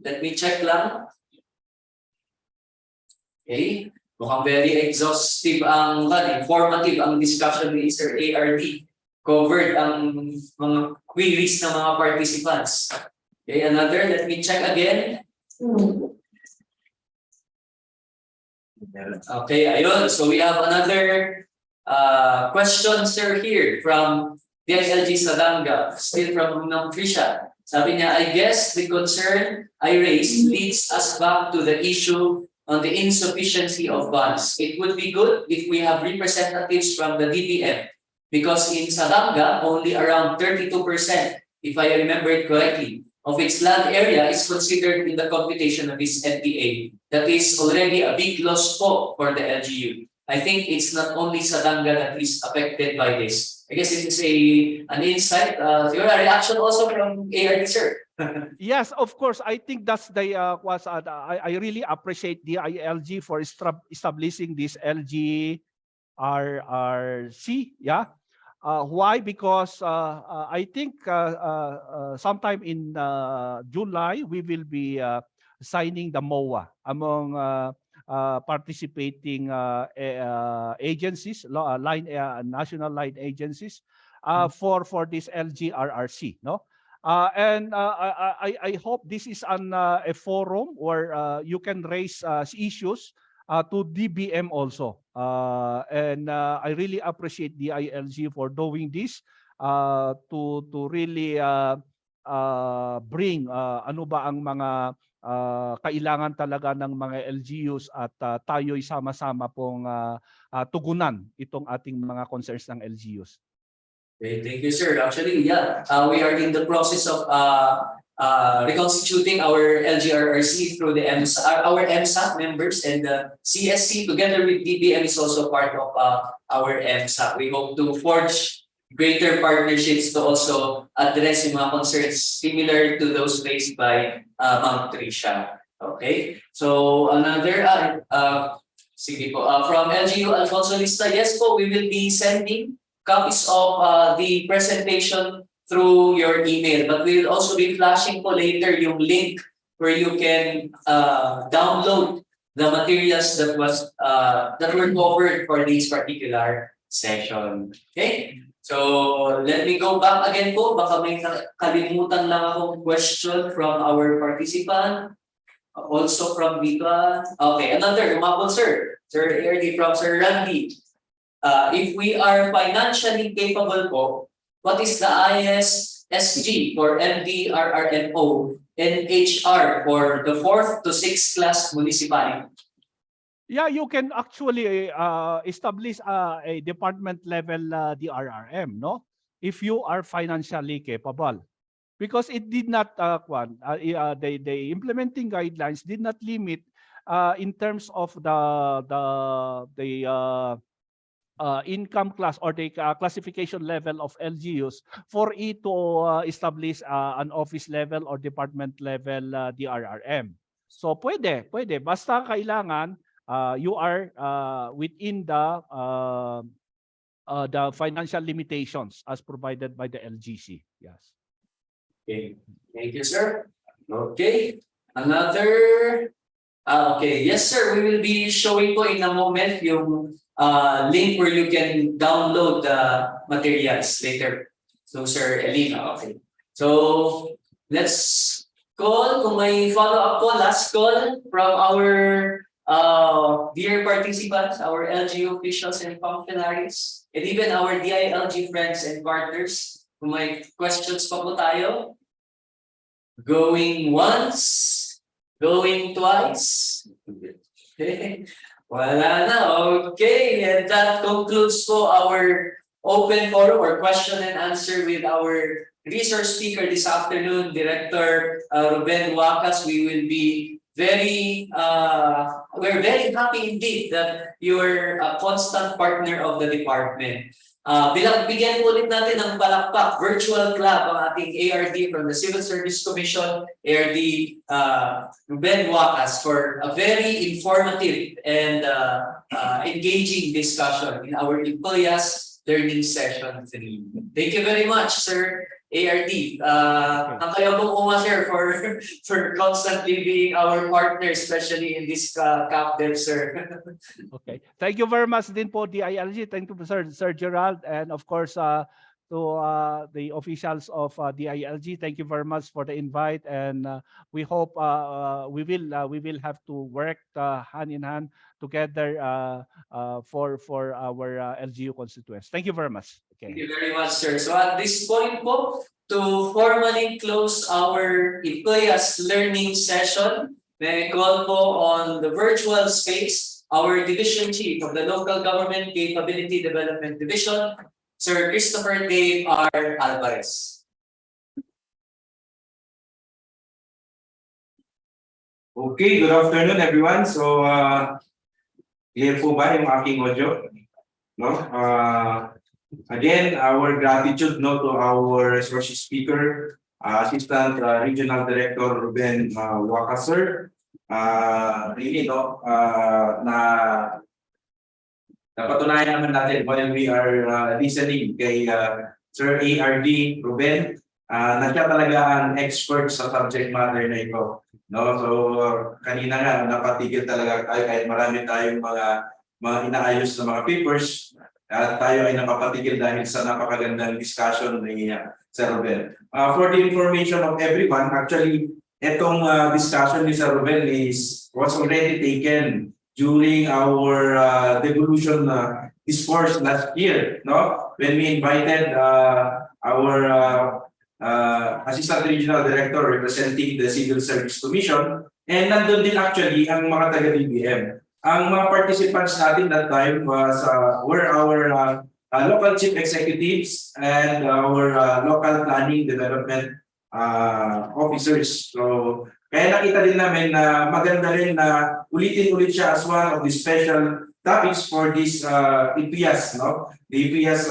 Let me check lang. Okay, mukhang very exhaustive informative ang discussion ni Sir ARD. Covered ang mga queries ng mga participants. Okay, another, let me check again. Okay, ayun. So we have another question, sir, here from DILG Sadanga, still from Trisha. Sabi niya, I guess the concern I raised leads us back to the issue on the insufficiency of funds. It would be good if we have representatives from the DBM, because in Sadanga, only around 32%, if I remember it correctly, of its land area is considered in the computation of its NPA. That is already a big loss po for the LGU. I think it's not only Sadanga that is affected by this. I guess it is an insight. Your reaction also from ARD, sir. Yes, of course. I think that's the I really appreciate the ILG for establishing this LGRRC. Yeah. Why? Because I think sometime in July we will be signing the MOA among participating agencies, national line agencies, for this LGRRC. No, and I hope this is a forum where you can raise issues to DBM also. And I really appreciate the ILG for doing this to really bring ano ba ang mga kailangan talaga ng mga LGUs at tayo'y sama-sama pong tugunan itong ating mga concerns ng LGUs. Okay, thank you, sir. Actually, yeah, we are in the process of reconstituting our LGRRC through the our MSAP members, and the CSC together with DBM is also part of our MSAP. We hope to forge greater partnerships to also address yung mga concerns similar to those raised by Ma'am Tricia. Okay, so another sige po, from LGU Alfonso Lista, yes po, we will be sending copies of the presentation through your email, but we will also be flashing po later yung link where you can download the materials that were covered for this particular session. Okay, so let me go back again po, baka may kalimutan lang akong question from our participant, also from Viva. Okay, another umabot, sir ARD, from Sir Randy. If we are financially capable po, what is the ISSG for MDRRNO and HR for the 4th to 6th class municipality? Yeah, you can actually establish a department level DRRM, no? If you are financially capable. Because it did not, the implementing guidelines did not limit in terms of the income class or the classification level of LGUs for it to establish an office level or department level DRRM. So pwede. Basta kailangan you are within the financial limitations as provided by the LGC. Yes. Okay, thank you, sir. Okay, another. Okay, yes, sir. We will be showing po in a moment yung link where you can download the materials later. So, Sir Elina, okay. So, let's call kung may follow-up po, last call from our dear participants, our LGU officials and functionaries, and even our DILG friends and partners. Kung may questions pa po tayo. Going once, going twice. Okay. Wala na. Okay, and that concludes po our open forum or question and answer with our resource speaker this afternoon, Director Ruben Wacas. We will be we're very happy indeed that you're a constant partner of the department. Bigyan po ulit natin ng palakpak, virtual clap ang ating ARD from the Civil Service Commission, ARD Ruben Wacas, for a very informative and engaging discussion in our Ipeyas Learning Session 3. Thank you very much, Sir ARD. Ang kayo po sir, for constantly being our partner, especially in this camp there, sir. Okay. Thank you very much din po DILG. Thank you Sir Gerald, and of course to the officials of DILG. Thank you very much for the invite, and we hope we will have to work hand in hand together for our LGU constituents. Thank you very much. Thank you very much, sir. So at this point po, to formally close our Ipeyas learning session, may I call po on the virtual space our Division Chief of the Local Government Capability Development Division, Sir Christopher Dave R. Alvarez. Okay, good afternoon everyone. So, clear po ba yung aking audio? No? Again, our gratitude to our resource speaker, Assistant Regional Director Ruben Wacas, sir. Really, na napatunayan naman natin while we are listening kay Sir ARD Ruben, na siya talaga ang expert sa subject matter na ito. No? So, kanina nga, napatigil talaga tayo kahit marami tayong mga inaayos na mga papers. At tayo ay napapatigil dahil sa napakagandang discussion ni Sir Ruben. For the information of everyone, actually, itong discussion ni Sir Ruben was already taken during our devolution discourse last year, no? When we invited our Assistant Regional Director representing the Civil Service Commission. And nandun din actually ang mga taga-DBM. Ang mga participants natin that time were our local chief executives and our local planning development officers. So, kaya nakita din namin na maganda rin na ulitin-ulit siya as one of the special topics for this Ipeyas, no? The Ipeyas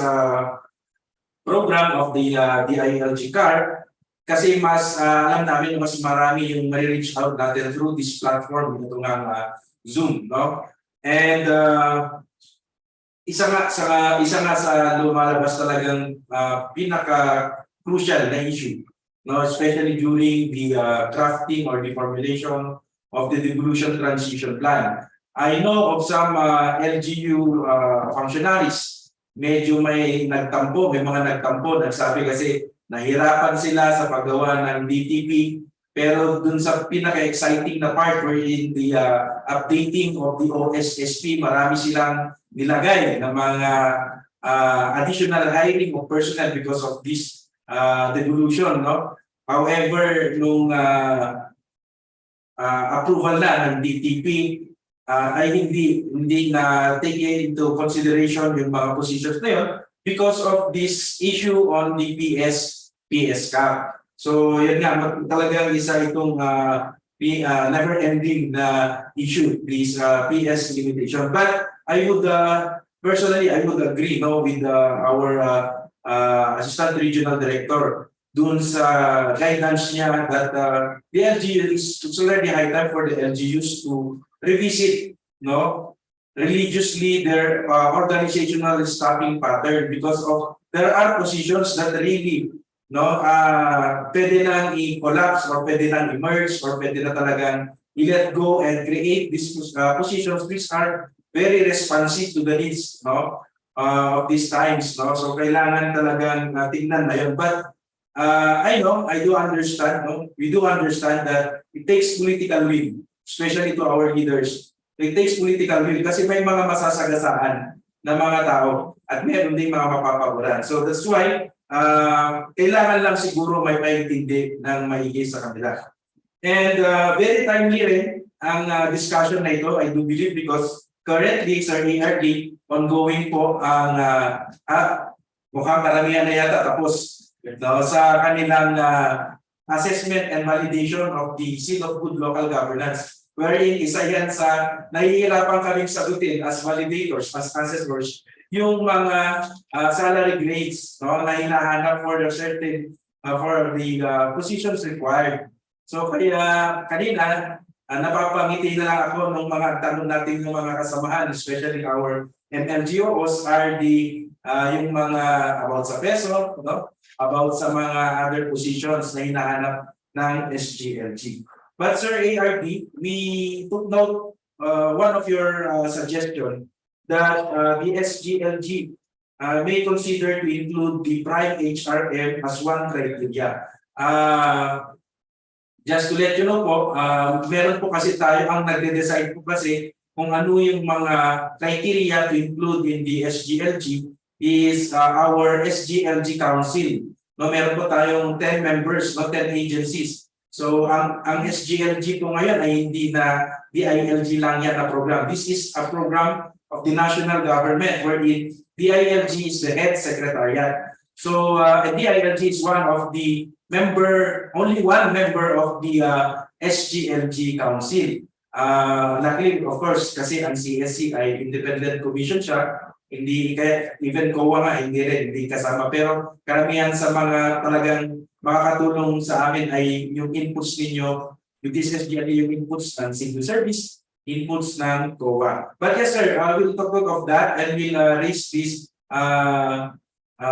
program of the DILG-CAR. Kasi mas alam namin mas marami yung ma-reach out natin through this platform, ito nga Zoom, no? And isa nga sa lumalabas talagang pinaka-crucial na issue, no? Especially during the crafting or the formulation of the devolution transition plan. I know of some LGU functionaries, medyo may mga nagtampo, nagsabi kasi nahirapan sila sa paggawa ng DTP, pero dun sa pinaka-exciting na part wherein the updating of the OSSP, marami silang nilagay na mga additional hiring of personnel because of this devolution, no? However, nung approval na ng DTP, ay hindi na take into consideration yung mga positions na yun because of this issue on the PS cap. So yun nga, talagang isa itong never-ending na issue, this PS limitation. But I would personally, I would agree, no, with our Assistant Regional Director dun sa guidance niya that the LGUs, it's already high time for the LGUs to revisit, no, religiously their organizational staffing pattern because of there are positions that really, no, pwede nang i-collapse or pwede nang i-merge or pwede na talagang i-let go and create these positions which are very responsive to the needs, no, of these times, no. So kailangan talagang tingnan na yun. But I do understand, no, we do understand that it takes political will, especially to our leaders. It takes political will kasi may mga masasagasaan na mga tao at meron din mga mapapaboran. So that's why kailangan lang siguro may maintindi ng maigi sa kanila. And very timely rin ang discussion na ito, I do believe, because currently sa ARD, ongoing po ang mukhang karamihan na yata tapos, no, sa kanilang assessment and validation of the Seal of Good Local Governance, wherein isa yan sa nahihirapan kaming sagutin as validators, as assessors, yung mga salary grades, no, na hinahanap for the certain for the positions required. So kaya kanina napapangiti na lang ako ng mga tanong natin ng mga kasamahan, especially our MLGOs are the yung mga about sa peso, no, about sa mga other positions na hinahanap ng SGLG. But Sir ARP, we took note one of your suggestion that the SGLG may consider to include the prime HRM as one criteria. Just to let you know po, meron po kasi tayo ang nagde-decide po kasi kung ano yung mga criteria to include in the SGLG is our SGLG Council. No, meron po tayong 10 members, no, 10 agencies. So ang SGLG po ngayon ay hindi na DILG lang yan na program. This is a program of the national government wherein DILG is the head secretariat. So DILG is one of the only one member of the SGLG Council. Luckily, of course, kasi ang CSC ay independent commission siya, hindi kaya even COA nga hindi kasama, pero karamihan sa mga talagang makakatulong sa amin ay yung inputs ninyo with this SGLG, yung inputs ng civil service, inputs ng COA. But yes sir, we'll talk of that and we'll raise this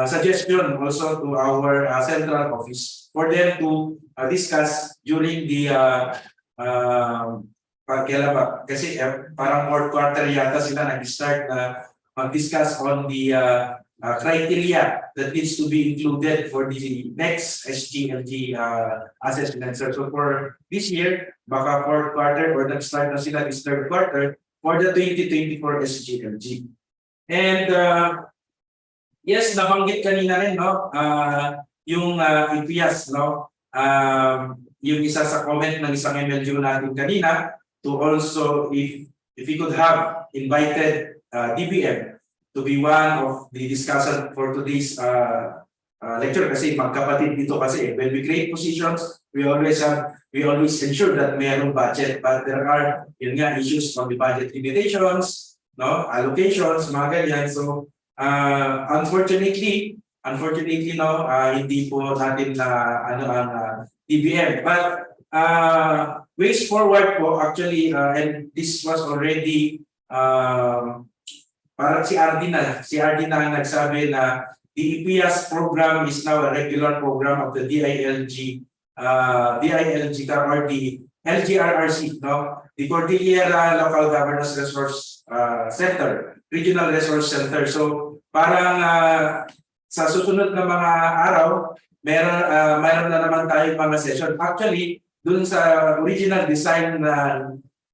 suggestion also to our central office for them to discuss during the kailan ba? Kasi parang fourth quarter yata sila nag-start na mag-discuss on the criteria that needs to be included for the next SGLG assessment. So for this year, baka fourth quarter or nag-start na sila this third quarter for the 2024 SGLG. And yes, nabanggit kanina rin, no? yung Ipeyas, no? Yung isa sa comment ng isang MLGO natin kanina to also if we could have invited DBM to be one of the discussant for today's lecture kasi magkapatid dito kasi when we create positions we always ensure that mayroong budget, but there are yun nga issues from the budget limitations, no, allocations, mga ganyan. So unfortunately no, hindi po natin na ang DBM, but ways forward po actually, and this was already parang si RD na ang nagsabi na the Ipeyas program is now a regular program of the DILG-CAR or the LGRRC, no? The Cordillera Local Governance Resource Center, Regional Resource Center. So parang sa susunod na mga araw, meron na naman tayong mga session. Actually, dun sa original design na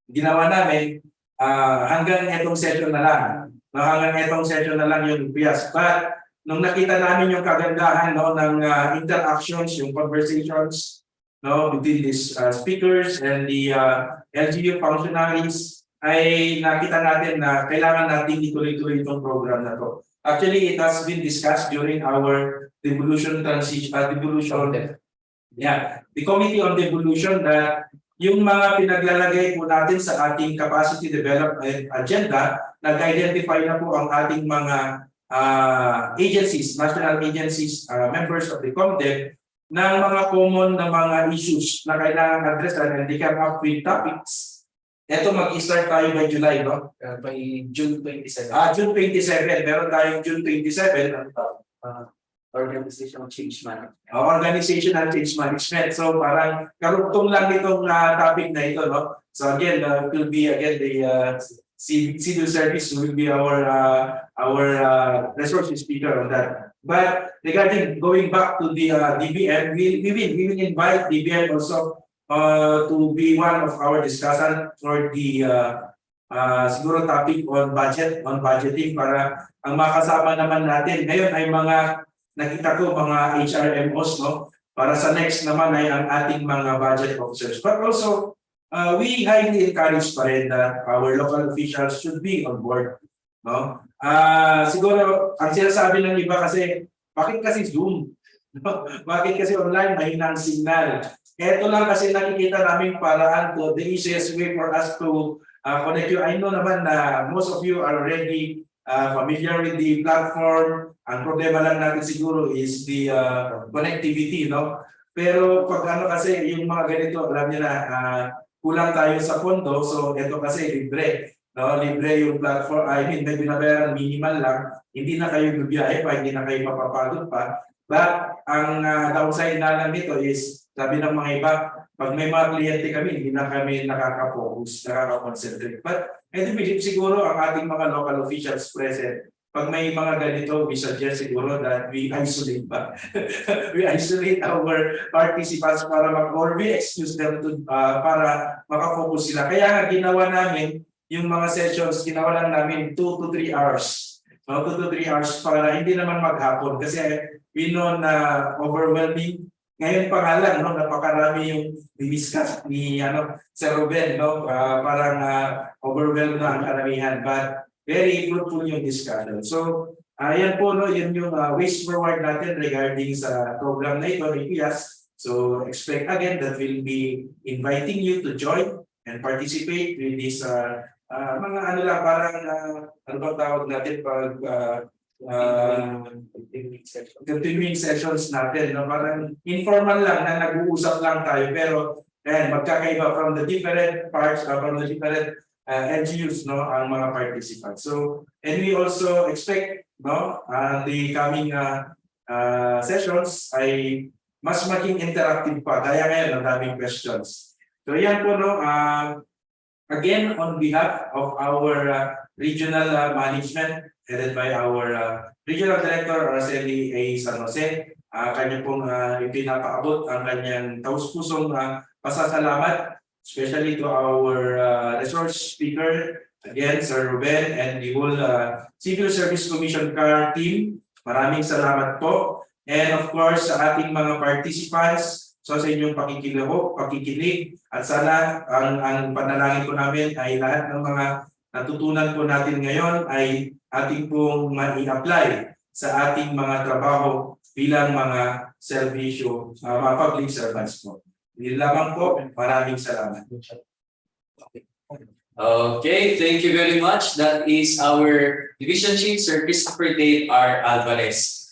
ginawa namin, hanggang etong session na lang. No, hanggang etong session na lang yung Ipeyas. But nung nakita namin yung kagandahan, no, ng interactions, yung conversations, no, between these speakers and the LGU functionaries, ay nakita natin na kailangan natin ituloy-tuloy itong program na to. Actually, it has been discussed during our devolution the Committee on Devolution, that yung mga pinaglalagay po natin sa ating capacity development agenda, nag-identify na po ang ating mga agencies, national agencies, members of the COMDEP, ng mga common na mga issues na kailangan addressan, and they come up with topics. Ito mag-start tayo by July, no? By June 27. June 27. Meron tayong June 27. Organizational change management. Organizational change management. So parang karugtong lang itong topic na ito, no? So again, it will be again the civil service will be our resource speaker on that. But regarding going back to the DBM, we will invite DBM also to be one of our discussant for the siguro topic on budgeting, para ang makasama naman natin ngayon ay mga nakita ko mga HRMOs, no, para sa next naman ay ang ating mga budget officers. But also we highly encourage pa rin that our local officials should be on board, no? Siguro ang sinasabi ng iba kasi, bakit kasi Zoom? Bakit kasi online, mahina ang signal? Ito lang kasi nakikita namin paraan to the easiest way for us to connect you. I know naman na most of you are already familiar with the platform. Ang problema lang natin siguro is the connectivity, no? Pero pag ano kasi yung mga ganito, alam niyo na, kulang tayo sa pondo, so ito kasi libre. No, libre yung platform. I mean, may binabayaran minimal lang. Hindi na kayo bibiyahe pa, hindi na kayo mapapagod pa. But ang downside na lang nito is, sabi ng mga iba, pag may mga kliyente kami, hindi na kami nakaka-focus, nakaka-concentrate. But I believe siguro ang ating mga local officials present, pag may mga ganito, we suggest siguro that we isolate ba? We isolate our participants para or we excuse them to para makafocus sila. Kaya nga ginawa namin yung mga sessions, ginawa lang namin 2 to 3 hours. No, 2 to 3 hours para hindi naman maghapon kasi we know na overwhelming. Ngayon pa nga lang, no, napakarami yung discuss ni Sir Ruben, no, parang overwhelmed na ang karamihan, but very fruitful yung discussion. So, ayan po, no, yun yung ways forward natin regarding sa program na ito, Ipeyas. So, expect again that we'll be inviting you to join and participate with this mga ano lang, parang ano bang tawag natin pag continuing sessions natin, no? Parang informal lang na nag-uusap lang tayo, pero magkakaiba from the different parts, from the different NGOs, no, ang mga participants. So, and we also expect, no, the coming sessions ay mas maging interactive pa. Kaya ngayon, ang daming questions. So, yan po, no, again, on behalf of our regional management, headed by our Regional Director, Araceli A. San Jose, kanya pong ipinapaabot ang kanyang taus-pusong pasasalamat, especially to our resource speaker, again, Sir Ruben, and the whole Civil Service Commission CAR team. Maraming salamat po. And of course, sa ating mga participants, so sa inyong pakikinig, at sana ang panalangin ko namin ay lahat ng mga natutunan po natin ngayon ay ating pong ma-i-apply sa ating mga trabaho bilang mga servisyo, mga public servants po. Yun lamang po, maraming salamat. Okay, thank you very much. That is our Division Chief, Sir Christopher Dave R. Alvarez.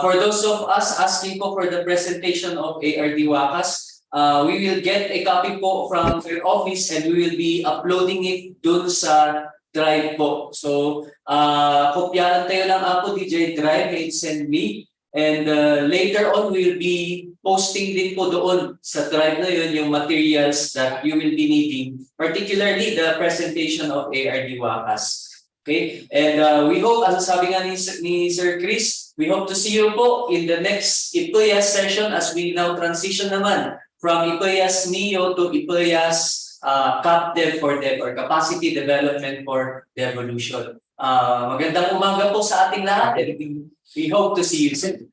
For those of us asking po for the presentation of ARD Wakas, we will get a copy po from your office and we will be uploading it dun sa Drive po. So, kopyahan tayo ng Apo DJ Drive and send me. And later on, we'll be posting din po doon sa Drive na yun yung materials that you will be needing, particularly the presentation of ARD Wakas. Okay? And we hope, as sabi nga ni Sir Chris, we hope to see you po in the next Ipeyas session as we now transition naman from Ipeyas NEO to Ipeyas CapDev for Dev or Capacity Development for Devolution. Magandang umaga po sa ating lahat and we hope to see you soon.